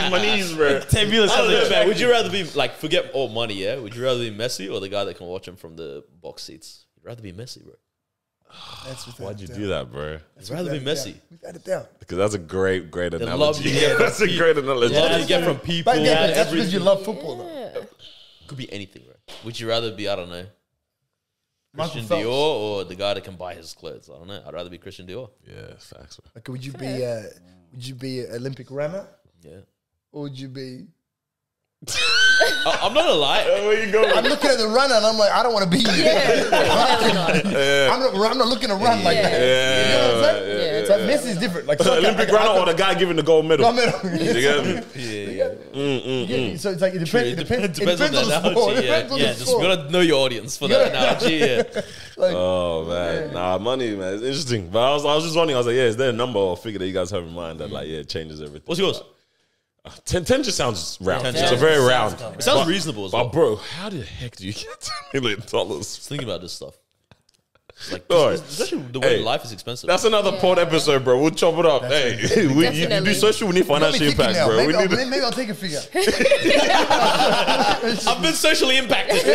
my knees, bro. 10 million I don't sounds know, like man. Would you rather be like forget all money? Yeah. Would you rather be Messi or the guy that can watch him from the box seats? You'd rather be Messi, bro. That's without Why'd you a doubt. do that, bro? I'd rather be Messi. Without a doubt. Because that's a great love analogy. you get That's a great analogy. Love you get from people. But yeah, that's everything. because you love football, though. Could be anything, bro. Would you rather be, I don't know, Michael Christian Phelps. Dior or the guy that can buy his clothes? I don't know. I'd rather be Christian Dior. Yeah, facts. Bro. Like, would you be an Olympic runner? Yeah. Or would you be... I'm not gonna lie. Where you going? I'm looking at the runner and I'm like, I don't want to be you. I'm not looking to run like that. Yeah, You know what I'm saying? Yeah. So Messi's different. Like soccer, Olympic runner or the guy giving the gold medal. No medal. You get me? Yeah. So it's like it It depends depends on the on the sport. analogy. It depends on Yeah, the just sport. you gotta know your audience for that analogy. Yeah. Like, Oh man, nah, money, man, it's interesting. But I was just wondering. I was like, yeah, is there a number or figure that you guys have in mind that changes everything? What's yours? 10 just sounds round. 10 It's a very round. It sounds reasonable as well. But bro, how the heck do you get $10 million? Just thinking about this stuff. Like, All right. especially the way Hey, life is expensive. That's another pod episode, bro. We'll chop it up. Hey, you do Definitely. social, we need got me financial thinking impact, now. bro. Maybe, We need maybe I'll take a figure. I've been socially impacted.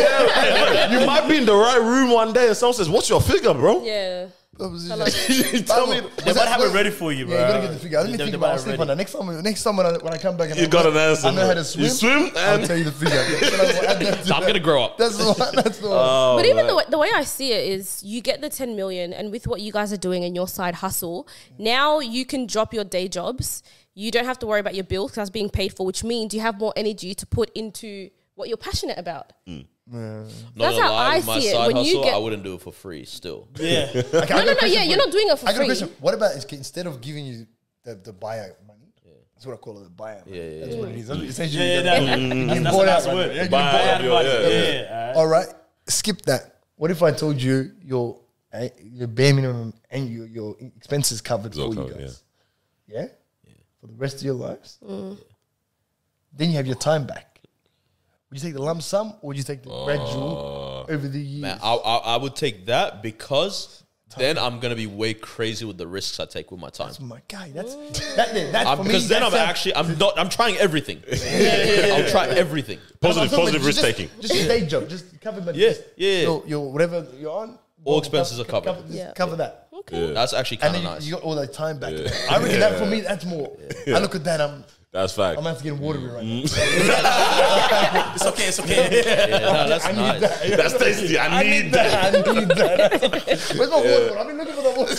You might be in the right room one day and someone says, "What's your figure, bro?" Yeah. Tell me. They might have it ready for you, bro. Yeah, you gotta get the figure. Let me They- think they about it. might I'll have sleep ready. on that. Next time when I come back and You got an answer. I know how bro. to swim. You swim I'll and tell you the figure. I'm gonna grow up. That's the one. That's the one. Oh, But even man. the way I see it is you get the 10 million, and with what you guys are doing in your side hustle, now you can drop your day jobs. You don't have to worry about your bills because that's being paid for, which means you have more energy to put into what you're passionate about. Not That's gonna how lie, I with my see it. side When you hustle, get- I wouldn't do it for free still. Yeah. Okay, No, yeah, you're not doing it for I got a free. question. What about instead of giving you the buyout money? That's what I call it, the buyout. money. Yeah. That's what it is. Essentially, Yeah, you that's get a bought nice out, word. right? You get Buy bought out out. your- Yeah. All right, skip that. What if I told you your bare minimum and your expenses covered all for you covered, guys? Yeah? For the rest of your lives? Then you have your time back. Would you take the lump sum or would you take the gradual over the years? Man, I would take that because then I'm gonna be way crazy with the risks I take with my time. That's my guy. That's for me. Because then I'm trying everything. I'll try everything. Positive risk taking. Just your day job. Just cover your whatever you're on. All expenses are covered. Cover that. Okay. That's actually And kind of then nice. you got all that time back. I reckon that for me, that's more. I look at that, That's fact. I'm after getting watery right now. It's okay. It's okay. That's nice. That's tasty. I need that. I need that. Where's my water? I've been looking for the water.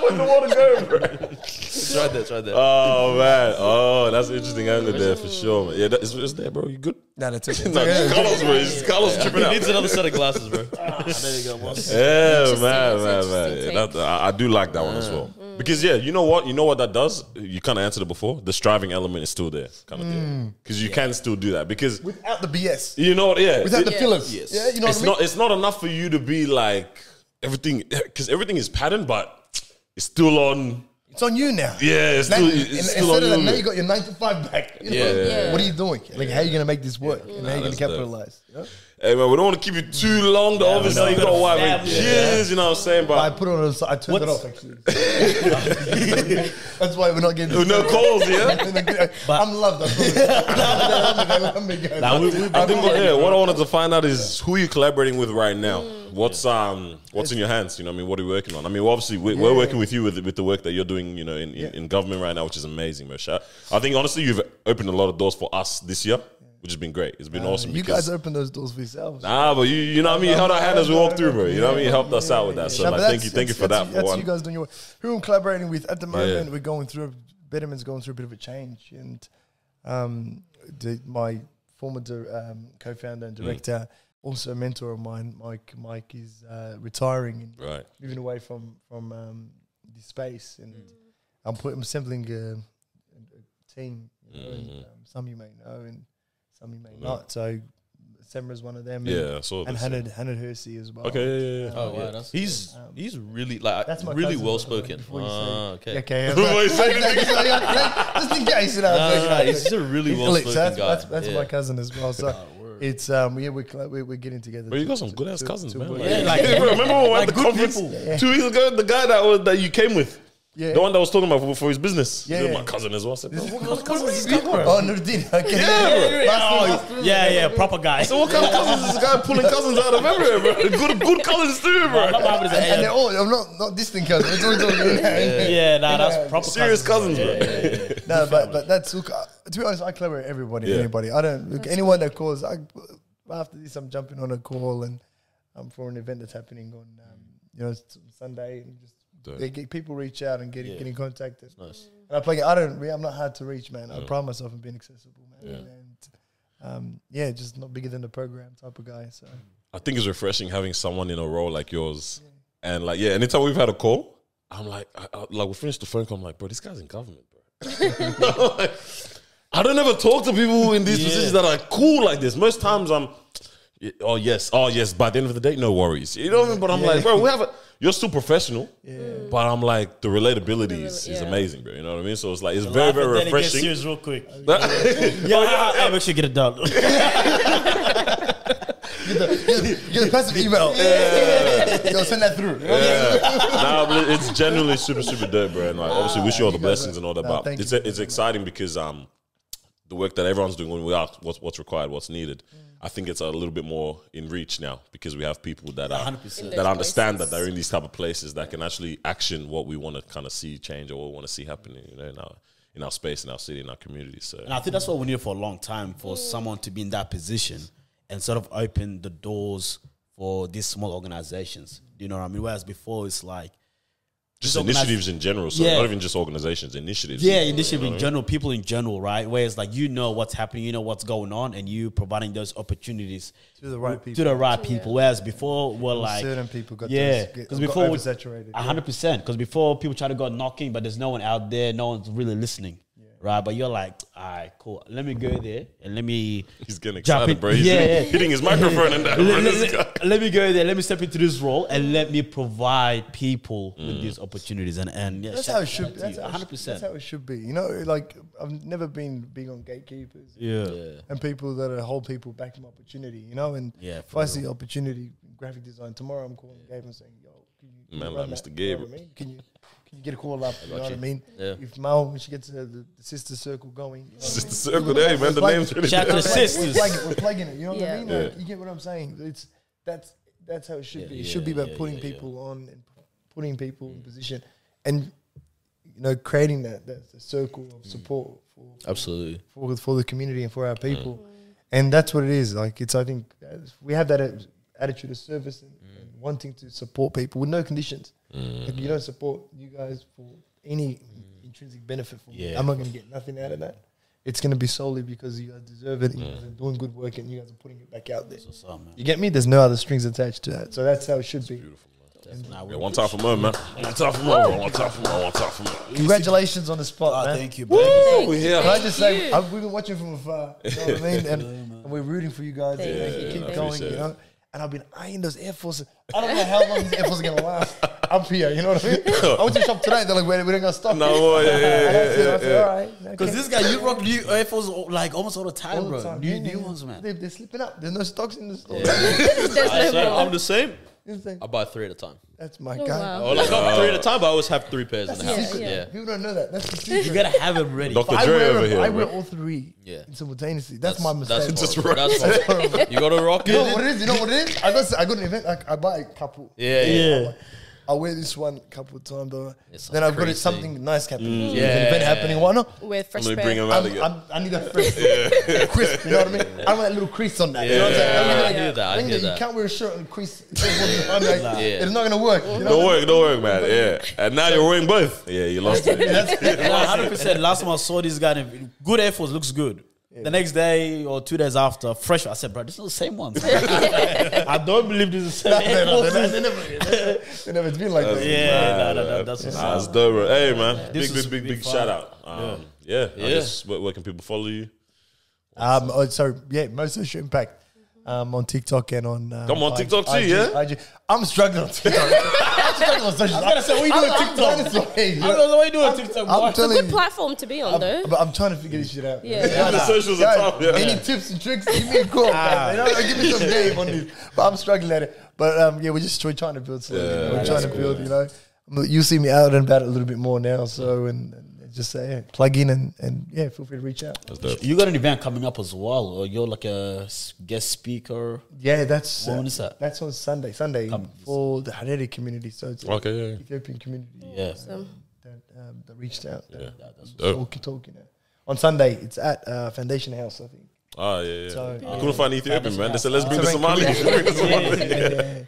Where's the water going, bro? It's right there. It's right there. Oh man. Oh, that's an interesting angle there for sure, man. Yeah, it's there, bro. You good? Nah, that's okay. No, Carlos, bro. Carlos tripping He out. needs another set of glasses, bro. There you go, boss. Yeah, Interesting, man. interesting Yeah, take. I do like that one as well. Because you know what that does? You kind of answered it before. The striving element is still there, kind of thing. Because you can still do that. Because Without the BS. you know what? Yeah, Without the Yes. fillers. Yes. Yeah, you know what I mean? it's not enough for you to be like everything, because everything is patterned, but it's still on. It's on you now. Yeah, it's Now, still instead on of that, you. now you got your 9 to 5 back. You know? Yeah. What are you doing? Like, how are you going to make this work? And how are you going to that's dope. capitalize? You know? Hey man, we don't want to keep you too long. Though obviously, know you you got got a a wife and family. kids. You know what I'm saying? But I But put it on the side. I turned it off, actually. That's why we're not getting with no calls, yeah. I'm loved. I love me, guys. Now, we I think what I wanted to find out is who you collaborating with right now. What's in your hands? You know, what I mean, what are you working on? I mean, obviously, we're working with you with the work that you're doing. You know, in government right now, which is amazing, man. I think honestly, you've opened a lot of doors for us this year, which has been great. It's been awesome. You because- guys open those doors for yourselves. Nah, but you know what I mean? You held our hand as we walked through, bro. You know what I mean? You helped us out with that. So No, like, but thank you for that for That's one. you guys doing your work. Who I'm collaborating with at the moment, Yeah. we're going through, Betterment's going through a bit of a change. And my former co-founder and director, also a mentor of mine, Mike is retiring and Right. moving away from the space. And I'm assembling a team. You know, and, some you may know and some you may not. So Semra's one of them. Yeah, I saw And this. Hannah Hersey as well. Okay, yeah. Oh, wow, that's He's really like That's my really cousin, well by the way, spoken. before you say it. Okay. Okay. Before you say Just in case, you know. Nah, he's a really well So spoken guy. that's Yeah. my cousin as well. So it's we're getting together. Bro, you got some good ass cousins, man. work. Like, Yeah, like- bro, remember when we went like to the good conference people. 2 weeks ago? The guy that you came with, Yeah. the one that was talking about for his business. Yeah, He's yeah. my cousin as well. I said, bro, what kind of Cousin cousins is is this good, guy? bro. Oh, Nurdin. Okay. Yeah, proper guy. So what kind of cousins is this guy pulling cousins out of everywhere, bro? Good cousins too, bro. And they're all, I'm not distant cousins. It's always That's proper Serious cousins. cousins, bro. No, but that's, look, to be honest, I collaborate with everybody, Yeah. anybody. I don't, look, anyone that calls, after this, I'm jumping on a call and I'm for an event that's happening on, Sunday. And just people reach out and get in contact. Nice. And I play. I'm not hard to reach, man. I pride myself in being accessible, man. And just not bigger than the program type of guy. So I think it's refreshing having someone in a role like yours. And like, anytime we've had a call, I'm like, we finished the phone call, I'm like, bro, this guy's in government, bro. Like, I don't ever talk to people in these positions that are cool like this. Most times I'm, oh yes. By the end of the day, no worries. You know what I mean? But I'm like, bro, you're still professional. But I'm like, the relatability is amazing, bro. You know what I mean? So it's like, it's very, very Then it gets refreshing. serious real quick. Yeah, Make sure you get it done. you get a passive email. Yo, send that through. Nah, but it's genuinely super, super dope, bro. And like, obviously, wish you all the blessings and all that. But thank it's you. it's exciting because the work that everyone's doing when we ask what's required, what's needed. I think it's a little bit more in reach now because we have people that are 100%. that understand that they're in these type of places that can actually action what we want to kind of see change or what we want to see happening, you know, in our space, in our city, in our community. So And I think that's what we needed for a long time, for someone to be in that position and sort of open the doors for these small organizations. You know what I mean? Whereas before, it's like, just These initiatives in general. So Yeah. not even just organizations, initiatives. yeah, initiative in general, people in general, right? Whereas like, you know what's happening, you know what's going on, and you providing those opportunities To the right people. to the right people. Whereas before, we're like, Certain people got because before oversaturated. 100%. Because before people try to go knocking, but there's no one out there, no one's really listening, right? But you're like, all right, cool. Let me go there and let me He's getting jump excited, in. bro. He's hitting his microphone and that. bro. This guy. Let me go there. Let me step into this role and let me provide people with these opportunities. And yeah, That's shout how it out should. to That's you. how 100%. That's how it should be. You know, like I've never been big on gatekeepers. Yeah. And people that hold people back from opportunity. You know, and Yeah, if I see opportunity, graphic design tomorrow, I'm calling Gabe and saying, "Yo, can you Man, run like that, Mr. you know Gabriel. what I mean? Can you get a call up? You know what I mean? Yeah. If Mel, when she gets the sister circle going, you know It's what just a circle there, man. The name's really Shout out to the sisters. we're plugging it. You know what Yeah. I mean? Like, you get what I'm saying? That's how it should be. It should be about putting people on and putting people in position, and creating that circle of support Absolutely. for the community and for our people, and that's what it is. Like I think we have that attitude of service and wanting to support people with no conditions. Like you don't support you guys for any intrinsic benefit from me. I'm not going to get nothing out of that. It's going to be solely because you guys deserve it. You guys are doing good work and you guys are putting it back out there. You get me? There's no other strings attached to that. So that's how it should be. Yeah, one time for Mo, man. One time for Mo, bro. One time for Mo. One time for Mo. Congratulations on the spot, man. Thank you, bro. Over here. Can I just say, we've been watching from afar. You know what I mean? And we're rooting for you guys. Thank you. Keep Thank going, you. you know? And I've been eyeing those Air Forces. I don't know how long these Air Forces are going to last up here. You know what I mean? I went to shop today. They're like, we're not going to stop. No, boy, And I said, all right. Because this guy, you rock new Air Force like almost all the time, All the bro. time. New ones, man. They're slipping up. There's no stocks in the store. I'm the same. This thing. I buy 3 at a time. That's my Oh, guy. wow. Oh, like not 3 at a time, but I always have 3 pairs in the That's the house. secret. Yeah. People don't know that. That's the You secret. gotta have him ready. Dr. I Dre wear, over here. I wear bro. all three Yeah. simultaneously. That's my mistake. That's right. That's you got to rock You know it. what it is? You know what it is? I got an event. I buy a couple. Yeah. I wear this one a couple of times. Though. It's Then I've got crazy. something nice happening. Yeah. There's an event happening. Why not? With fresh Let me pair. bring him out again. I need a crisp. You know what I mean? I want that little crease on that. You know what I'm saying? Yeah, Like, I hear that, I hear you that. can't wear a shirt and crease. It's not going to work. You know? Don't work, man. Yeah. And now you're wearing both. Yeah, you lost it. 100%. Last time I saw this guy, good Air Force looks good. The next day or 2 days after, fresh. I said, bro, this is the same ones. I don't believe this is the same Air Forces. It's been like that. Yeah, that's what's That's dope, bro. Hey, man. This is Big big shout fun. out. Yeah. I guess where can people follow you? Most social impact. On TikTok and on Come on, TikTok too, yeah? IG. I'm struggling on TikTok. I'm struggling on social. I was gonna say, what are you doing on TikTok? I don't know what you doing on TikTok, I'm boy. telling Good you, platform to be on, though. but I'm trying to figure this shit out. Yeah. The socials are top, yeah. Any tips and tricks? Give me a call. guys. You know, give me some game on this. But I'm struggling at it. But we're trying to build something. We're trying to build. You know, you see me out and about a little bit more now. So and just say plug in and feel free to reach out. That's dope. You got an event coming up as well, or you're like a guest speaker. Yeah, that's When is that? That's on Sunday for the Haredi community. So it's Okay, yeah. Ethiopian community Yeah. that reached out. Yeah. Talking. On Sunday, it's at Foundation House, I think. Oh, yeah. So- You couldn't find Ethiopian, man. They said, let's bring the So Somalis. Bring the Somalis.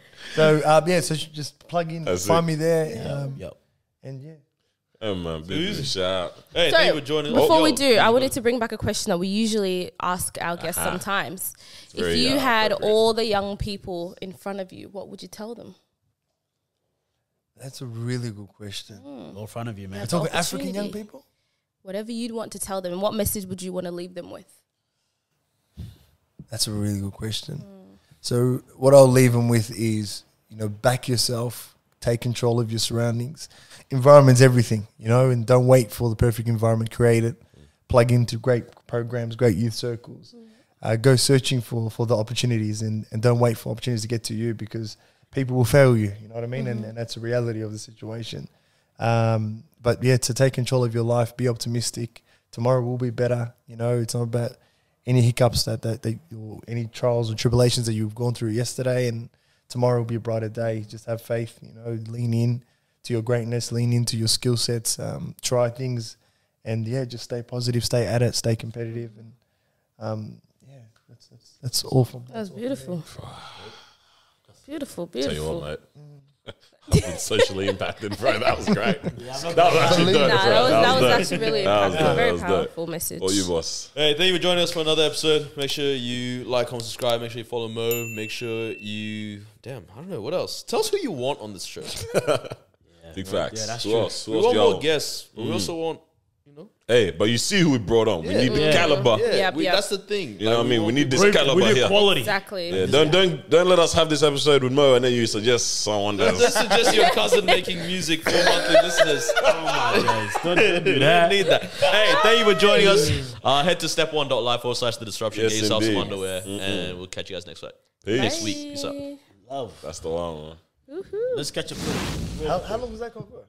Yeah. So just plug in, That's find it. me there, Yep. and Hey, man. Big shout out. Hey, So, thank you for joining us. before Yo, we do, I wanted to bring back a question that we usually ask our guests sometimes. If very, you had appropriate. all the young people in front of you, what would you tell them? that's a really good question. All in front of you, man. We're talking African young Opportunity. people. Whatever you'd want to tell them, and what message would you want to leave them with? That's a really good question. So what I'll leave them with is, back yourself, take control of your surroundings. Environment's everything, and don't wait for the perfect environment. Create it. Plug into great programs, great youth circles. Go searching for the opportunities and don't wait for opportunities to get to you because people will fail you. You know what I mean? And that's the reality of the situation. But to take control of your life, be optimistic. Tomorrow will be better. It's not about any hiccups that or any trials or tribulations that you've gone through yesterday, and tomorrow will be a brighter day. Just have faith, lean in to your greatness, lean into your skill sets, try things, and just stay positive, stay at it, stay competitive, and that's all from. That was beautiful. Beautiful, Tell you beautiful. what, mate. I've been socially impacted, bro. That was great. That was actually Nah, dope, Nah, bro. that was dope. actually really That was impactful. dope, Very that was dope. powerful message. What you, boss? Hey, thank you for joining us for another episode. Make sure you like, comment, subscribe. Make sure you follow Mo. Make sure you... Damn, I don't know. What else? Tell us who you want on this show. Big facts. Yeah, that's Who true. else? Who We else want do y'all more guests, but we also want, Hey, but you see who we brought on. We need the caliber. Yep, yep. That's the thing. You know what I mean? We need this We caliber need here. quality. Exactly. Yeah, don't let us have this episode with Mo and then you suggest someone else. Just suggest your cousin making music for monthly listeners. Guys, don't do We don't that. need that. Hey, thank you for joining us. Head to step1.live/the disruption. Yes, Get yourself some indeed. underwear, and we'll catch you guys next week. Peace. Next week. Peace out. Love. That's the one, man. Let's catch a footage. How long was that going for?